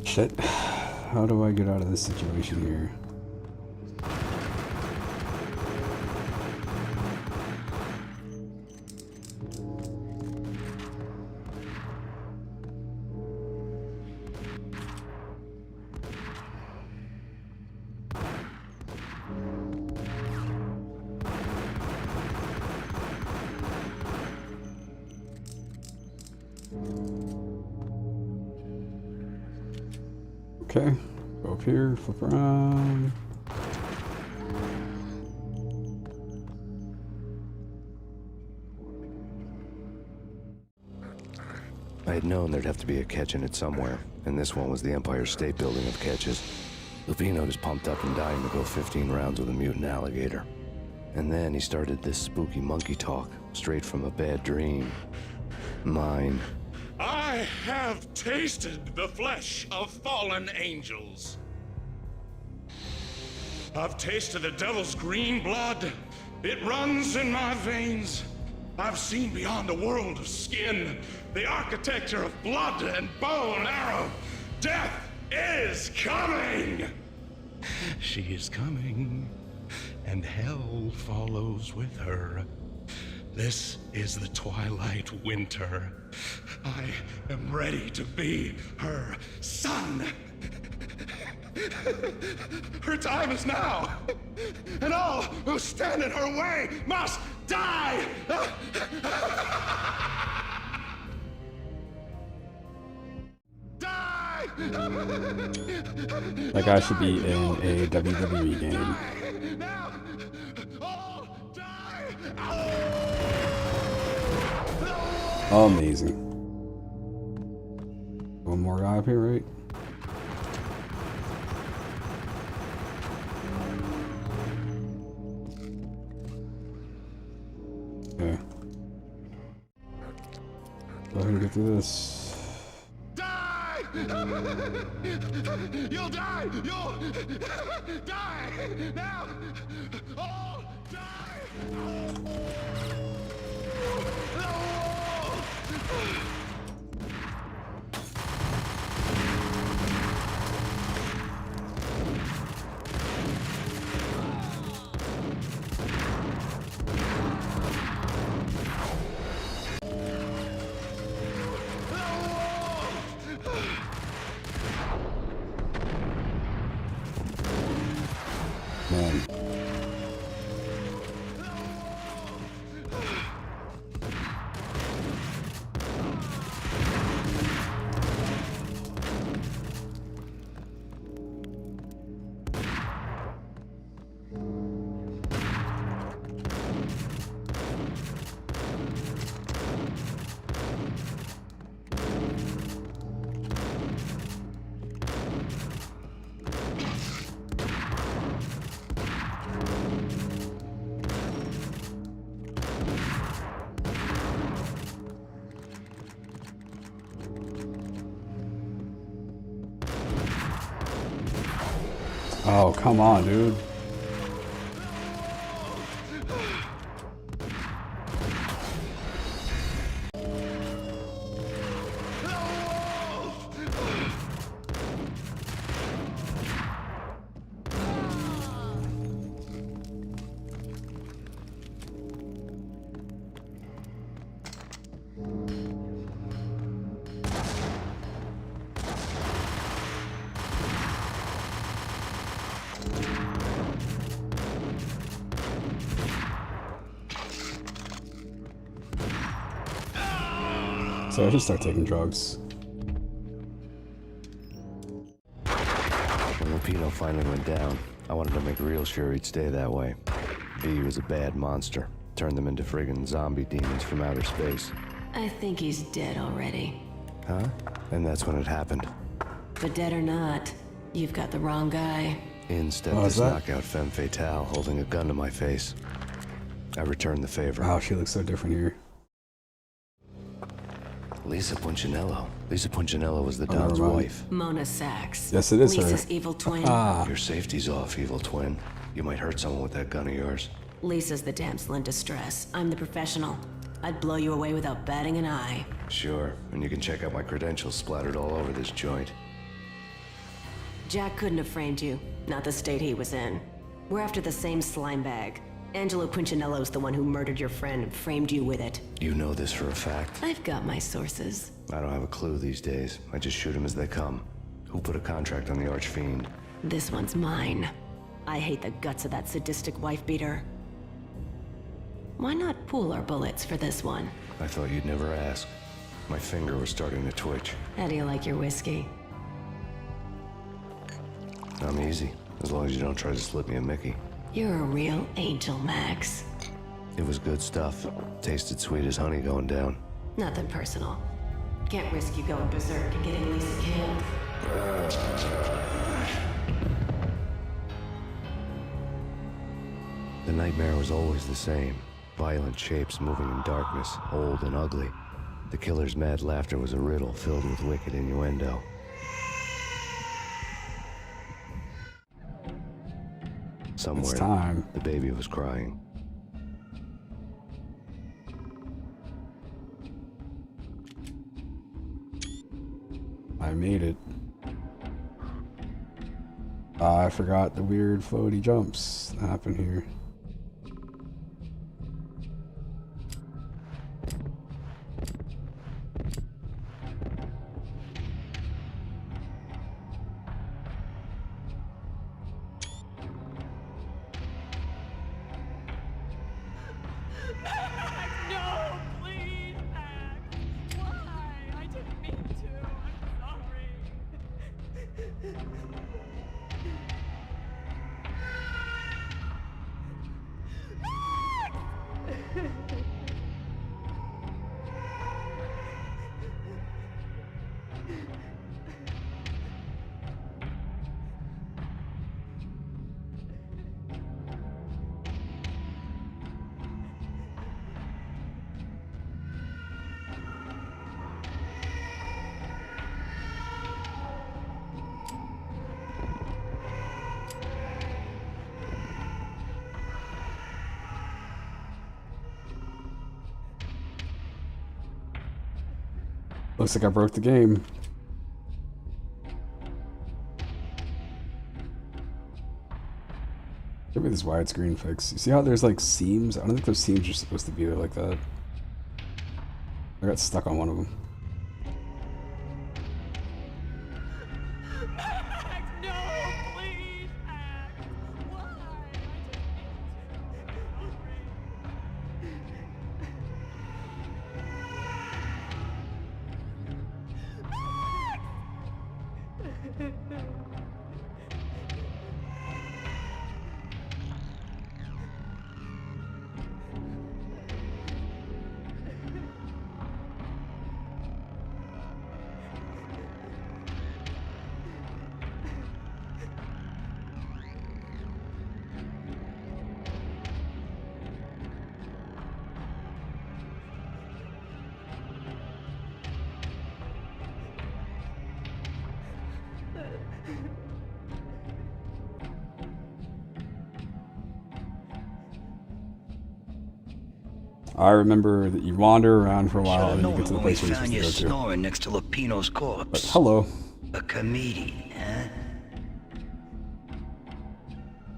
Shit. How do I get out of this situation here? Okay, go up here, flip around. I had known there'd have to be a catch in it somewhere, and this one was the Empire State Building of catches. Lupino just pumped up and dying to go 15 rounds with a mutant alligator. And then he started this spooky monkey talk, straight from a bad dream. Mine. I have tasted the flesh of fallen angels. I've tasted the devil's green blood. It runs in my veins. I've seen beyond a world of skin, the architecture of blood and bow and arrow. Death is coming! She is coming, and hell follows with her. This is the twilight winter. I am ready to be her son. Her time is now, and all who stand in her way must die! Die! That guy should be in a WWE game. Now, all die! Amazing. One more guy up here, right? Okay. Go ahead and get through this. Die! You'll die! You'll die! Now! All die! Man. Oh, come on, dude. So I should start taking drugs. When Lupino finally went down, I wanted to make real sure he'd stay that way. V was a bad monster. Turned them into friggin' zombie demons from outer space. I think he's dead already. Huh? And that's when it happened. But dead or not, you've got the wrong guy. Instead, this knockout femme fatale holding a gun to my face. I returned the favor. Wow, she looks so different here. Lisa Punchinello. Lisa Punchinello was the Don's wife. Mona Sachs. Yes, it is Lisa's her. evil twin. Your safety's off, evil twin. You might hurt someone with that gun of yours. Lisa's the damsel in distress. I'm the professional. I'd blow you away without batting an eye. Sure, and you can check out my credentials splattered all over this joint. Jack couldn't have framed you. Not the state he was in. We're after the same slime bag. Angelo Punchinello's the one who murdered your friend and framed you with it. You know this for a fact? I've got my sources. I don't have a clue these days. I just shoot them as they come. Who put a contract on the Archfiend? This one's mine. I hate the guts of that sadistic wife beater. Why not pool our bullets for this one? I thought you'd never ask. My finger was starting to twitch. How do you like your whiskey? I'm easy, as long as you don't try to slip me a Mickey. You're a real angel, Max. It was good stuff. Tasted sweet as honey going down. Nothing personal. Can't risk you going berserk and getting Lisa killed. The nightmare was always the same. Violent shapes moving in darkness, old and ugly. The killer's mad laughter was a riddle filled with wicked innuendo. Somewhere, It's time. the baby was crying. I made it. I forgot the weird floaty jumps that happen here. No, please, Max. Why? I didn't mean to. I'm sorry. Looks like I broke the game. Give me this widescreen fix. You see how there's like seams? I don't think those seams are supposed to be there like that. I got stuck on one of them. I remember that you wander around for a while and then you get to the place where you're found you supposed to go to. snoring next to Lupino's corpse. But hello. A comedian, huh?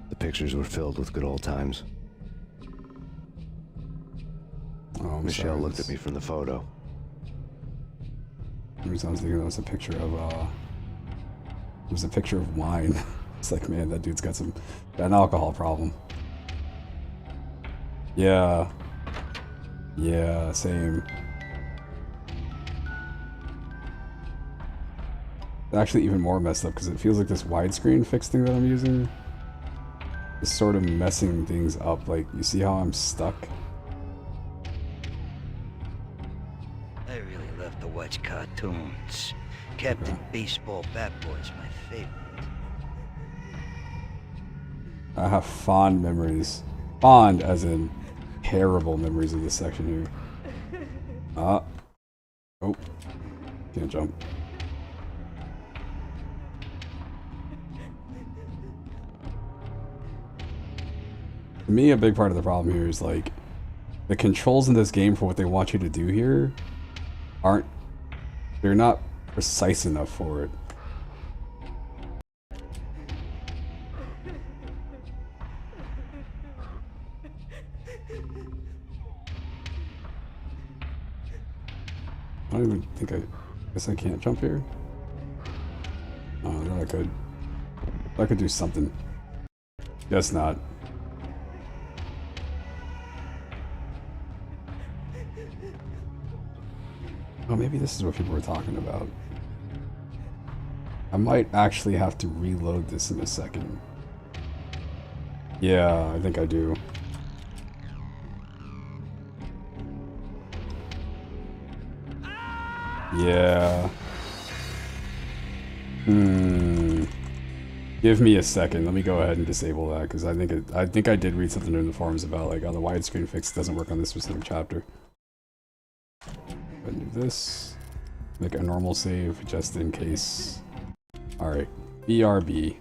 The pictures were filled with good old times. Oh, Michelle looked at me from the photo. I was thinking that was a picture of it was a picture of wine. It's like, man, that dude's got an alcohol problem. Yeah. Yeah, same. actually even more messed up because it feels like this widescreen fix thing that I'm using is sort of messing things up. Like, you see how I'm stuck? I really love to watch cartoons. Captain Baseball Bat Boy's my favorite. I have fond memories. Fond as in terrible memories of this section here. Oh. Can't jump. To me, a big part of the problem here is like the controls in this game for what they want you to do here they're not precise enough for it. I don't even think I guess I can't jump here. Oh, I thought I could. I could do something. Guess not. Oh, maybe this is what people were talking about. I might actually have to reload this in a second. Yeah, I think I do. Yeah. Give me a second. Let me go ahead and disable that because I think I did read something in the forums about like how the widescreen fix doesn't work on this specific chapter. Go ahead and do this. Make a normal save just in case. Alright. BRB.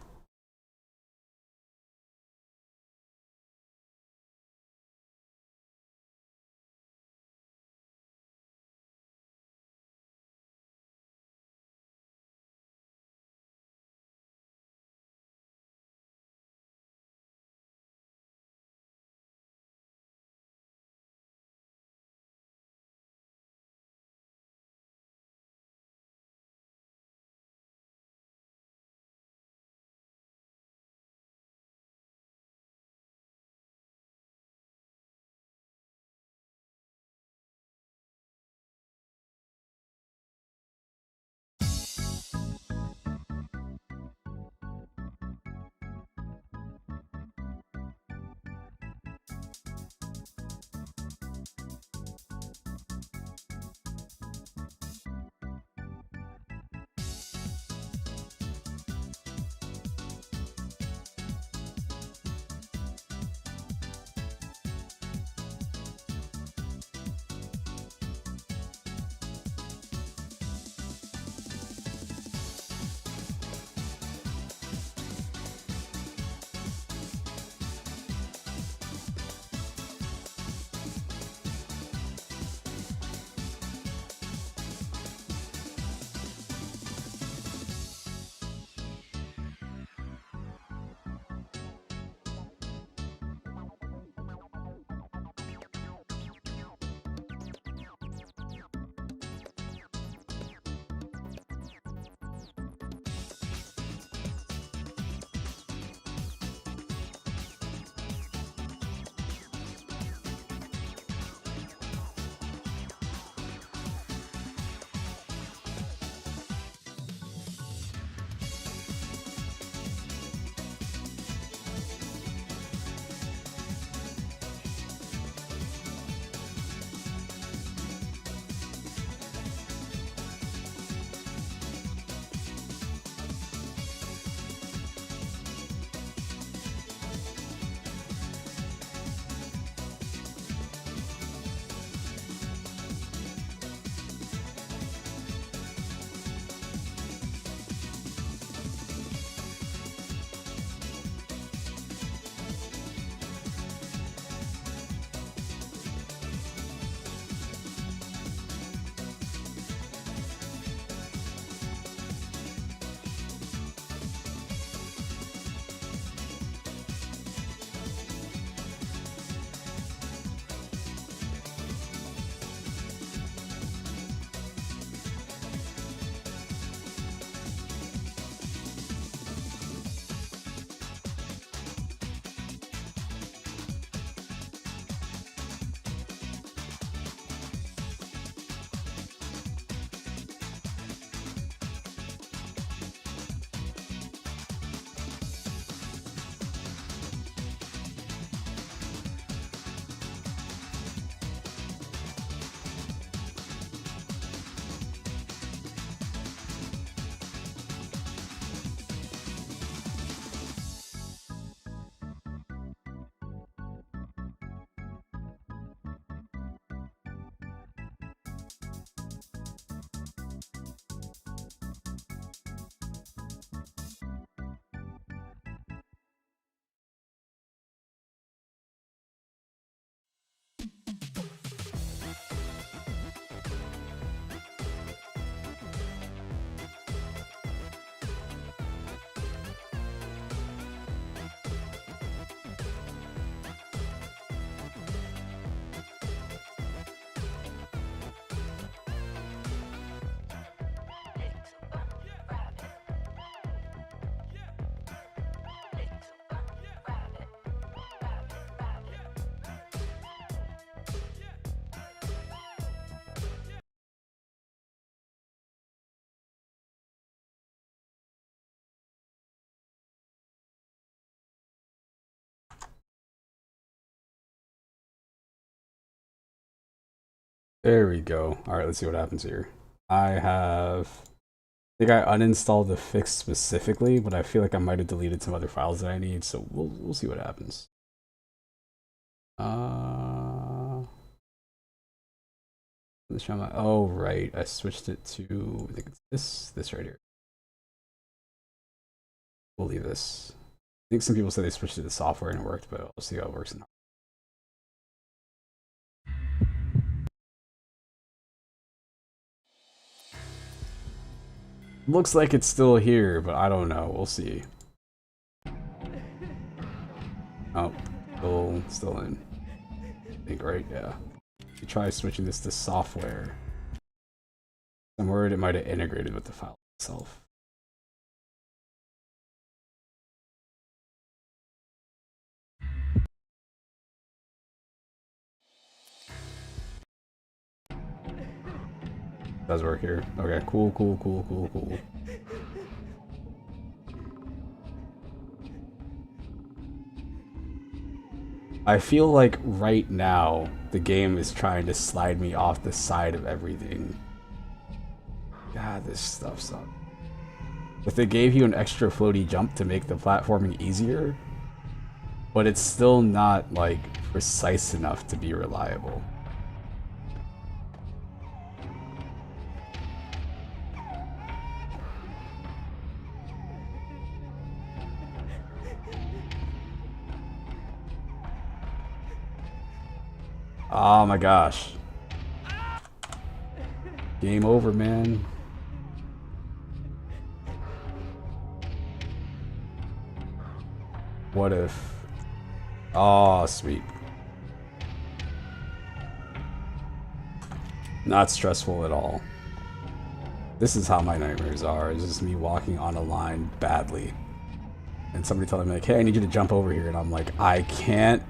There we go. Alright, let's see what happens here. I think I uninstalled the fix specifically, but I feel like I might have deleted some other files that I need, so we'll see what happens. Oh right, I switched it to, I think it's this right here. We'll leave this. I think some people say they switched to the software and it worked, but we'll see how it works now. Looks like it's still here, but I don't know. We'll see. Oh, still in. I think, right? Yeah. You try switching this to software. I'm worried it might have integrated with the file itself. Does work here. Okay, cool. I feel like right now the game is trying to slide me off the side of everything. God, this stuff sucks. If they gave you an extra floaty jump to make the platforming easier, but it's still not like precise enough to be reliable. Oh my gosh. Game over, man. What if... Oh, sweet. Not stressful at all. This is how my nightmares are. It's just me walking on a line badly. And somebody telling me like, hey, I need you to jump over here. And I'm like, I can't.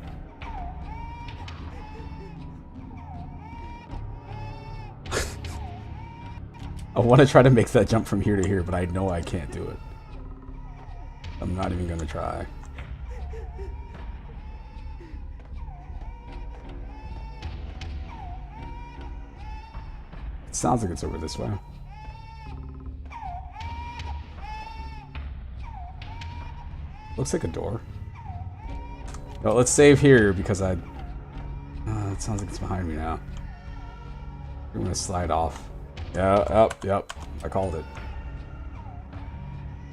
I want to try to make that jump from here to here, but I know I can't do it. I'm not even going to try. It sounds like it's over this way. Looks like a door. No, let's save here because it sounds like it's behind me now. I'm going to slide off. Yeah, yep, I called it.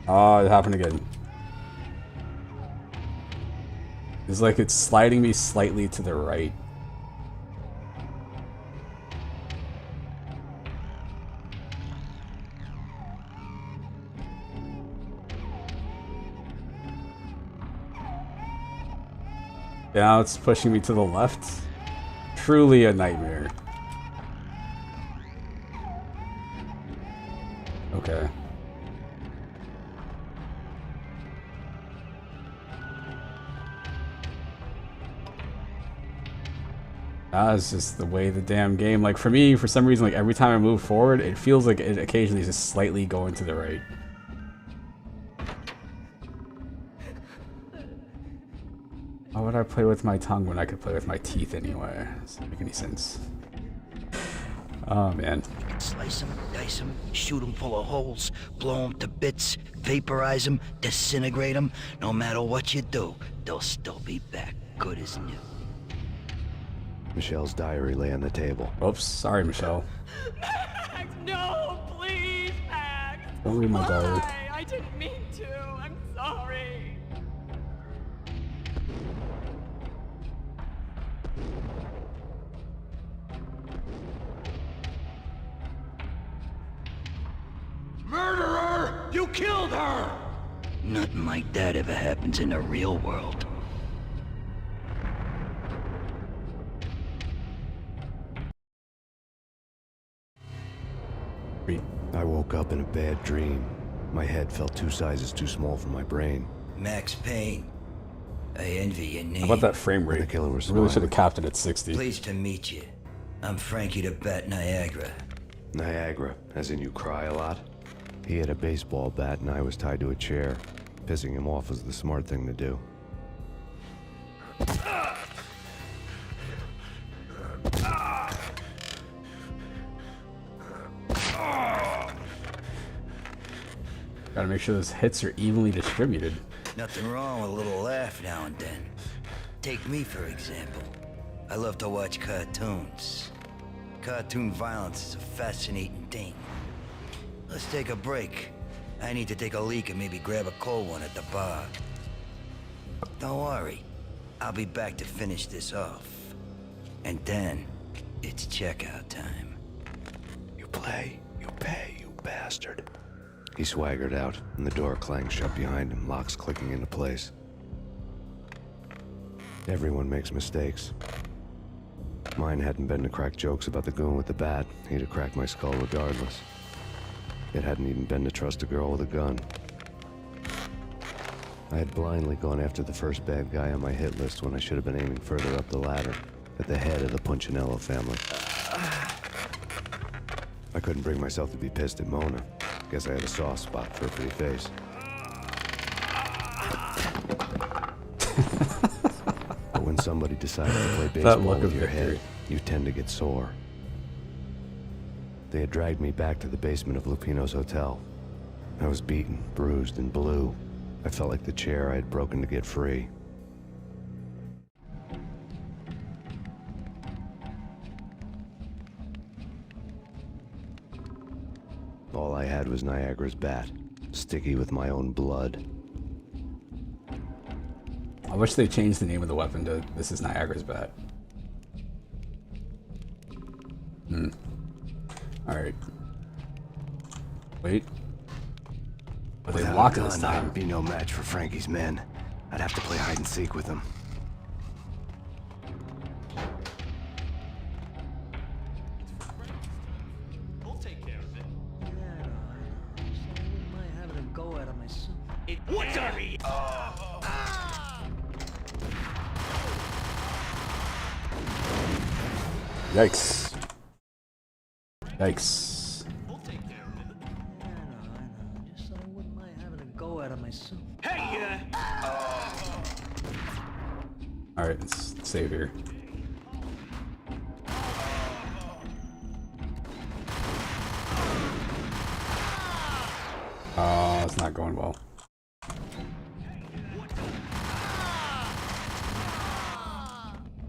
Oh, it happened again. It's like it's sliding me slightly to the right. Now it's pushing me to the left. Truly a nightmare. Okay. It's just the way the damn game, like for me, for some reason, like every time I move forward, it feels like it occasionally is just slightly going to the right. Why would I play with my tongue when I could play with my teeth anyway? Doesn't make any sense. Oh man. Slice them, dice them, shoot them full of holes, blow them to bits, vaporize them, disintegrate them. No matter what you do, they'll still be back, good as new. Michelle's diary lay on the table. Oops, sorry, Michelle. Max, no, please, Max. Don't read my diary. Why? I didn't mean to. I'm sorry. Murderer! You killed her! Nothing like that ever happens in the real world. I woke up in a bad dream. My head felt 2 sizes too small for my brain. Max Payne. I envy your name. How about that frame rate? The killer was Really should have capped it at 60. Pleased to meet you. I'm Frankie the Bat Niagara. Niagara, as in you cry a lot? He had a baseball bat and I was tied to a chair. Pissing him off was the smart thing to do. Gotta make sure those hits are evenly distributed. Nothing wrong with a little laugh now and then. Take me, for example. I love to watch cartoons. Cartoon violence is a fascinating thing. Let's take a break. I need to take a leak and maybe grab a cold one at the bar. Don't worry. I'll be back to finish this off. And then, it's checkout time. You play, you pay, you bastard. He swaggered out, and the door clanged shut behind him, locks clicking into place. Everyone makes mistakes. Mine hadn't been to crack jokes about the goon with the bat. He'd have cracked my skull regardless. It hadn't even been to trust a girl with a gun. I had blindly gone after the first bad guy on my hit list when I should have been aiming further up the ladder, at the head of the Punchinello family. I couldn't bring myself to be pissed at Mona. Guess I had a soft spot for a pretty face. But when somebody decides to play baseball with your head, you tend to get sore. They had dragged me back to the basement of Lupino's hotel. I was beaten, bruised, and blue. I felt like the chair I had broken to get free. All I had was Niagara's bat, sticky with my own blood. I wish they changed the name of the weapon to "This is Niagara's bat." Alright. Wait. But they locked it this time. I'd be no match for Frankie's men. I'd have to play hide and seek with them. We'll take care of it. Yeah, I wouldn't mind having a go at it myself. What the? Yikes. Yikes. We'll take care of it. I know. Just I wouldn't mind having a go at it myself. Hey, Alright, let's save here. Oh, it's not going well.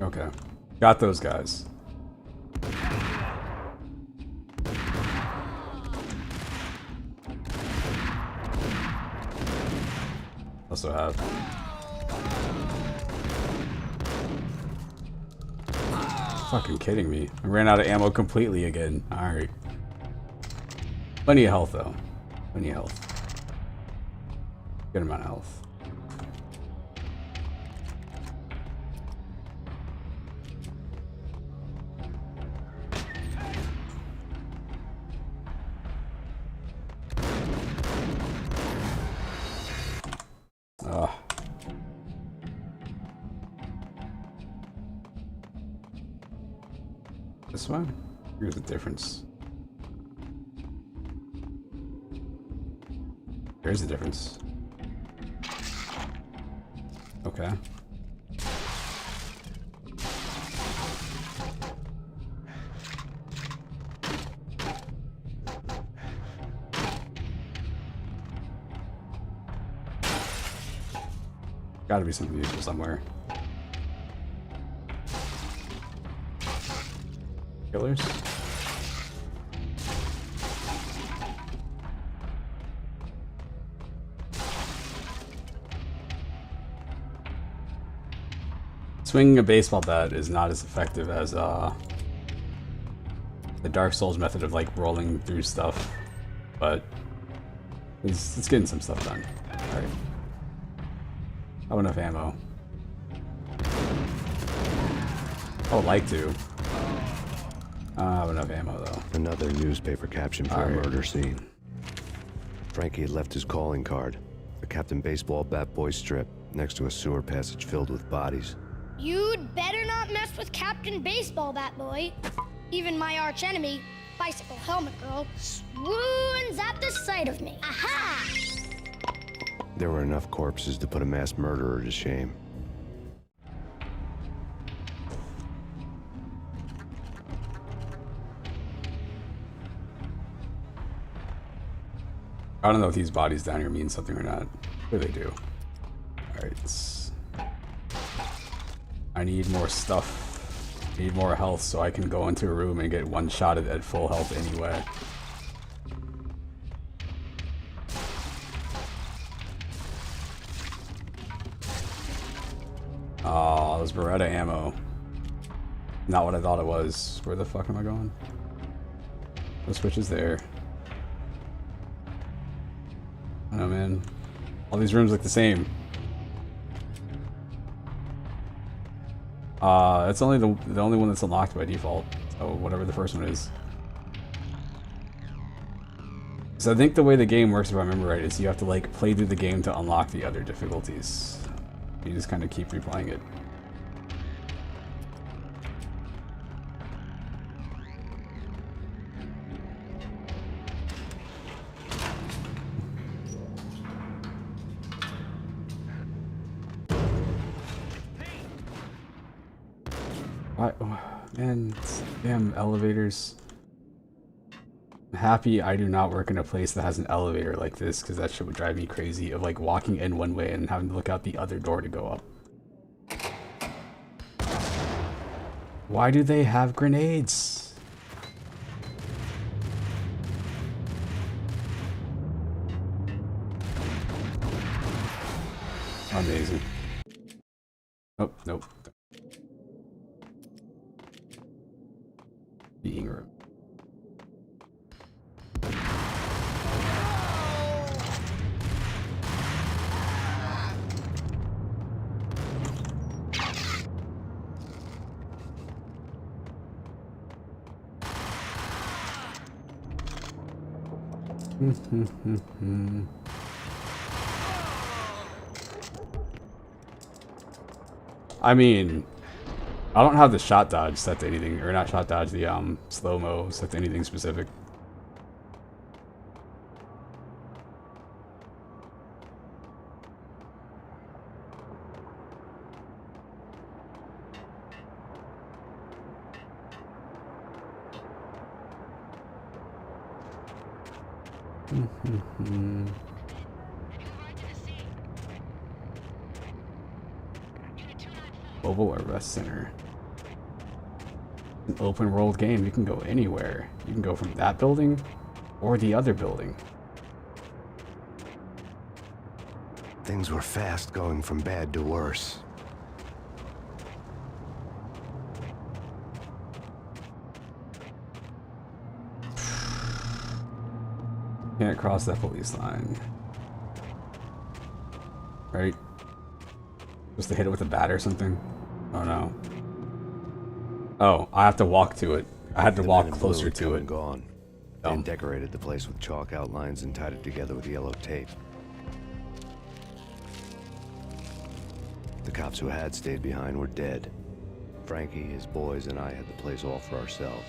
Okay. Got those guys. Also have. Fucking kidding me. I ran out of ammo completely again. Alright. Plenty of health though. Plenty of health. Good amount of health. Ugh. This one? Here's the difference. There's the difference. Okay. Gotta be something useful somewhere. Killers? Swinging a baseball bat is not as effective as the Dark Souls method of like rolling through stuff, but it's getting some stuff done. Alright. I have enough ammo. I would like to. I don't have enough ammo though. Another newspaper caption for a murder scene. Frankie had left his calling card, a Captain Baseball Bat Boy strip, next to a sewer passage filled with bodies. You'd better not mess with Captain Baseball Bat Boy. Even my archenemy, Bicycle Helmet Girl, swoons at the sight of me. Aha! There were enough corpses to put a mass murderer to shame. I don't know if these bodies down here mean something or not. Sure they do. Alright. I need more stuff. I need more health so I can go into a room and get one shot at full health anyway. Oh, it was Beretta ammo. Not what I thought it was. Where the fuck am I going? The switch is there. I don't know, man. All these rooms look the same. It's only the only one that's unlocked by default. So whatever the first one is. So I think the way the game works, if I remember right, is you have to like play through the game to unlock the other difficulties. You just kind of keep replaying it. Man, damn elevators. I'm happy I do not work in a place that has an elevator like this, because that shit would drive me crazy of like walking in one way and having to look out the other door to go up. Why do they have grenades? Amazing. Oh, nope. Eating room. I mean, I don't have the shot dodge set to anything, or not shot dodge, the slow-mo set to anything specific. Mobile Arrest Center. An open world game. You can go anywhere. You can go from that building or the other building. Things were fast going from bad to worse. Can't cross that police line. Right? Supposed to hit it with a bat or something? Oh no. Oh, I have to walk to it. I had to walk closer to it. Gone. Then decorated the place with chalk outlines and tied it together with yellow tape. The cops who had stayed behind were dead. Frankie, his boys, and I had the place all for ourselves.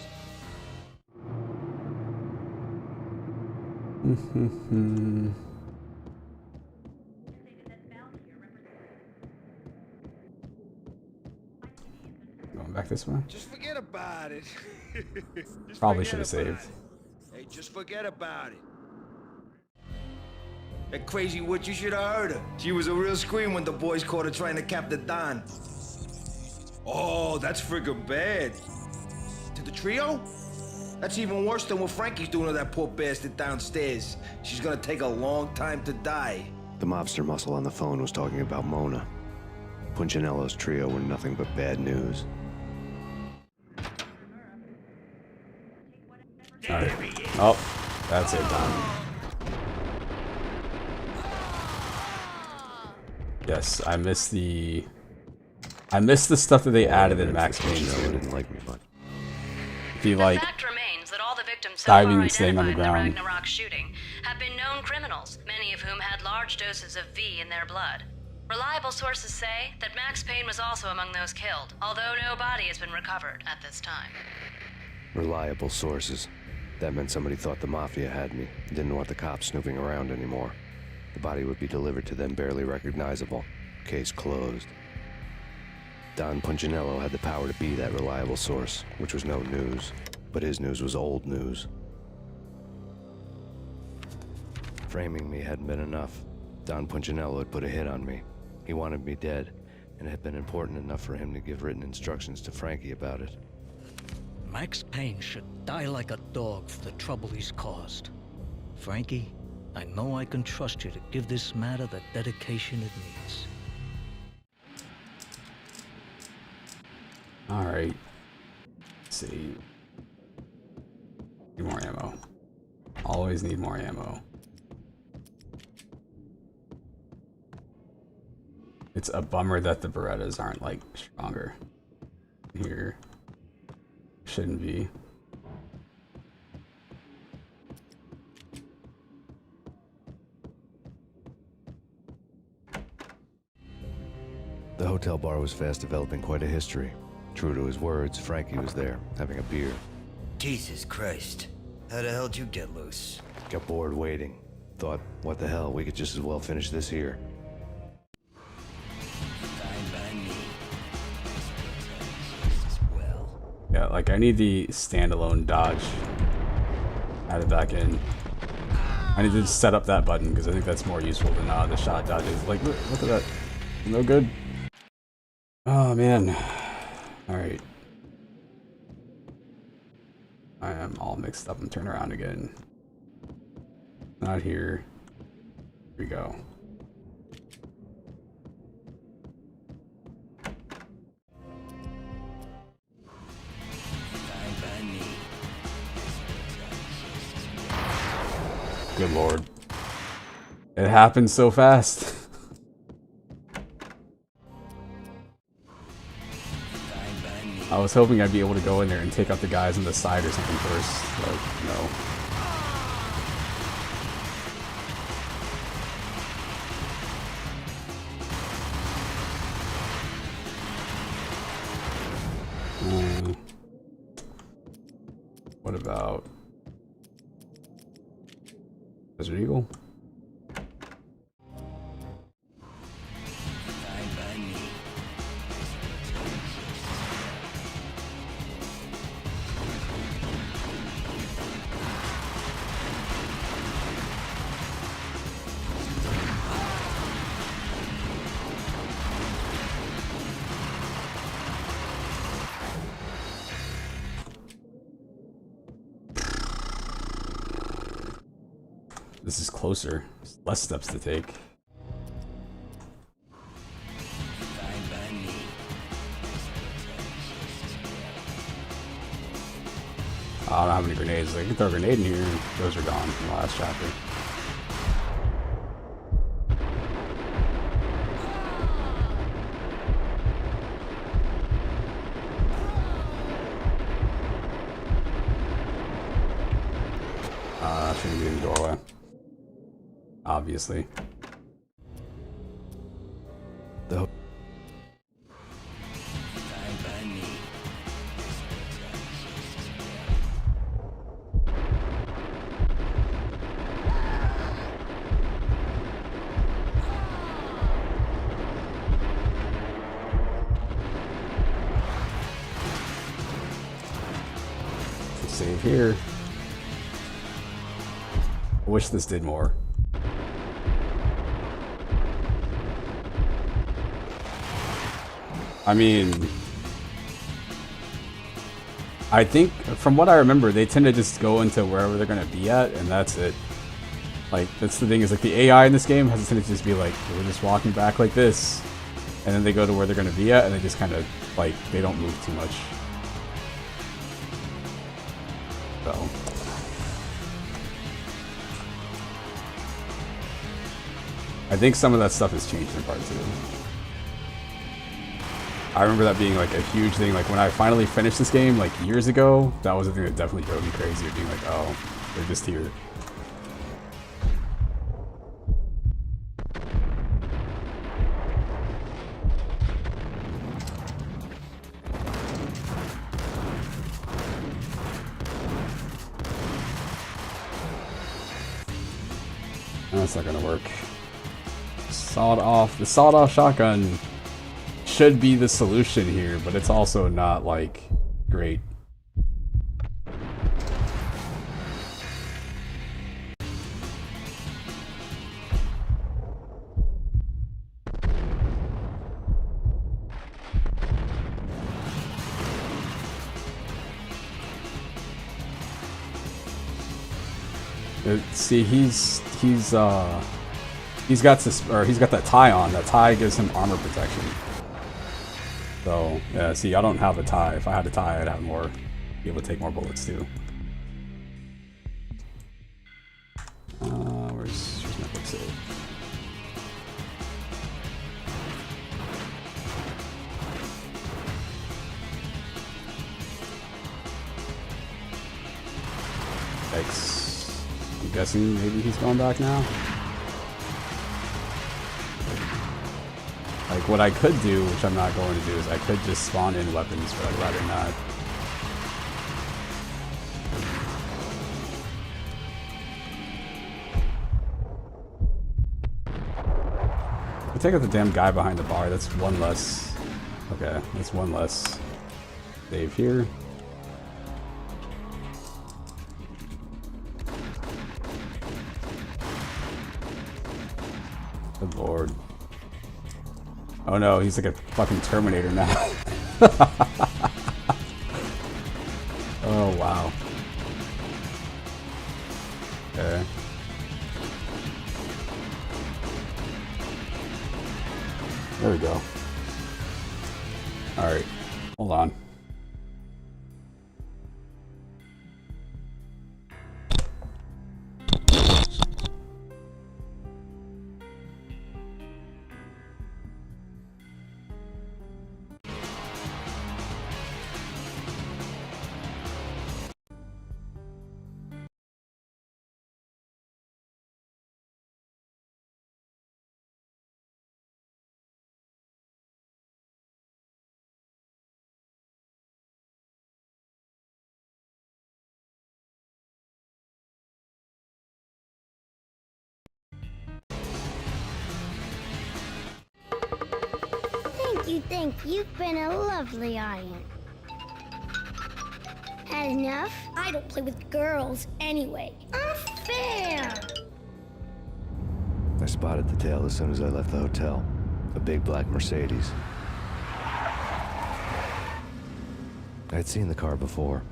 Going back this way? Just forget about it. Probably should have saved. Hey, just forget about it. That crazy witch, you should have heard her. She was a real scream when the boys caught her trying to cap the Don. Oh, that's friggin' bad. To the trio? That's even worse than what Frankie's doing to that poor bastard downstairs. She's gonna take a long time to die. The mobster muscle on the phone was talking about Mona. Punchinello's trio were nothing but bad news. Alright. Oh, that's it, done. Yes, I missed the stuff that they added in Max Payne 2. Didn't like me much. If you like fact remains that all the victims so diving far and staying on the identified in ground. the Ragnarok shooting have been known criminals, many of whom had large doses of V in their blood. Reliable sources say that Max Payne was also among those killed, although no body has been recovered at this time. Reliable sources. That meant somebody thought the Mafia had me. Didn't want the cops snooping around anymore. The body would be delivered to them barely recognizable. Case closed. Don Punchinello had the power to be that reliable source, which was no news. But his news was old news. Framing me hadn't been enough. Don Punchinello had put a hit on me. He wanted me dead, and it had been important enough for him to give written instructions to Frankie about it. Max Payne should die like a dog for the trouble he's caused. Frankie, I know I can trust you to give this matter the dedication it needs. Alright. Let's see. Need more ammo. Always need more ammo. It's a bummer that the Berettas aren't, like, stronger. Here. Shouldn't be. The hotel bar was fast developing quite a history. True to his words, Frankie was there, having a beer. Jesus Christ. How the hell did you get loose? Got bored waiting. Thought, what the hell, we could just as well finish this here. Yeah, like I need the standalone dodge. Add it back in. I need to set up that button because I think that's more useful than the shot dodges. Like, look at that. No good. Oh man. Alright. I am all mixed up and turn around again. Not here. Here we go. Good lord. It happened so fast. I was hoping I'd be able to go in there and take out the guys on the side or something first, but no. What about Desert Eagle? This is closer. There's less steps to take. I don't have any grenades. I can throw a grenade in here. Those are gone from the last chapter. Shouldn't be in the doorway. Obviously. The save here. I wish this did more. I mean, I think from what I remember, they tend to just go into wherever they're going to be at, and that's it. Like, that's the thing, is like the AI in this game has a tendency to just be like, we're just walking back like this, and then they go to where they're going to be at, and they just kind of, like, they don't move too much. So. I think some of that stuff has changed in part 2. I remember that being like a huge thing. Like when I finally finished this game like years ago, that was the thing that definitely drove me crazy, of being like, oh, they're just here. That's not gonna work. The sawed-off shotgun should be the solution here, but it's also not like great. See, he's got that tie on. That tie gives him armor protection. So yeah, see, I don't have a tie. If I had a tie, I'd have more, be able to take more bullets too. Where's my quick save? Yikes. I'm guessing maybe he's going back now. Like, what I could do, which I'm not going to do, is I could just spawn in weapons, but I'd rather not. I'll take out the damn guy behind the bar. That's one less. Okay, that's one less save here. Good lord. Oh no, he's like a fucking Terminator now. Oh wow. Okay. There we go. Alright, hold on. Thank you. You've been a lovely iron. Had enough? I don't play with girls anyway. Unfair! I spotted the tail as soon as I left the hotel. A big black Mercedes. I'd seen the car before.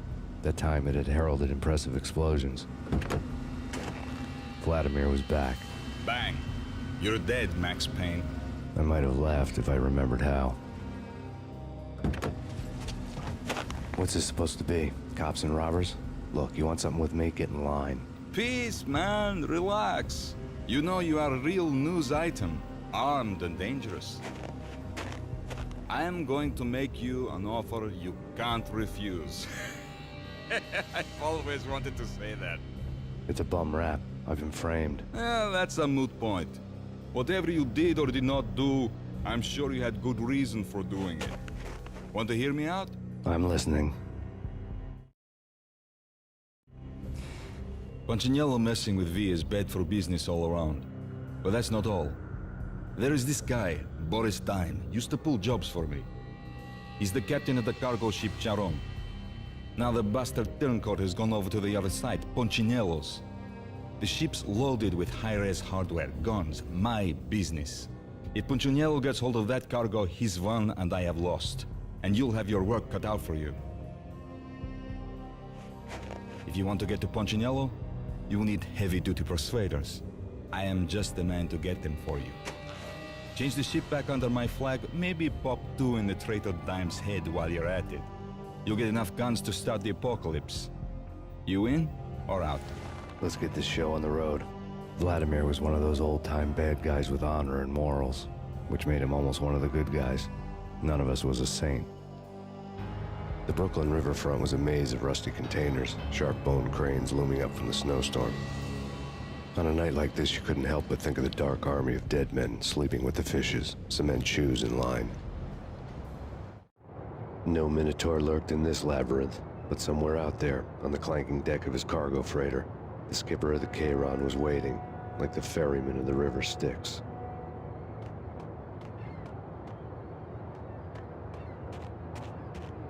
That time it had heralded impressive explosions. Vladimir was back. Bang. You're dead, Max Payne. I might have laughed if I remembered how. What's this supposed to be? Cops and robbers? Look, you want something with me? Get in line. Peace, man. Relax. You know you are a real news item. Armed and dangerous. I am going to make you an offer you can't refuse. I've always wanted to say that. It's a bum rap. I've been framed. Well, that's a moot point. Whatever you did or did not do, I'm sure you had good reason for doing it. Want to hear me out? I'm listening. Punchinello messing with V is bad for business all around. But that's not all. There is this guy, Boris Dime, used to pull jobs for me. He's the captain of the cargo ship Charon. Now the bastard turncoat has gone over to the other side, Punchinello's. The ship's loaded with high-res hardware, guns, my business. If Punchinello gets hold of that cargo, he's won and I have lost. And you'll have your work cut out for you. If you want to get to Punchinello, you'll need heavy-duty persuaders. I am just the man to get them for you. Change the ship back under my flag, maybe pop 2 in the traitor Dime's head while you're at it. You'll get enough guns to start the apocalypse. You in or out? Let's get this show on the road. Vladimir was one of those old-time bad guys with honor and morals, which made him almost one of the good guys. None of us was a saint. The Brooklyn riverfront was a maze of rusty containers, sharp-boned cranes looming up from the snowstorm. On a night like this, you couldn't help but think of the dark army of dead men sleeping with the fishes, cement shoes in line. No Minotaur lurked in this labyrinth, but somewhere out there, on the clanking deck of his cargo freighter, the skipper of the Chiron was waiting, like the ferryman of the river Styx.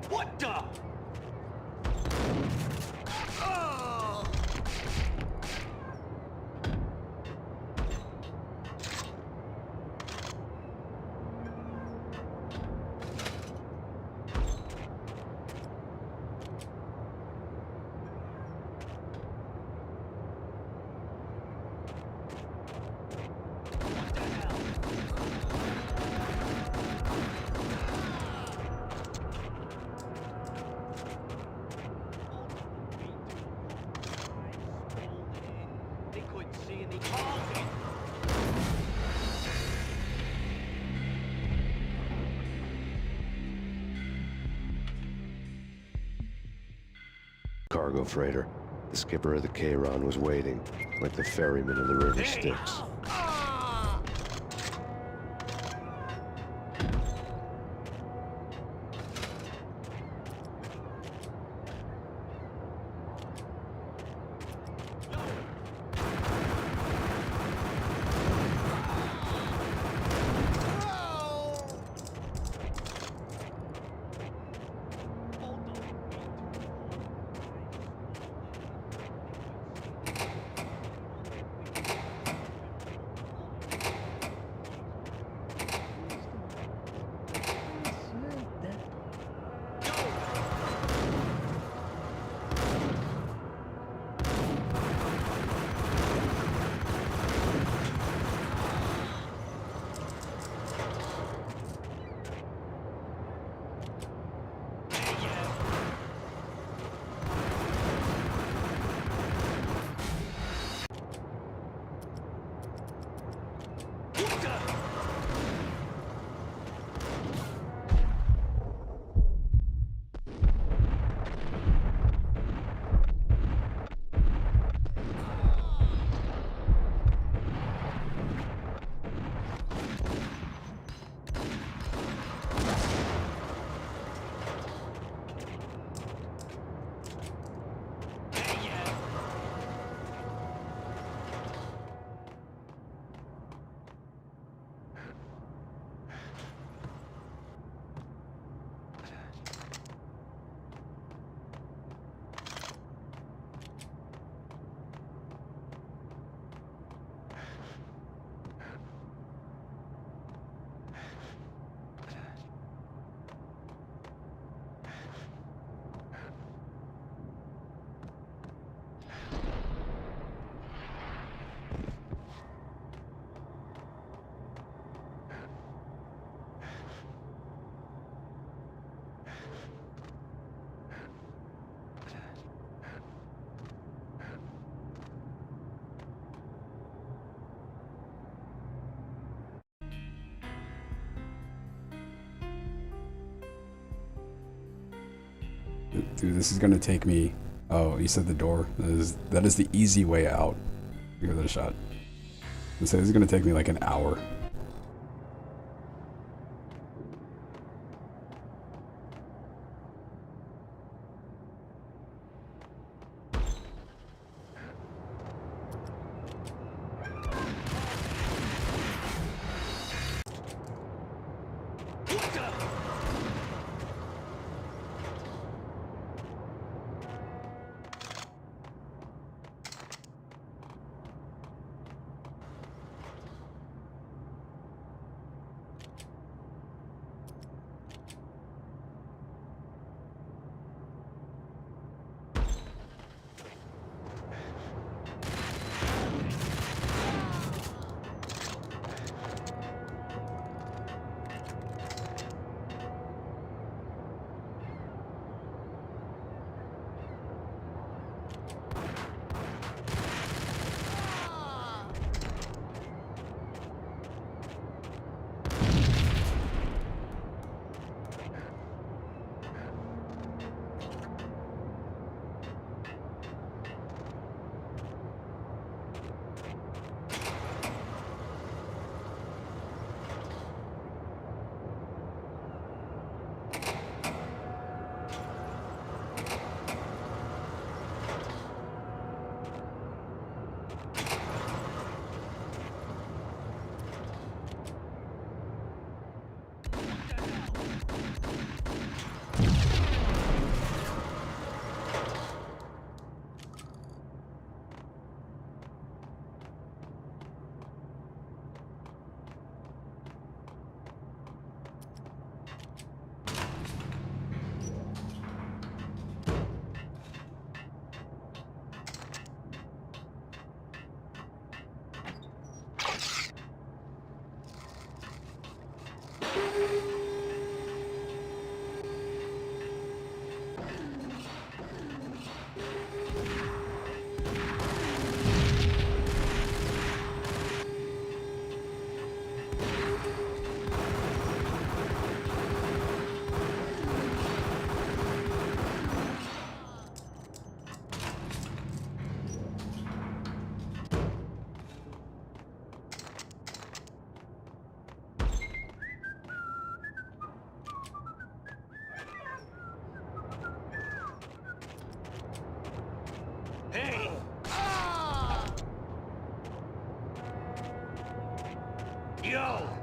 What the? Oh! He called me. Cargo freighter. The skipper of the Chiron was waiting, like the ferryman of the River Styx. Dude, this is gonna take me. Oh, you said the door. That is the easy way out. Give that a shot. This is gonna take me like an hour. Hey! Yo!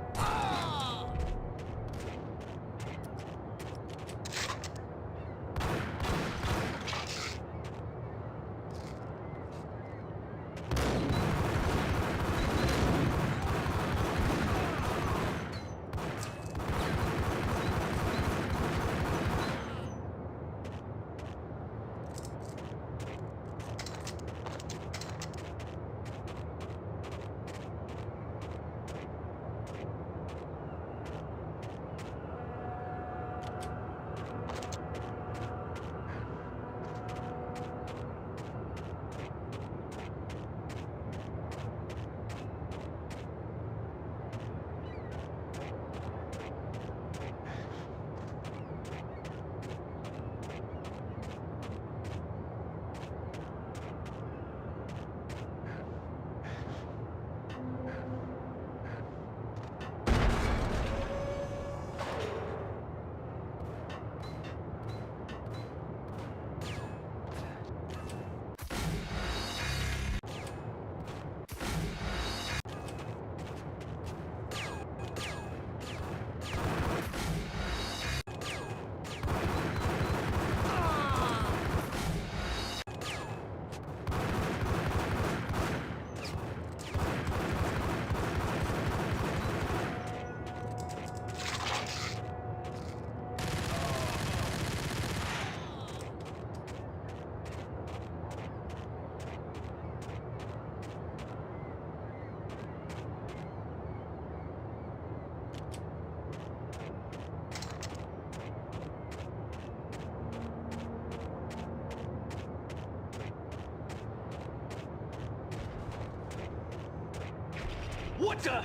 What the?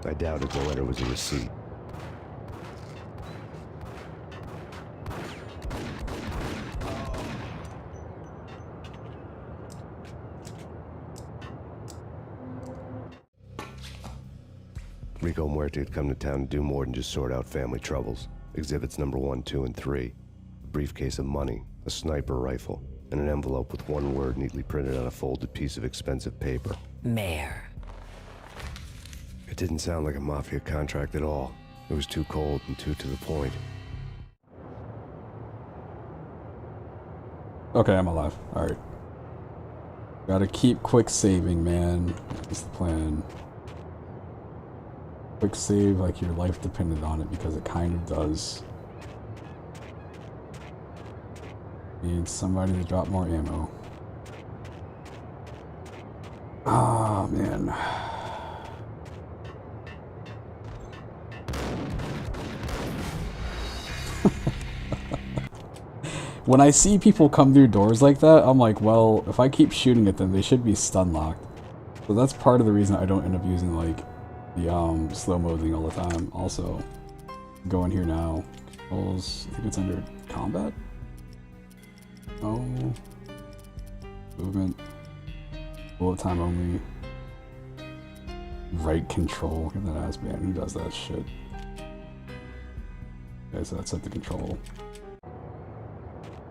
I doubted the letter was a receipt. Rico Muerte had come to town to do more than just sort out family troubles. Exhibits number 1, 2, and 3. A briefcase of money, a sniper rifle, and an envelope with one word neatly printed on a folded piece of expensive paper. Mayor. It didn't sound like a mafia contract at all. It was too cold and too to the point. Okay, I'm alive. Alright. Gotta keep quick saving, man. That's the plan. Quick save like your life depended on it, because it kind of does. Need somebody to drop more ammo. Ah, man. When I see people come through doors like that, I'm like, well, if I keep shooting at them, they should be stun locked. So that's part of the reason I don't end up using, like, the slow-mo thing all the time. Also, go in here now. Controls, I think it's under combat? Oh. Movement. Bullet time only. Right control. Look at that ass man. Who does that shit? Okay, so that's set the control.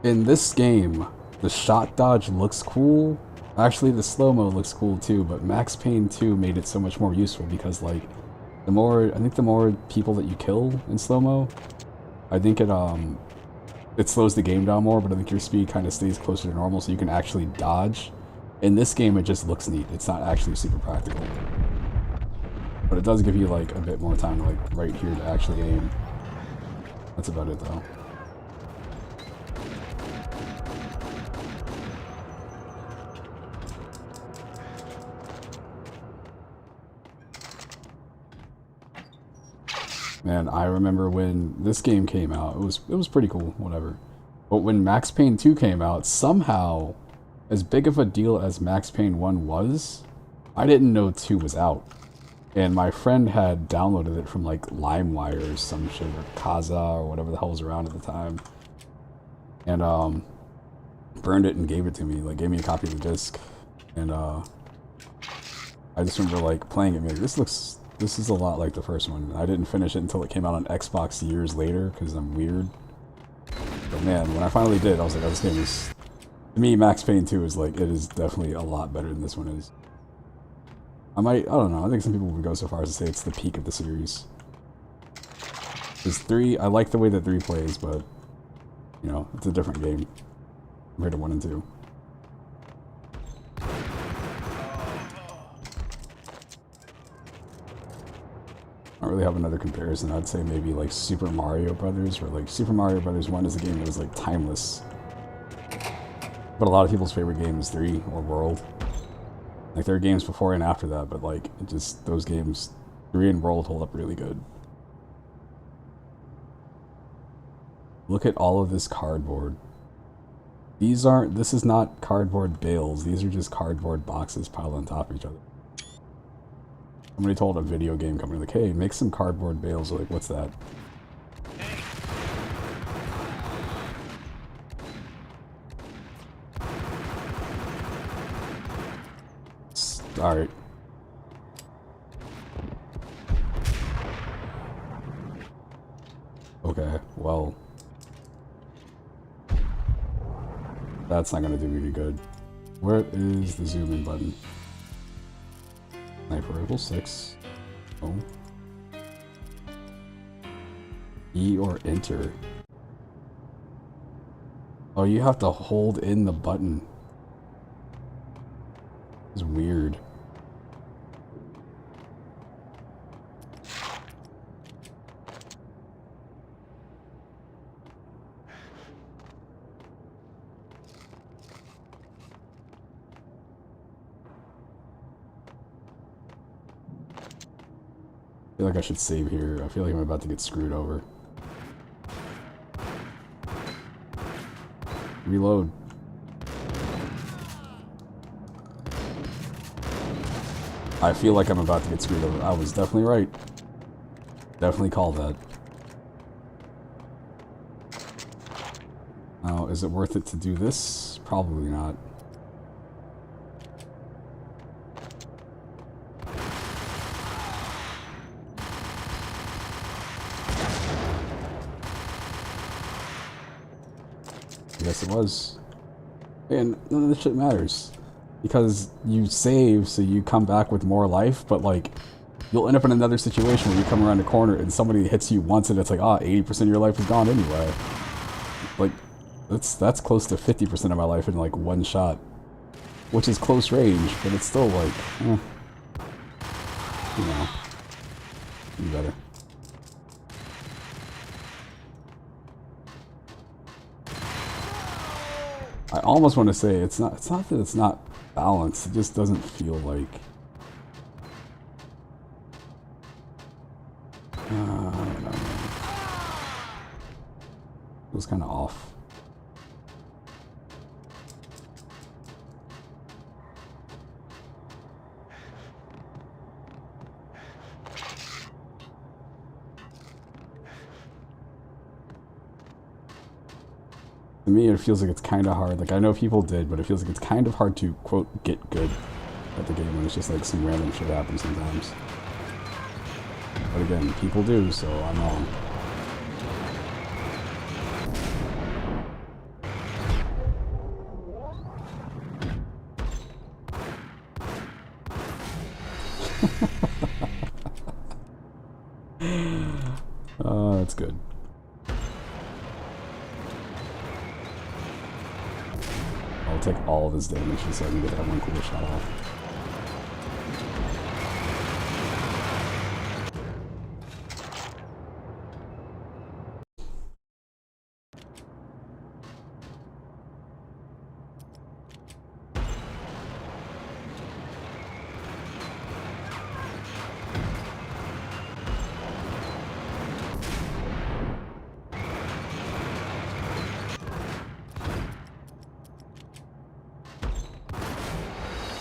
In this game, the shot dodge looks cool. Actually, the slow-mo looks cool too, but Max Payne 2 made it so much more useful because, like, the more people that you kill in slow-mo, I think it slows the game down more, but I think your speed kind of stays closer to normal, so you can actually dodge. In this game, it just looks neat. It's not actually super practical. But it does give you, like, a bit more time, like, right here to actually aim. That's about it, though. Man, I remember when this game came out, it was pretty cool, whatever. But when Max Payne 2 came out, somehow, as big of a deal as Max Payne 1 was, I didn't know 2 was out. And my friend had downloaded it from, like, LimeWire or some shit, or Kazaa, or whatever the hell was around at the time. And, burned it and gave it to me, like, gave me a copy of the disc. And, I just remember, like, playing it and being like, this is a lot like the first one. I didn't finish it until it came out on Xbox years later, because I'm weird. But man, when I finally did, I was like, oh, this game is... To me, Max Payne 2 is like, it is definitely a lot better than this one is. I don't know, I think some people would go so far as to say it's the peak of the series. Because 3, I like the way that 3 plays, but, you know, it's a different game compared to 1 and 2. I don't really have another comparison. I'd say maybe like Super Mario Brothers, where like Super Mario Brothers 1 is a game that was like timeless. But a lot of people's favorite game is 3 or World. Like there are games before and after that, but like it just those games 3 and World hold up really good. Look at all of this cardboard. This is not cardboard bales, these are just cardboard boxes piled on top of each other. Somebody told a video game company, like, hey, make some cardboard bales. Like, what's that? Alright. Okay, well. That's not gonna do me any good. Where is the zoom in button? Sniper rifle 6. Oh. E or enter. Oh, you have to hold in the button. It's weird. I feel like I should save here. I feel like I'm about to get screwed over. Reload. I feel like I'm about to get screwed over. I was definitely right. Definitely called that. Oh, is it worth it to do this? Probably not. Yes, it was. And none of this shit matters. Because you save, so you come back with more life, but like, you'll end up in another situation where you come around the corner and somebody hits you once and it's like, 80% of your life is gone anyway. Like, that's close to 50% of my life in like one shot. Which is close range, but it's still like, you know, be better. I almost want to say it's not that it's not balanced, it just doesn't feel like I don't know. It was kind of off. To me, it feels like it's kind of hard. Like, I know people did, but it feels like it's kind of hard to, quote, get good at the game when it's just like some random shit happens sometimes. But again, people do, so I'm wrong. That's good. I'll take all of his damage so I can get that one cool shot off.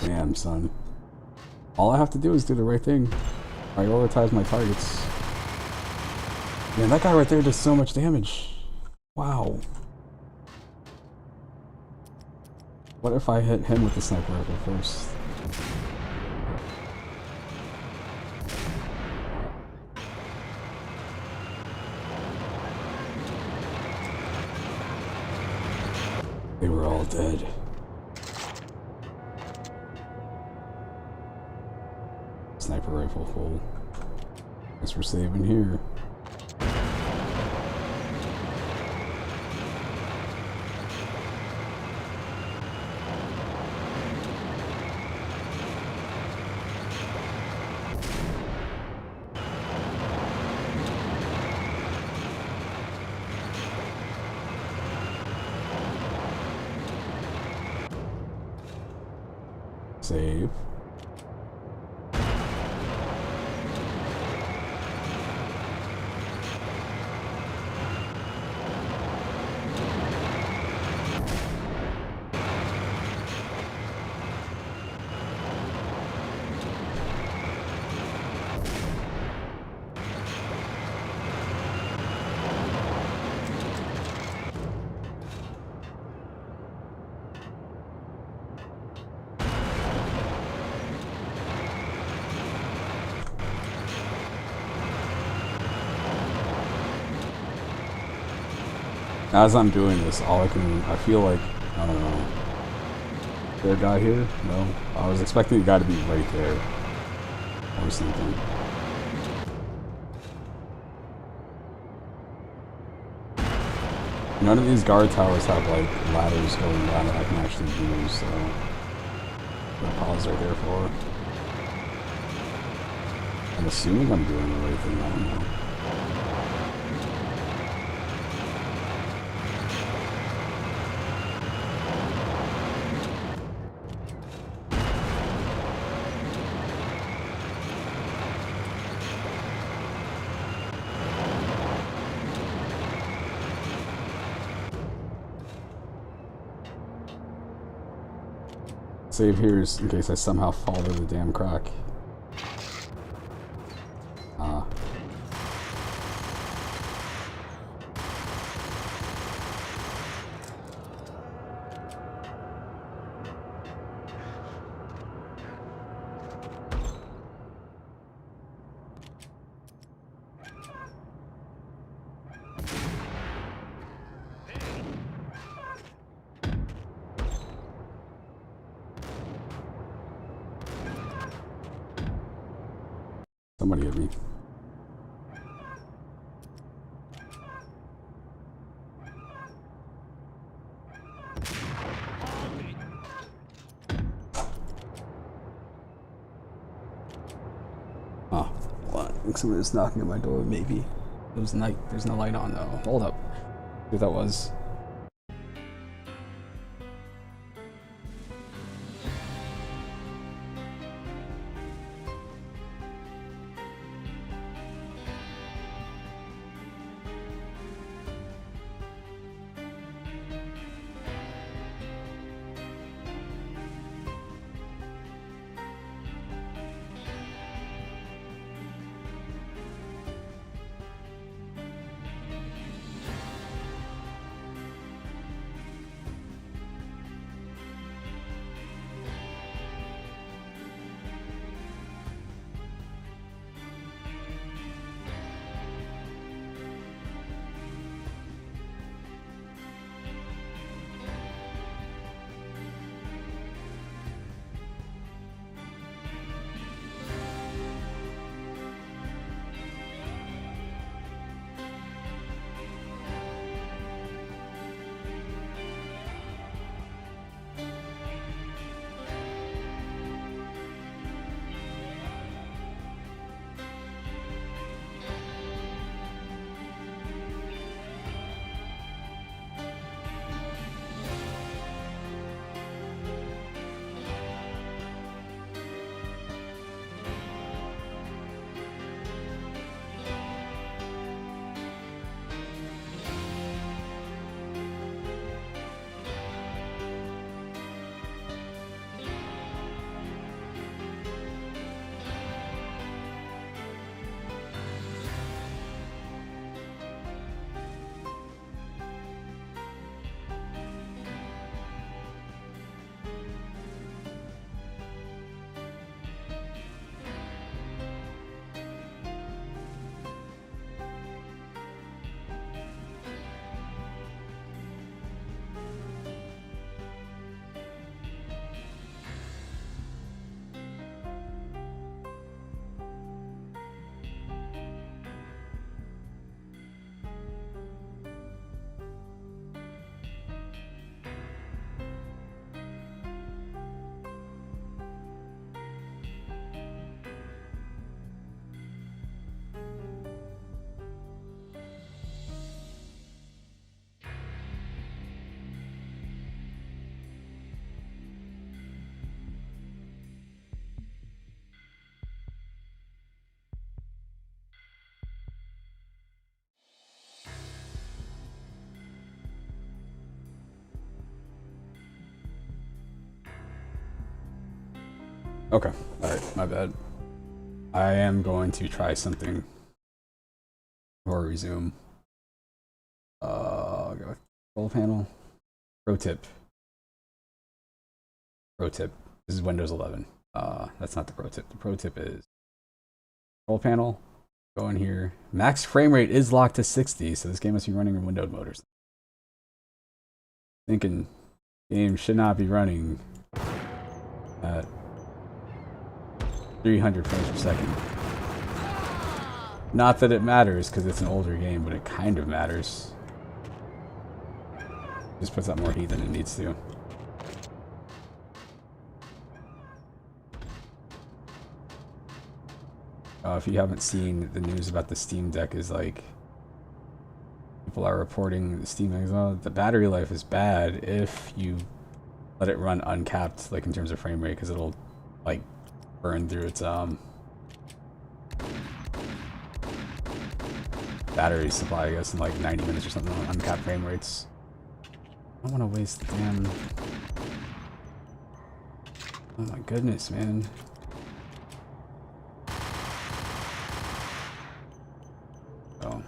Damn, son. All I have to do is do the right thing. Prioritize my targets. Man, that guy right there does so much damage. Wow. What if I hit him with the sniper rifle first? They were all dead. Sniper rifle full. Guess we're saving here. Save. As I'm doing this, I feel like, I don't know. Is there a guy here? No. I was expecting the guy to be right there. Or something. None of these guard towers have like ladders going down that I can actually use, so I'm gonna pause right there for. I'm assuming I'm doing the right thing, I don't know. Save here is in case I somehow fall to the damn crack. Somebody hit me. Oh, what? I think somebody was knocking at my door, maybe. It was night. There's no light on though. Hold up. See what that was. Okay, alright, my bad. I am going to try something before we resume. I'll go with control panel. Pro tip. Pro tip. This is Windows 11. That's not the pro tip. The pro tip is control panel. Go in here. Max frame rate is locked to 60, so this game must be running in windowed mode or something. Thinking game should not be running at 300 frames per second. Not that it matters because it's an older game, but it kind of matters. Just puts out more heat than it needs to. If you haven't seen the news about the Steam Deck, is like people are reporting the Steam Deck, oh, the battery life is bad if you let it run uncapped, like in terms of frame rate, because it'll like burn through its battery supply, I guess, in like 90 minutes or something on uncapped frame rates. I don't want to waste the damn... Oh my goodness, man. Oh.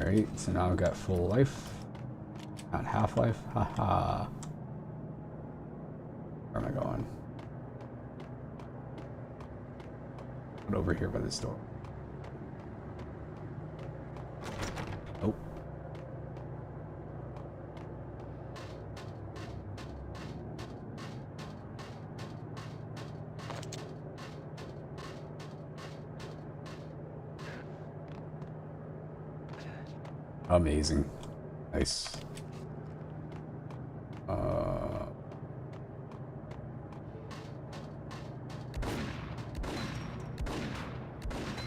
Alright, so now I've got full life. Not half-life. Haha. Where am I going? Put over here by this door. Oh. Amazing. Nice.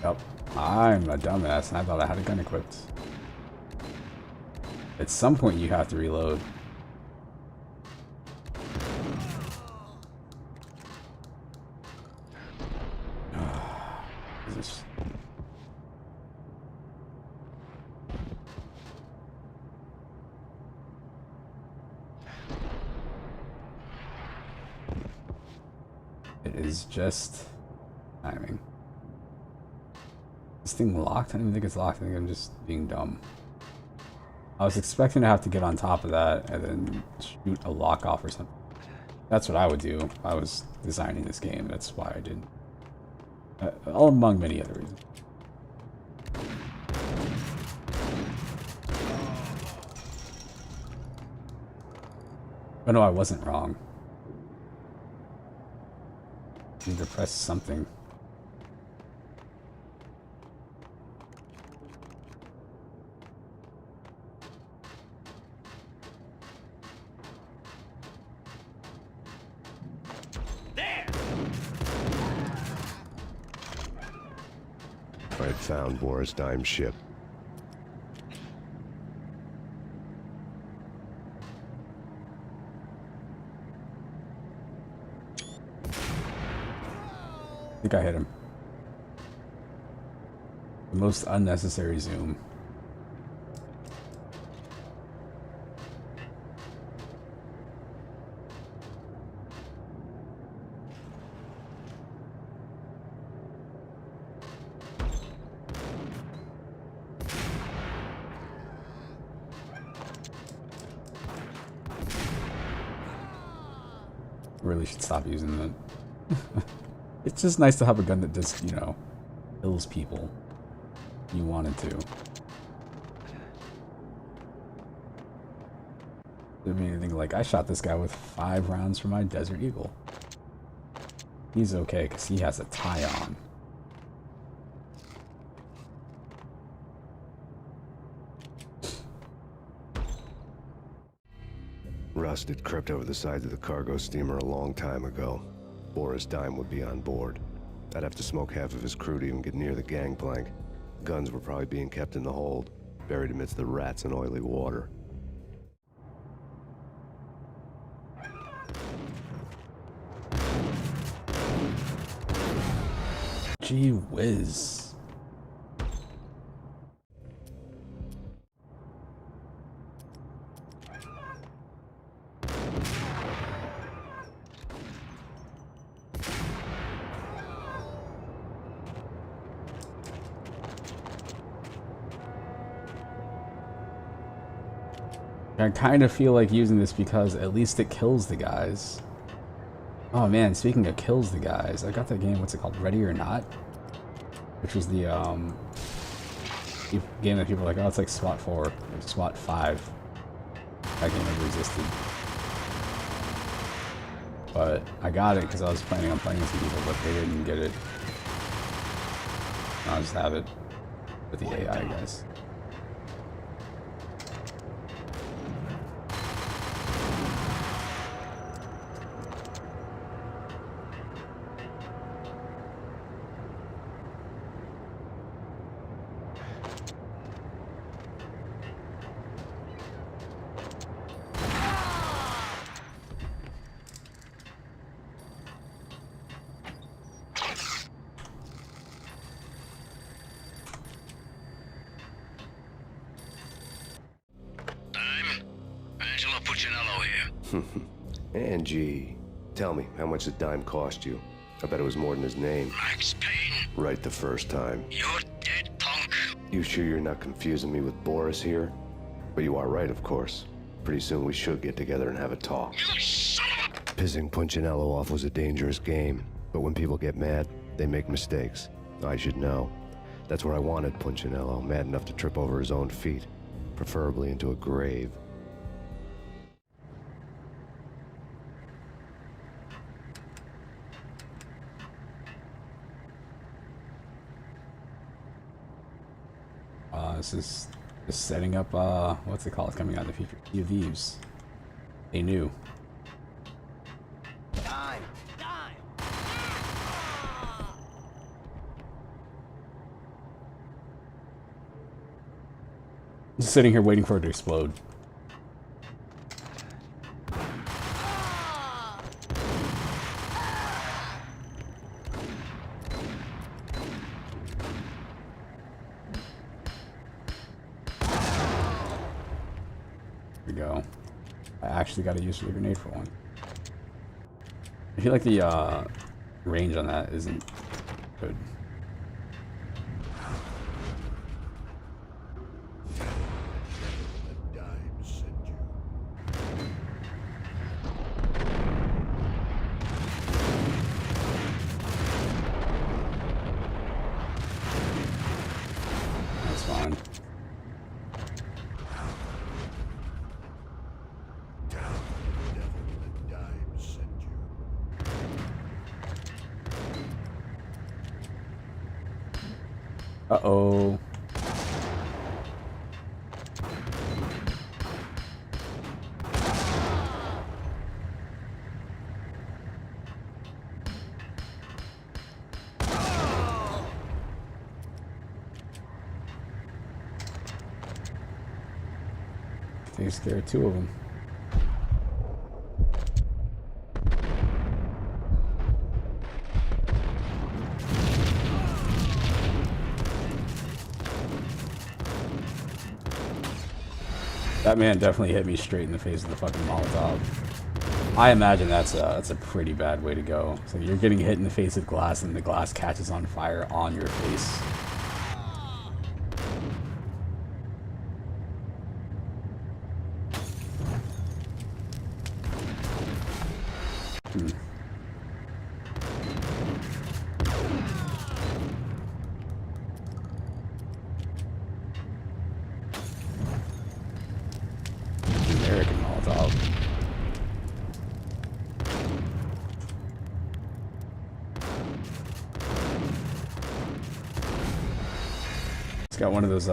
Yep. I'm a dumbass and I thought I had a gun equipped. At some point you have to reload. Jesus. It is just timing. This thing locked? I don't even think it's locked. I think I'm just being dumb. I was expecting to have to get on top of that and then shoot a lock off or something. That's what I would do if I was designing this game. That's why I didn't. Among many other reasons. But no, I wasn't wrong. I need to press something. I had found Boris Dime's ship. I think I hit him. The most unnecessary zoom. Really should stop using that. It's just nice to have a gun that just, you know, kills people. You wanted to. I mean, anything like I shot this guy with 5 rounds from my Desert Eagle. He's okay because he has a tie on. Rust had crept over the sides of the cargo steamer a long time ago. Boris Dime would be on board. I'd have to smoke half of his crew to even get near the gangplank. Guns were probably being kept in the hold, buried amidst the rats and oily water. Gee whiz. I kind of feel like using this because at least it kills the guys. Oh man, speaking of kills the guys, I got that game, what's it called, Ready or Not? Which was the game that people are like, oh, it's like SWAT 4 or SWAT 5. That game never existed. But I got it because I was planning on playing with some people, but they didn't get it. I'll just have it with the AI guys. Angie, tell me, how much did Dime cost you? I bet it was more than his name. Max Payne. Right the first time. You're dead, punk. You sure you're not confusing me with Boris here? But you are right, of course. Pretty soon we should get together and have a talk. Pissing Punchinello off was a dangerous game, but when people get mad, they make mistakes. I should know. That's where I wanted Punchinello, mad enough to trip over his own feet, preferably into a grave. This is just setting up, what's it called? Coming out in the future. Sea of Thieves. They knew. Time! Just sitting here waiting for it to explode. There we go. I actually got to use the grenade for one. I feel like the range on that isn't good. That's fine. Uh-oh. They scared two of them. That man definitely hit me straight in the face with the fucking Molotov. I imagine that's a pretty bad way to go. So you're getting hit in the face with glass and the glass catches on fire on your face. American Molotov. It's got one of those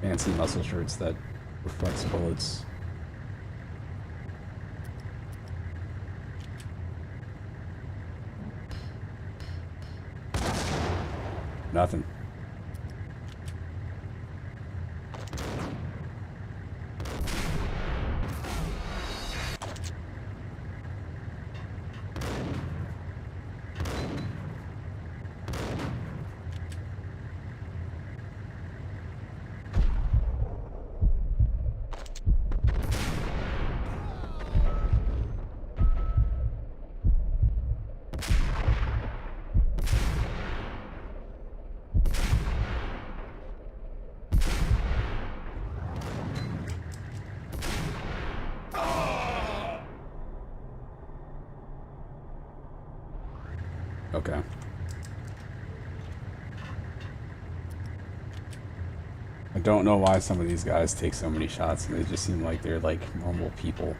fancy muscle shirts that reflects bullets. Nothing. Okay. I don't know why some of these guys take so many shots, and they just seem like they're like normal people.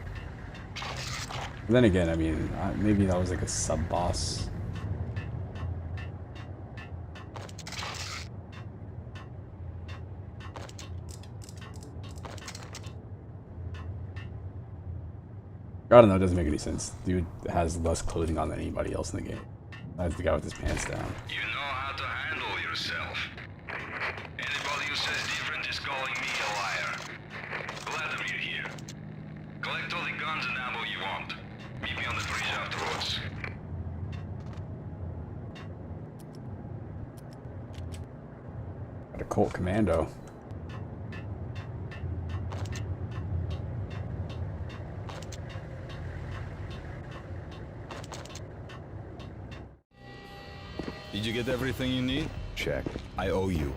But then again, I mean, maybe that was like a sub-boss. I don't know, it doesn't make any sense. Dude has less clothing on than anybody else in the game. That's the guy with his pants down. You know how to handle yourself. Anybody who says different is calling me a liar. Glad of you here. Collect all the guns and ammo you want. Meet me on the bridge afterwards. Got a Colt Commando. Did you get everything you need? Check. I owe you.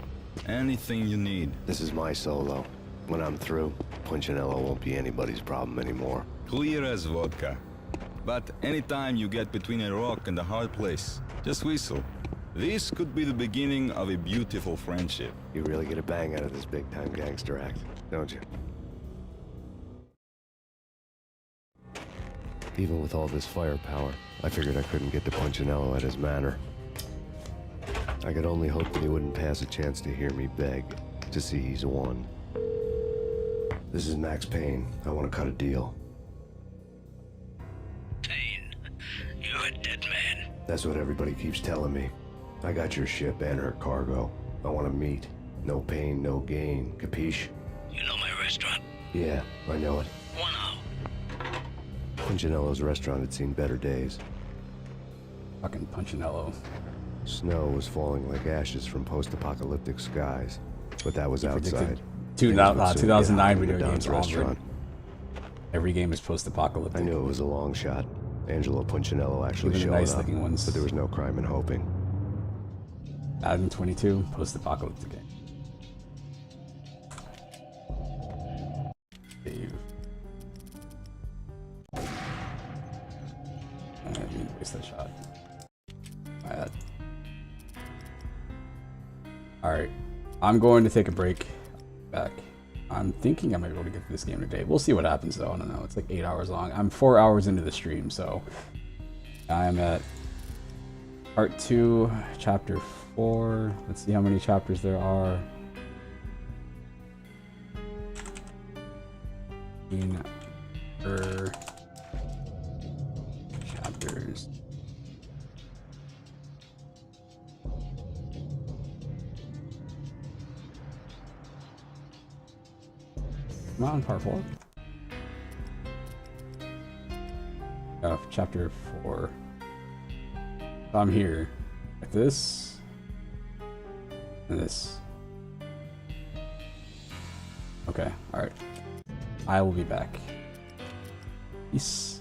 Anything you need. This is my solo. When I'm through, Punchinello won't be anybody's problem anymore. Clear as vodka. But anytime you get between a rock and a hard place, just whistle. This could be the beginning of a beautiful friendship. You really get a bang out of this big-time gangster act, don't you? Even with all this firepower, I figured I couldn't get to Punchinello at his manor. I could only hope that he wouldn't pass a chance to hear me beg, to see he's won. This is Max Payne. I want to cut a deal. Payne, you're a dead man. That's what everybody keeps telling me. I got your ship and her cargo. I want to meet. No pain, no gain. Capiche? You know my restaurant? Yeah, I know it. 1 hour. Punchinello's restaurant had seen better days. Fucking Punchinello. Snow was falling like ashes from post-apocalyptic skies, but that was outside. 2009 video Don's games restaurant. Every game is post-apocalyptic. I knew it was a long shot. Angelo Punchinello actually Even showed the nice up, looking ones. but there was no crime in hoping. Madden 22, post-apocalyptic game. Save. I didn't waste that shot. Bad. Alright. I'm going to take a break. Back. I'm thinking I might be able to get through this game today. We'll see what happens though. I don't know. It's like 8 hours long. I'm 4 hours into the stream, so I'm at part 2, chapter 4. Let's see how many chapters there are. Chapters. Come on, part 4. Chapter 4. I'm here. Like this. And this. Okay, alright. I will be back. Peace.